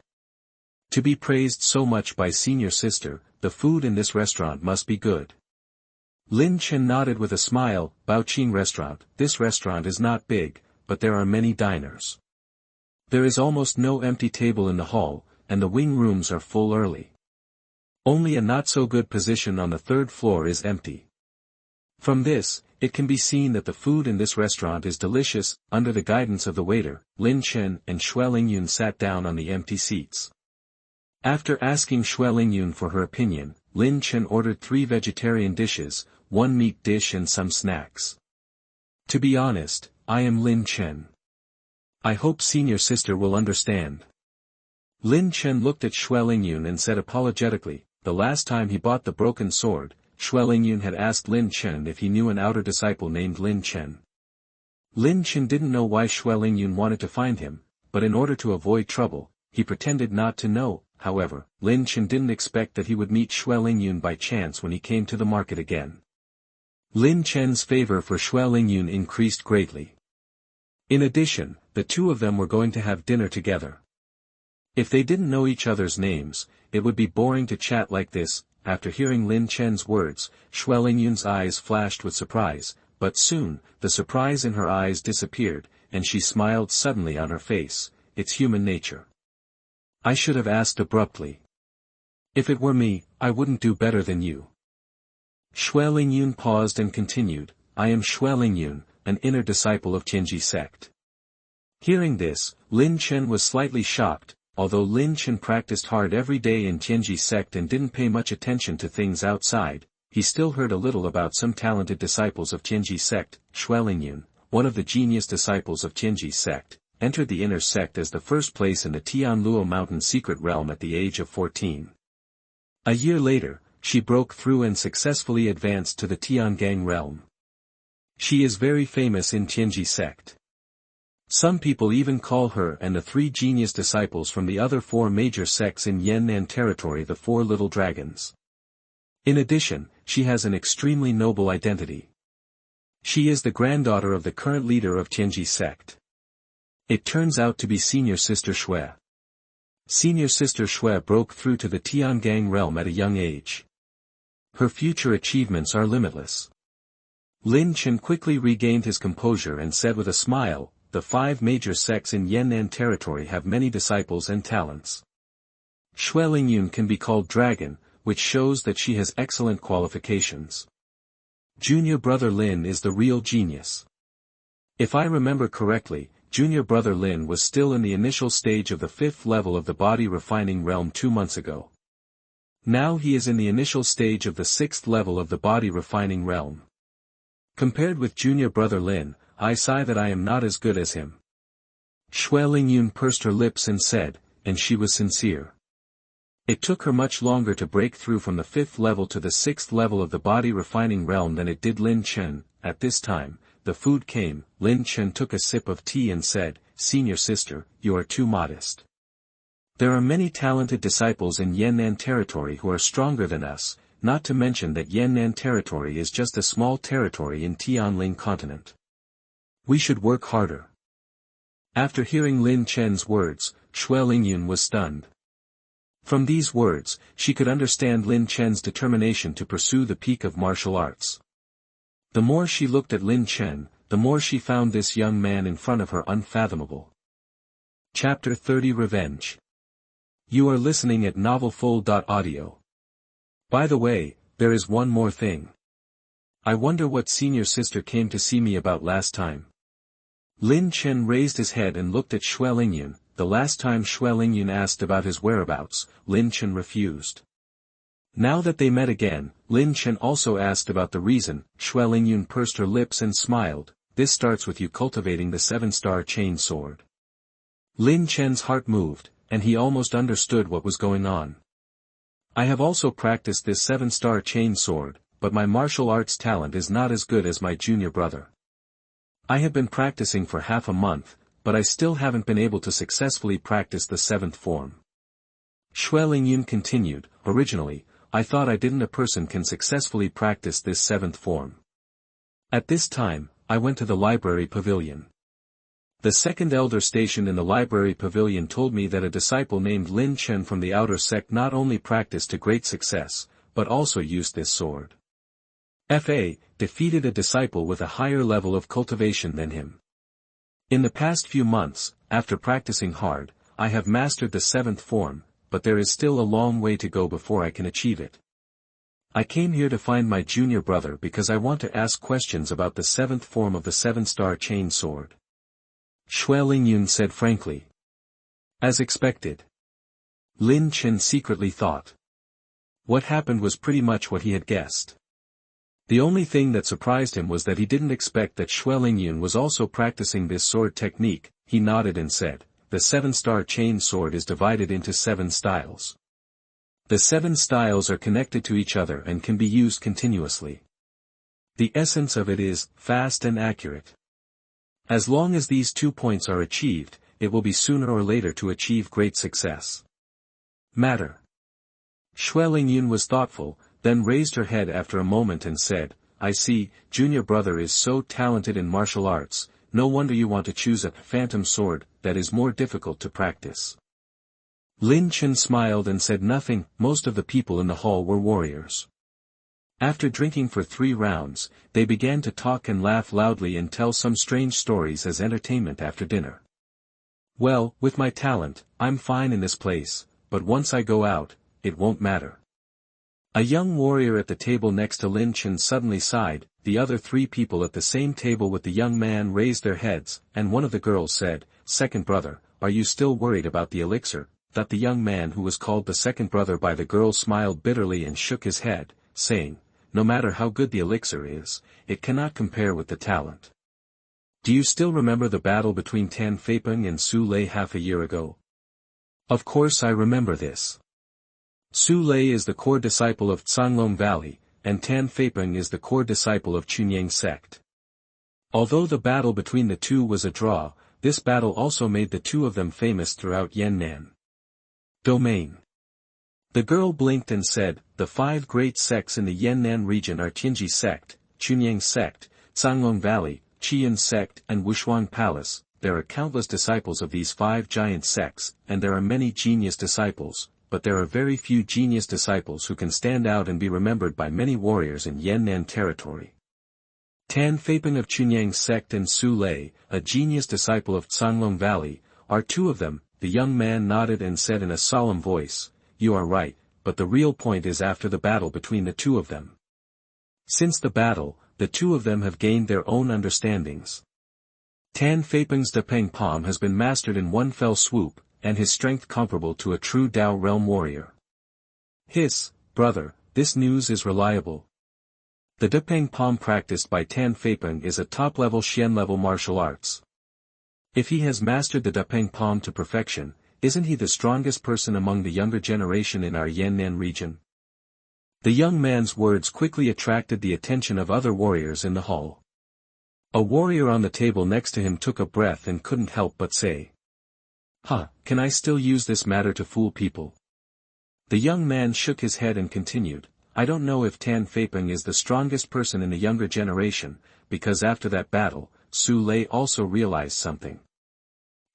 [SPEAKER 1] To be praised so much by senior sister, the food in this restaurant must be good. Lin Chen nodded with a smile, Baoqing restaurant, this restaurant is not big, but there are many diners. There is almost no empty table in the hall, and the wing rooms are full early. Only a not-so-good position on the third floor is empty. From this, it can be seen that the food in this restaurant is delicious. Under the guidance of the waiter, Lin Chen and Xuelingyun sat down on the empty seats. After asking Xuelingyun for her opinion, Lin Chen ordered 3 vegetarian dishes, 1 meat dish and some snacks. To be honest, I am Lin Chen. I hope senior sister will understand. Lin Chen looked at Xuelingyun and said apologetically, the last time he bought the broken sword, Xuelingyun had asked Lin Chen if he knew an outer disciple named Lin Chen. Lin Chen didn't know why Xuelingyun wanted to find him, but in order to avoid trouble, he pretended not to know. However, Lin Chen didn't expect that he would meet Xuelingyun by chance when he came to the market again. Lin Chen's favor for Xuelingyun increased greatly. In addition, the two of them were going to have dinner together. If they didn't know each other's names, it would be boring to chat like this. After hearing Lin Chen's words, Xuelingyun's eyes flashed with surprise, but soon, the surprise in her eyes disappeared, and she smiled suddenly on her face. It's human nature. I should have asked abruptly. If it were me, I wouldn't do better than you. Xuelingyun paused and continued, I am Xuelingyun, an inner disciple of Tianji Sect. Hearing this, Lin Chen was slightly shocked. Although Lin Chen practiced hard every day in Tianji Sect and didn't pay much attention to things outside, he still heard a little about some talented disciples of Tianji Sect. Xuelingyun, one of the genius disciples of Tianji Sect, entered the inner sect as the first place in the Tianluo Mountain secret realm at the age of 14. A year later, she broke through and successfully advanced to the Tiangang realm. She is very famous in Tianji Sect. Some people even call her and the 3 genius disciples from the other 4 major sects in Yannan Territory the 4 little dragons. In addition, she has an extremely noble identity. She is the granddaughter of the current leader of Tianji Sect. It turns out to be Senior Sister Shui. Senior Sister Shui broke through to the Tiangang realm at a young age. Her future achievements are limitless. Lin Chen quickly regained his composure and said with a smile, the 5 major sects in Yannan Territory have many disciples and talents. Shui Lingyun can be called Dragon, which shows that she has excellent qualifications. Junior brother Lin is the real genius. If I remember correctly, junior brother Lin was still in the initial stage of the 5th level of the body refining realm 2 months ago. Now he is in the initial stage of the 6th level of the body refining realm. Compared with junior brother Lin, I sigh that I am not as good as him. Shui Lingyun pursed her lips and said, and she was sincere. It took her much longer to break through from the 5th level to the 6th level of the body refining realm than it did Lin Chen. At this time, the food came. Lin Chen took a sip of tea and said, Senior sister, you are too modest. There are many talented disciples in Yannan Territory who are stronger than us, not to mention that Yannan Territory is just a small territory in Tianling Continent. We should work harder. After hearing Lin Chen's words, Shui Lingyun was stunned. From these words, she could understand Lin Chen's determination to pursue the peak of martial arts. The more she looked at Lin Chen, the more she found this young man in front of her unfathomable. Chapter 30 Revenge. You are listening at NovelFull.audio. By the way, there is one more thing. I wonder what senior sister came to see me about last time. Lin Chen raised his head and looked at Shui Lingyun. The last time Shui Lingyun asked about his whereabouts, Lin Chen refused. Now that they met again, Lin Chen also asked about the reason. Shui Lingyun pursed her lips and smiled. This starts with you cultivating the 7-star chain sword. Lin Chen's heart moved, and he almost understood what was going on. I have also practiced this 7-star chain sword, but my martial arts talent is not as good as my junior brother. I have been practicing for half a month, but I still haven't been able to successfully practice the 7th form. Shui Lingyun continued, originally, I thought I didn't a person can successfully practice this 7th form. At this time, I went to the library pavilion. The second elder stationed in the library pavilion told me that a disciple named Lin Chen from the outer sect not only practiced to great success, but also used this sword. Fa. Defeated a disciple with a higher level of cultivation than him. In the past few months, after practicing hard, I have mastered the 7th form, but there is still a long way to go before I can achieve it. I came here to find my junior brother because I want to ask questions about the 7th form of the 7-star chain sword. Shui Lingyun said frankly. As expected. Lin Chen secretly thought. What happened was pretty much what he had guessed. The only thing that surprised him was that he didn't expect that Shui Lingyun was also practicing this sword technique. He nodded and said, the 7-star chain sword is divided into 7 styles. The 7 styles are connected to each other and can be used continuously. The essence of it is, fast and accurate. As long as these 2 points are achieved, it will be sooner or later to achieve great success. Matter. Shui Lingyun was thoughtful, then raised her head after a moment and said, I see, junior brother is so talented in martial arts, no wonder you want to choose a phantom sword that is more difficult to practice. Lin Chen smiled and said nothing. Most of the people in the hall were warriors. After drinking for 3 rounds, they began to talk and laugh loudly and tell some strange stories as entertainment after dinner. Well, with my talent, I'm fine in this place, but once I go out, it won't matter. A young warrior at the table next to Lin Chen suddenly sighed. The other 3 people at the same table with the young man raised their heads, and one of the girls said, Second brother, are you still worried about the elixir? That the young man who was called the second brother by the girl smiled bitterly and shook his head, saying, no matter how good the elixir is, it cannot compare with the talent. Do you still remember the battle between Tan Feipeng and Su Lei half a year ago? Of course I remember this. Su Lei is the core disciple of Tianling Valley, and Tan Feipeng is the core disciple of Tianji Sect. Although the battle between the two was a draw, this battle also made the two of them famous throughout Yannan. Domain. The girl blinked and said, "The 5 great sects in the Yannan region are Tianji Sect, Tianling Sect, Tianling Valley, Qian Sect and Wushuang Palace. There are countless disciples of these 5 giant sects, and there are many genius disciples, but there are very few genius disciples who can stand out and be remembered by many warriors in Yannan Territory. Tan Feipeng of Tianling Sect and Su Lei, a genius disciple of Tianling Valley, are 2 of them." The young man nodded and said in a solemn voice, "You are right, but the real point is after the battle between the 2 of them. Since the battle, the 2 of them have gained their own understandings. Tan Feipeng's Depeng Palm has been mastered in one fell swoop, and his strength comparable to a true Dao realm warrior." "Hiss, brother, this news is reliable. The Depeng Palm practiced by Tan Feipeng is a top-level Xian-level martial arts. If he has mastered the Depeng Palm to perfection, isn't he the strongest person among the younger generation in our Yannan region?" The young man's words quickly attracted the attention of other warriors in the hall. A warrior on the table next to him took a breath and couldn't help but say, Can I still use this matter to fool people?" The young man shook his head and continued, "I don't know if Tan Feipeng is the strongest person in the younger generation, because after that battle, Su Lei also realized something.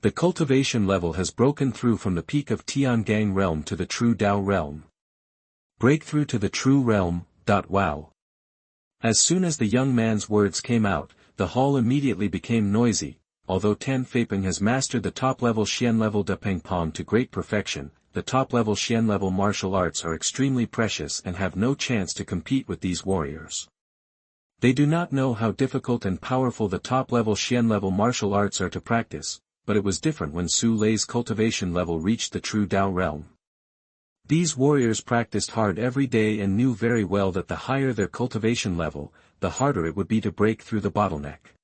[SPEAKER 1] The cultivation level has broken through from the peak of Tiangang realm to the true Dao realm. Breakthrough to the true realm, wow." As soon as the young man's words came out, the hall immediately became noisy. Although Tan Feipeng has mastered the top-level Xian-level Depeng Palm to great perfection, the top-level Xian-level martial arts are extremely precious and have no chance to compete with these warriors. They do not know how difficult and powerful the top-level Xian-level martial arts are to practice, but it was different when Su Lei's cultivation level reached the true Dao realm. These warriors practiced hard every day and knew very well that the higher their cultivation level, the harder it would be to break through the bottleneck.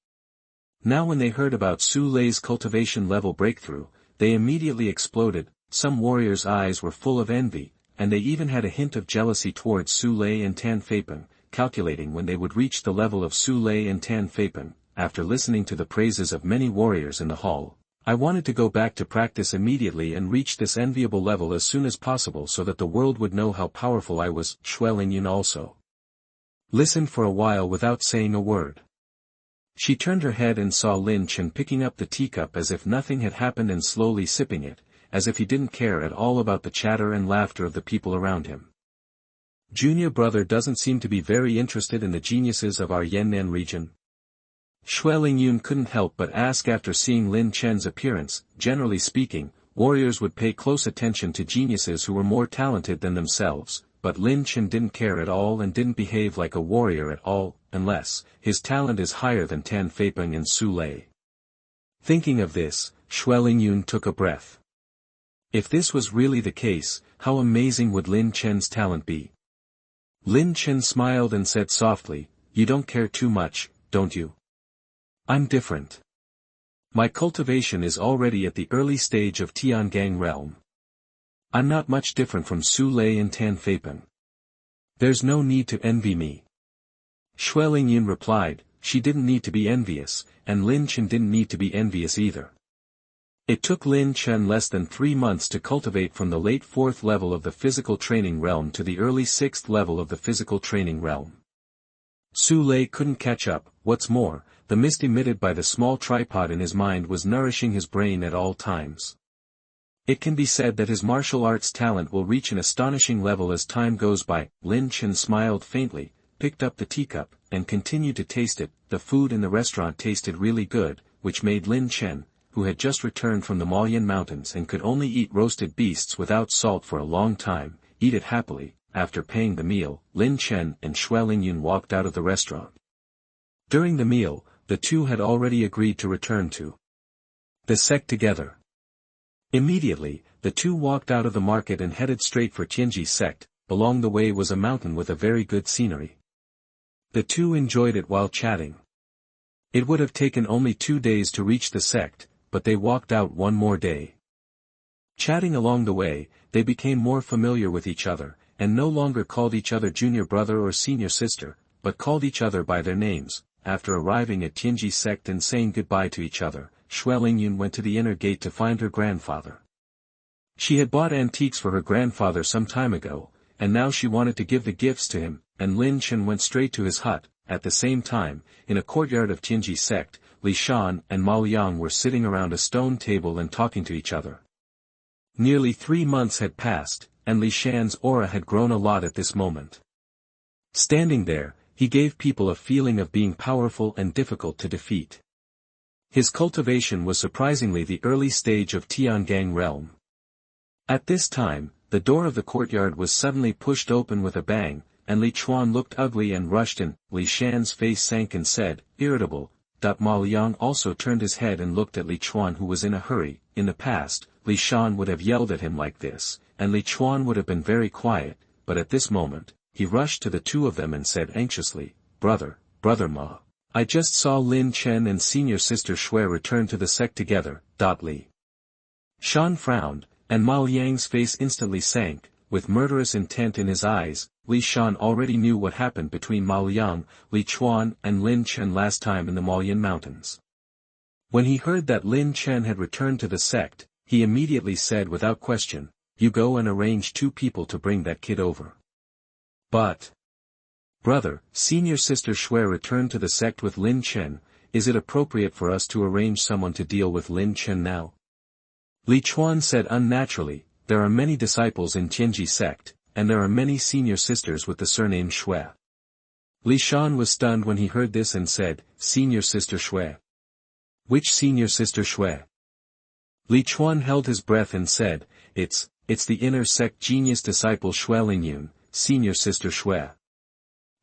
[SPEAKER 1] Now when they heard about Su Lei's cultivation level breakthrough, they immediately exploded. Some warriors' eyes were full of envy, and they even had a hint of jealousy towards Su Lei and Tan Feipeng, calculating when they would reach the level of Su Lei and Tan Feipeng. After listening to the praises of many warriors in the hall, I wanted to go back to practice immediately and reach this enviable level as soon as possible so that the world would know how powerful I was. Shuelingyun also listened for a while without saying a word. She turned her head and saw Lin Chen picking up the teacup as if nothing had happened and slowly sipping it, as if he didn't care at all about the chatter and laughter of the people around him. Junior brother doesn't seem to be very interested in the geniuses of our Yannan region. Shuelingyun couldn't help but ask after seeing Lin Chen's appearance. Generally speaking, warriors would pay close attention to geniuses who were more talented than themselves, but Lin Chen didn't care at all and didn't behave like a warrior at all, unless his talent is higher than Tan Feipeng and Su Lei. Thinking of this, Shuelingyun took a breath. If this was really the case, how amazing would Lin Chen's talent be? Lin Chen smiled and said softly, "You don't care too much, don't you? I'm different. My cultivation is already at the early stage of Tiangang realm. I'm not much different from Su Lei and Tan Feipeng. There's no need to envy me." Shuelingyun replied, she didn't need to be envious, and Lin Chen didn't need to be envious either. It took Lin Chen less than 3 months to cultivate from the late 4th level of the physical training realm to the early 6th level of the physical training realm. Su Lei couldn't catch up. What's more, the mist emitted by the small tripod in his mind was nourishing his brain at all times. It can be said that his martial arts talent will reach an astonishing level as time goes by. Lin Chen smiled faintly, picked up the teacup, and continued to taste it. The food in the restaurant tasted really good, which made Lin Chen, who had just returned from the Malayan mountains and could only eat roasted beasts without salt for a long time, eat it happily. After paying the meal, Lin Chen and Shuelingyun walked out of the restaurant. During the meal, the two had already agreed to return to the sect together. Immediately, the two walked out of the market and headed straight for Tianji Sect. Along the way was a mountain with a very good scenery. The two enjoyed it while chatting. It would have taken only 2 days to reach the sect, but they walked out one more day. Chatting along the way, they became more familiar with each other, and no longer called each other junior brother or senior sister, but called each other by their names. After arriving at Tianji Sect and saying goodbye to each other, Shuelingyun went to the inner gate to find her grandfather. She had bought antiques for her grandfather some time ago, and now she wanted to give the gifts to him, and Lin Chen went straight to his hut. At the same time, in a courtyard of Tianji Sect, Li Shan and Mao Yang were sitting around a stone table and talking to each other. Nearly 3 months had passed, and Li Shan's aura had grown a lot at this moment. Standing there, he gave people a feeling of being powerful and difficult to defeat. His cultivation was surprisingly the early stage of Tiangang realm. At this time, the door of the courtyard was suddenly pushed open with a bang, and Li Chuan looked ugly and rushed in. Li Shan's face sank and said, irritable. Mao Yang also turned his head and looked at Li Chuan, who was in a hurry. In the past, Li Shan would have yelled at him like this, and Li Chuan would have been very quiet, but at this moment, he rushed to the two of them and said anxiously, Brother Ma. I just saw Lin Chen and senior sister Shui return to the sect together. Li Shan frowned, and Mao Yang's face instantly sank. With murderous intent in his eyes, Li Shan already knew what happened between Mao Yang, Li Chuan and Lin Chen last time in the Maoyan Mountains. When he heard that Lin Chen had returned to the sect, he immediately said without question, you go and arrange 2 people to bring that kid over. But, brother, senior sister Shui returned to the sect with Lin Chen, is it appropriate for us to arrange someone to deal with Lin Chen now? Li Chuan said unnaturally, there are many disciples in Tianji Sect, and there are many senior sisters with the surname Shui. Li Shan was stunned when he heard this and said, senior sister Shui? Which senior sister Shui? Li Chuan held his breath and said, it's the inner sect genius disciple Shui Lingyun, senior sister Shui.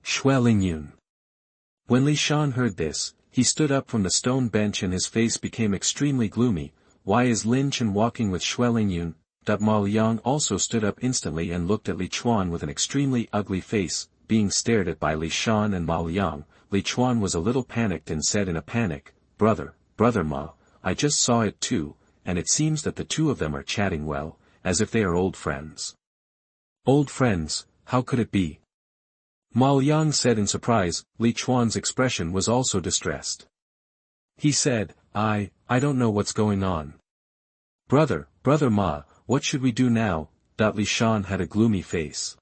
[SPEAKER 1] Shui Lingyun. When Li Shan heard this, he stood up from the stone bench and his face became extremely gloomy. Why is Lin Chen walking with Shui Lingyun? Mao Yang also stood up instantly and looked at Li Chuan with an extremely ugly face. Being stared at by Li Shan and Mao Yang, Li Chuan was a little panicked and said in a panic, Brother Ma, I just saw it too, and it seems that the two of them are chatting well, as if they are old friends. Old friends, how could it be? Mao Yang said in surprise. Li Chuan's expression was also distressed. He said, I don't know what's going on. Brother Ma, what should we do now? Li Shan had a gloomy face.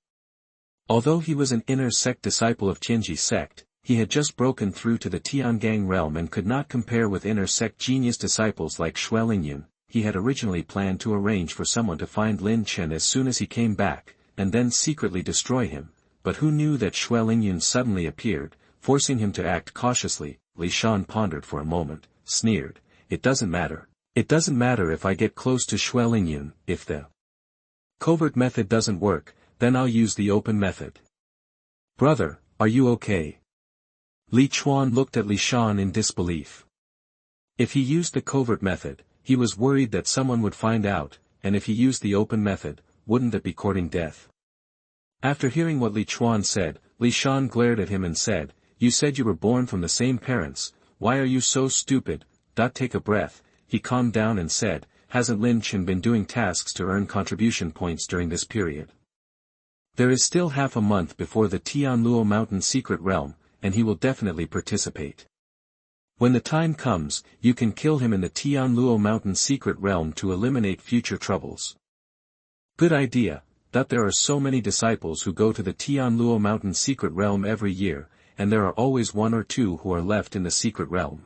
[SPEAKER 1] Although he was an inner sect disciple of Tianji Sect, he had just broken through to the Tiangang realm and could not compare with inner sect genius disciples like Shui Lingyun. He had originally planned to arrange for someone to find Lin Chen as soon as he came back, and then secretly destroy him, but who knew that Shui Lingyun suddenly appeared, forcing him to act cautiously. Li Shan pondered for a moment, sneered, It doesn't matter if I get close to Shui Lingyun. If the covert method doesn't work, then I'll use the open method. Brother, are you okay? Li Chuan looked at Li Shan in disbelief. If he used the covert method, he was worried that someone would find out, and if he used the open method, wouldn't that be courting death? After hearing what Li Chuan said, Li Shan glared at him and said, You said you were born from the same parents, why are you so stupid? Take a breath. He calmed down and said, Hasn't Lin Chen been doing tasks to earn contribution points during this period? There is still half a month before the Tianluo Mountain Secret Realm, and he will definitely participate. When the time comes, you can kill him in the Tianluo Mountain Secret Realm to eliminate future troubles. Good idea. There are so many disciples who go to the Tianluo Mountain Secret Realm every year, and there are always 1 or 2 who are left in the Secret Realm.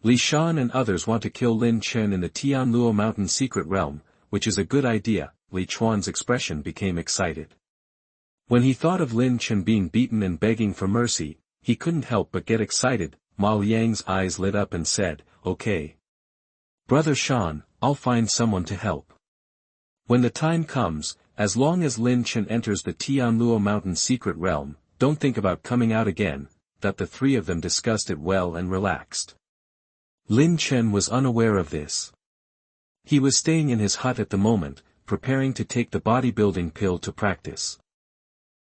[SPEAKER 1] Li Shan and others want to kill Lin Chen in the Tianluo Mountain Secret Realm, which is a good idea. Li Chuan's expression became excited. When he thought of Lin Chen being beaten and begging for mercy, he couldn't help but get excited. Mao Yang's eyes lit up and said, Okay. Brother Shan, I'll find someone to help. When the time comes, as long as Lin Chen enters the Tianluo Mountain Secret Realm, don't think about coming out again. The 3 of them discussed it well and relaxed. Lin Chen was unaware of this. He was staying in his hut at the moment, preparing to take the bodybuilding pill to practice.